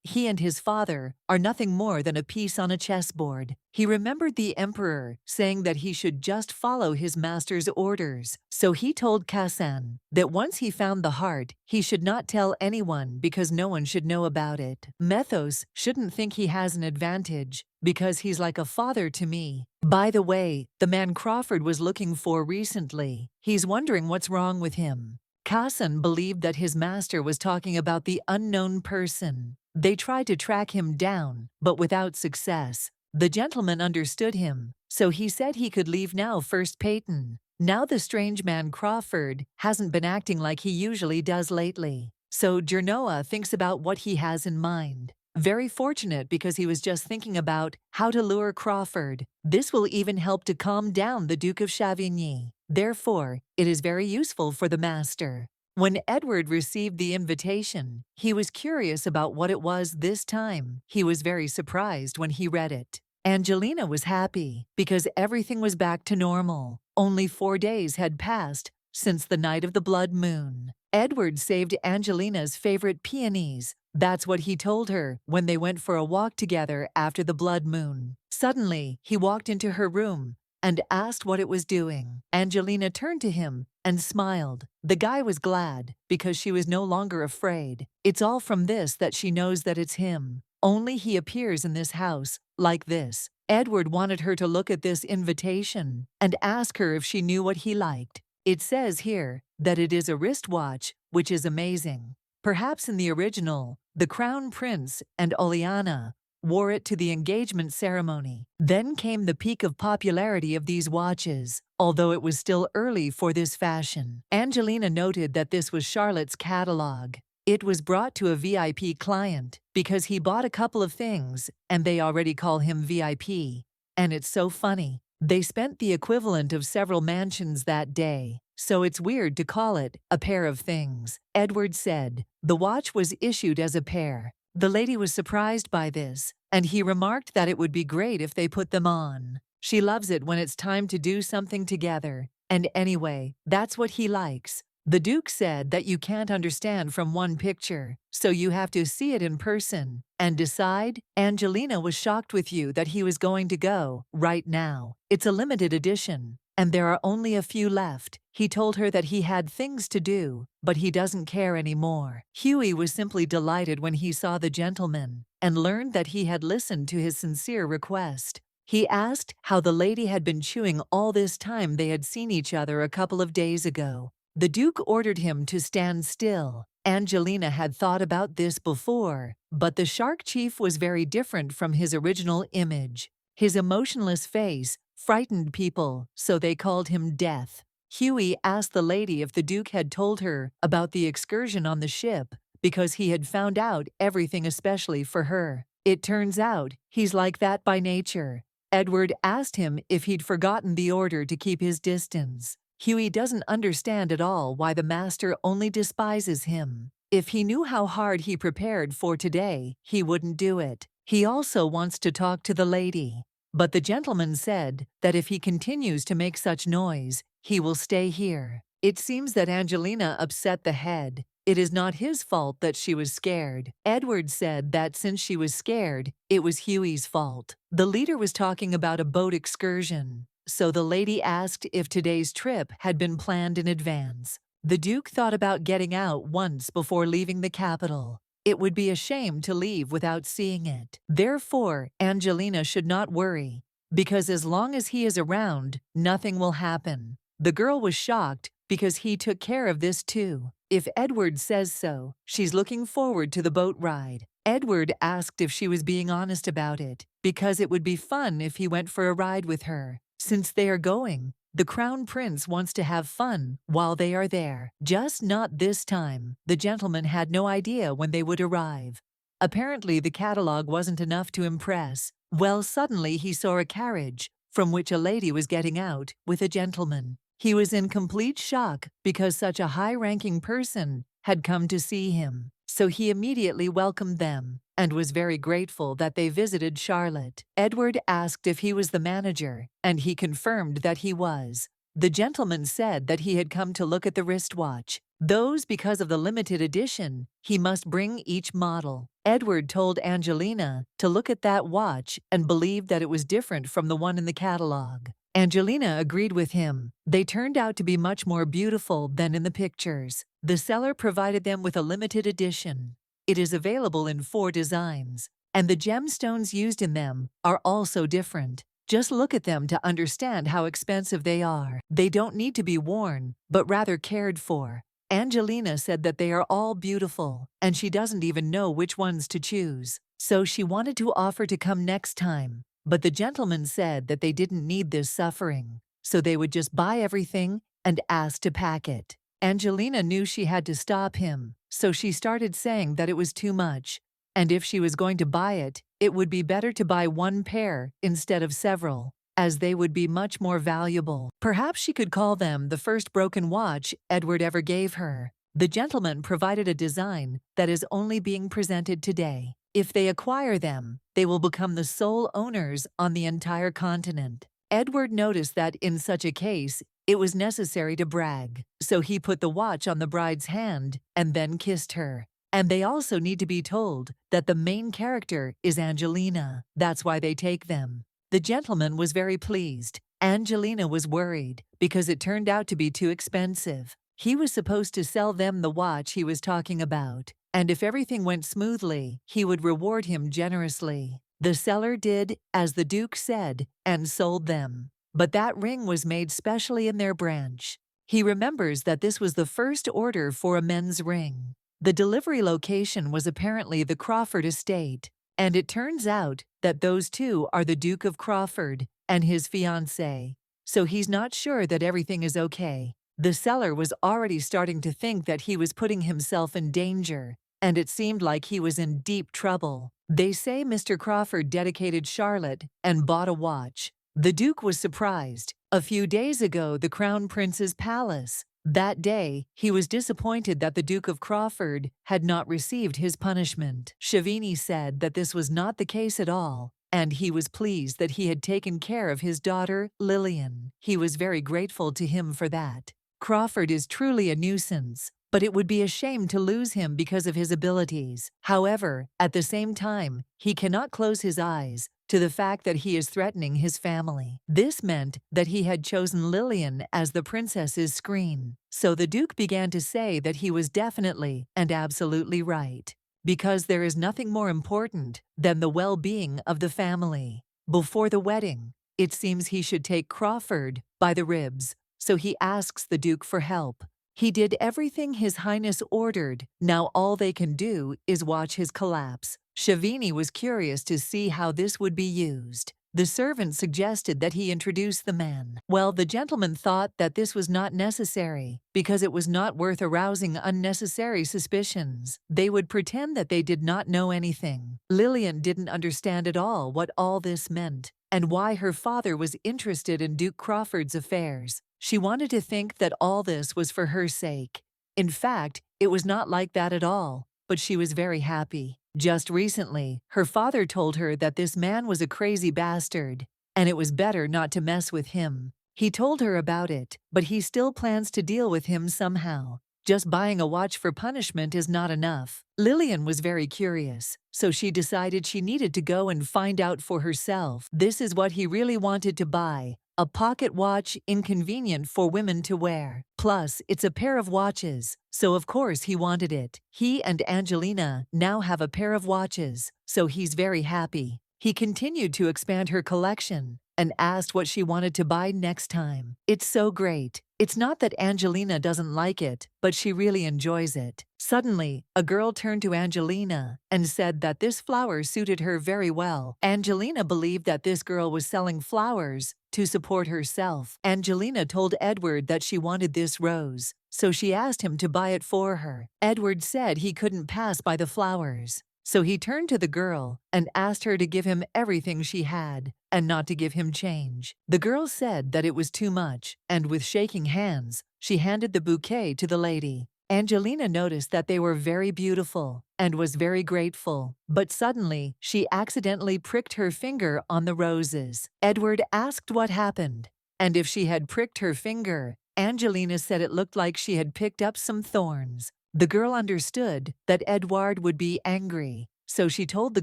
S1: he and his father are nothing more than a piece on a chessboard. He remembered the emperor saying that he should just follow his master's orders, so he told Kassan that once he found the heart, he should not tell anyone because no one should know about it. Methos shouldn't think he has an advantage because he's like a father to me. By the way, the man Crawford was looking for recently, he's wondering what's wrong with him. Kassan believed that his master was talking about the unknown person. They tried to track him down, but without success. The gentleman understood him, so he said he could leave now. First Peyton. Now the strange man Crawford hasn't been acting like he usually does lately, so Genoa thinks about what he has in mind. Very fortunate because he was just thinking about how to lure Crawford. This will even help to calm down the Duke of Chavigny. Therefore, it is very useful for the master. When Edward received the invitation, he was curious about what it was this time. He was very surprised when he read it. Angelina was happy because everything was back to normal. Only 4 days had passed since the night of the blood moon. Edward saved Angelina's favorite peonies. That's what he told her when they went for a walk together after the blood moon. Suddenly, he walked into her room and asked what it was doing. Angelina turned to him and smiled. The guy was glad because she was no longer afraid. It's all from this that she knows that it's him. Only he appears in this house like this. Edward wanted her to look at this invitation and ask her if she knew what he liked. It says here that it is a wristwatch, which is amazing. Perhaps in the original, the Crown Prince and Oleana wore it to the engagement ceremony. Then came the peak of popularity of these watches, although it was still early for this fashion. Angelina noted that this was Charlotte's catalog. It was brought to a VIP client because he bought a couple of things and they already call him VIP. And it's so funny. They spent the equivalent of several mansions that day, so it's weird to call it a pair of things. Edward said the watch was issued as a pair. The lady was surprised by this, and he remarked that it would be great if they put them on. She loves it when it's time to do something together, and anyway, that's what he likes. The Duke said that you can't understand from one picture, so you have to see it in person and decide. Angelina was shocked with you that he was going to go right now. It's a limited edition, and there are only a few left. He told her that he had things to do, but he doesn't care anymore. Hughie was simply delighted when he saw the gentleman and learned that he had listened to his sincere request. He asked how the lady had been chewing all this time they had seen each other a couple of days ago. The Duke ordered him to stand still. Angelina had thought about this before, but the Shark Chief was very different from his original image. His emotionless face frightened people, so they called him Death. Hughie asked the lady if the Duke had told her about the excursion on the ship, because he had found out everything especially for her. It turns out he's like that by nature. Edward asked him if he'd forgotten the order to keep his distance. Hughie doesn't understand at all why the master only despises him. If he knew how hard he prepared for today, he wouldn't do it. He also wants to talk to the lady. But the gentleman said that if he continues to make such noise, he will stay here. It seems that Angelina upset the head. It is not his fault that she was scared. Edward said that since she was scared, it was Hughie's fault. The leader was talking about a boat excursion, so the lady asked if today's trip had been planned in advance. The Duke thought about getting out once before leaving the capital. It would be a shame to leave without seeing it. Therefore, Angelina should not worry, because as long as he is around, nothing will happen. The girl was shocked because he took care of this too. If Edward says so, she's looking forward to the boat ride. Edward asked if she was being honest about it, because it would be fun if he went for a ride with her. Since they are going, the Crown Prince wants to have fun while they are there. Just not this time. The gentleman had no idea when they would arrive. Apparently the catalog wasn't enough to impress. Well, suddenly he saw a carriage, from which a lady was getting out, with a gentleman. He was in complete shock because such a high-ranking person had come to see him. So he immediately welcomed them and was very grateful that they visited Charlotte. Edward asked if he was the manager, and he confirmed that he was. The gentleman said that he had come to look at the wristwatch. Those because of the limited edition, he must bring each model. Edward told Angelina to look at that watch and believed that it was different from the one in the catalog. Angelina agreed with him. They turned out to be much more beautiful than in the pictures. The seller provided them with a limited edition. It is available in 4 designs, and the gemstones used in them are also different. Just look at them to understand how expensive they are. They don't need to be worn, but rather cared for. Angelina said that they are all beautiful, and she doesn't even know which ones to choose. So she wanted to offer to come next time, but the gentleman said that they didn't need this suffering, so they would just buy everything and ask to pack it. Angelina knew she had to stop him, so she started saying that it was too much, and if she was going to buy it, it would be better to buy 1 pair instead of several, as they would be much more valuable. Perhaps she could call them the first broken watch Edward ever gave her. The gentleman provided a design that is only being presented today. If they acquire them, they will become the sole owners on the entire continent. Edward noticed that in such a case, it was necessary to brag, so he put the watch on the bride's hand and then kissed her. And they also need to be told that the main character is Angelina. That's why they take them. The gentleman was very pleased. Angelina was worried because it turned out to be too expensive. He was supposed to sell them the watch he was talking about, and if everything went smoothly, he would reward him generously. The seller did as the Duke said and sold them. But that ring was made specially in their branch. He remembers that this was the first order for a men's ring. The delivery location was apparently the Crawford estate, and it turns out that those two are the Duke of Crawford and his fiancée, so he's not sure that everything is okay. The seller was already starting to think that he was putting himself in danger, and it seemed like he was in deep trouble. They say Mr. Crawford dedicated Charlotte and bought a watch. The Duke was surprised. A few days ago, the Crown Prince's palace. That day, he was disappointed that the Duke of Crawford had not received his punishment. Chavini said that this was not the case at all, and he was pleased that he had taken care of his daughter, Lillian. He was very grateful to him for that. Crawford is truly a nuisance, but it would be a shame to lose him because of his abilities. However, at the same time, he cannot close his eyes to the fact that he is threatening his family. This meant that he had chosen Lillian as the princess's screen. So the Duke began to say that he was definitely and absolutely right, because there is nothing more important than the well-being of the family. Before the wedding, it seems he should take Crawford by the ribs, so he asks the Duke for help. He did everything His Highness ordered. Now all they can do is watch his collapse. Chavini was curious to see how this would be used. The servant suggested that he introduce the man. Well, the gentleman thought that this was not necessary, because it was not worth arousing unnecessary suspicions. They would pretend that they did not know anything. Lillian didn't understand at all what all this meant, and why her father was interested in Duke Crawford's affairs. She wanted to think that all this was for her sake. In fact, it was not like that at all, but she was very happy. Just recently, her father told her that this man was a crazy bastard, and it was better not to mess with him. He told her about it, but he still plans to deal with him somehow. Just buying a watch for punishment is not enough. Lillian was very curious, so she decided she needed to go and find out for herself. This is what he really wanted to buy. A pocket watch inconvenient for women to wear. Plus, it's a pair of watches, so of course he wanted it. He and Angelina now have a pair of watches, so he's very happy. He continued to expand her collection and asked what she wanted to buy next time. It's so great. It's not that Angelina doesn't like it, but she really enjoys it. Suddenly, a girl turned to Angelina and said that this flower suited her very well. Angelina believed that this girl was selling flowers to support herself. Angelina told Edward that she wanted this rose, so she asked him to buy it for her. Edward said he couldn't pass by the flowers, so he turned to the girl and asked her to give him everything she had and not to give him change. The girl said that it was too much, and with shaking hands, she handed the bouquet to the lady. Angelina noticed that they were very beautiful and was very grateful, but suddenly she accidentally pricked her finger on the roses. Edward asked what happened, and if she had pricked her finger, Angelina said it looked like she had picked up some thorns. The girl understood that Edward would be angry, so she told the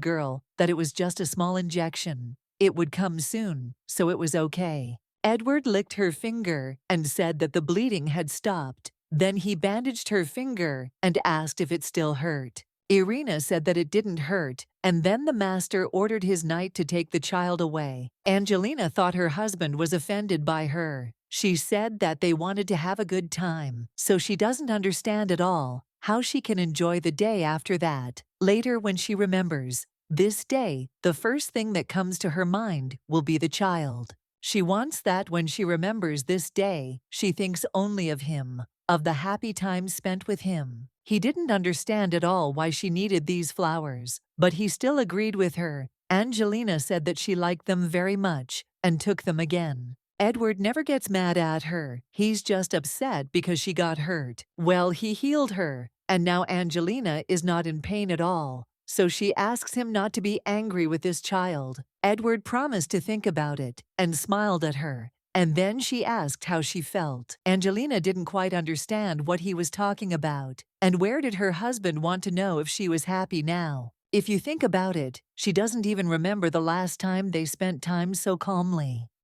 S1: girl that it was just a small injection. It would come soon, so it was okay. Edward licked her finger and said that the bleeding had stopped. Then he bandaged her finger and asked if it still hurt. Irina said that it didn't hurt, and then the master ordered his knight to take the child away. Angelina thought her husband was offended by her. She said that they wanted to have a good time, so she doesn't understand at all how she can enjoy the day after that. Later, when she remembers this day, the first thing that comes to her mind will be the child. She wants that when she remembers this day, she thinks only of him, of the happy times spent with him. He didn't understand at all why she needed these flowers, but he still agreed with her. Angelina said that she liked them very much and took them again. Edward never gets mad at her. He's just upset because she got hurt. Well, he healed her, and now Angelina is not in pain at all. So she asks him not to be angry with this child. Edward promised to think about it and smiled at her. And then she asked how she felt. Angelina didn't quite understand what he was talking about. And where did her husband want to know if she was happy now? If you think about it, she doesn't even remember the last time they spent time so calmly.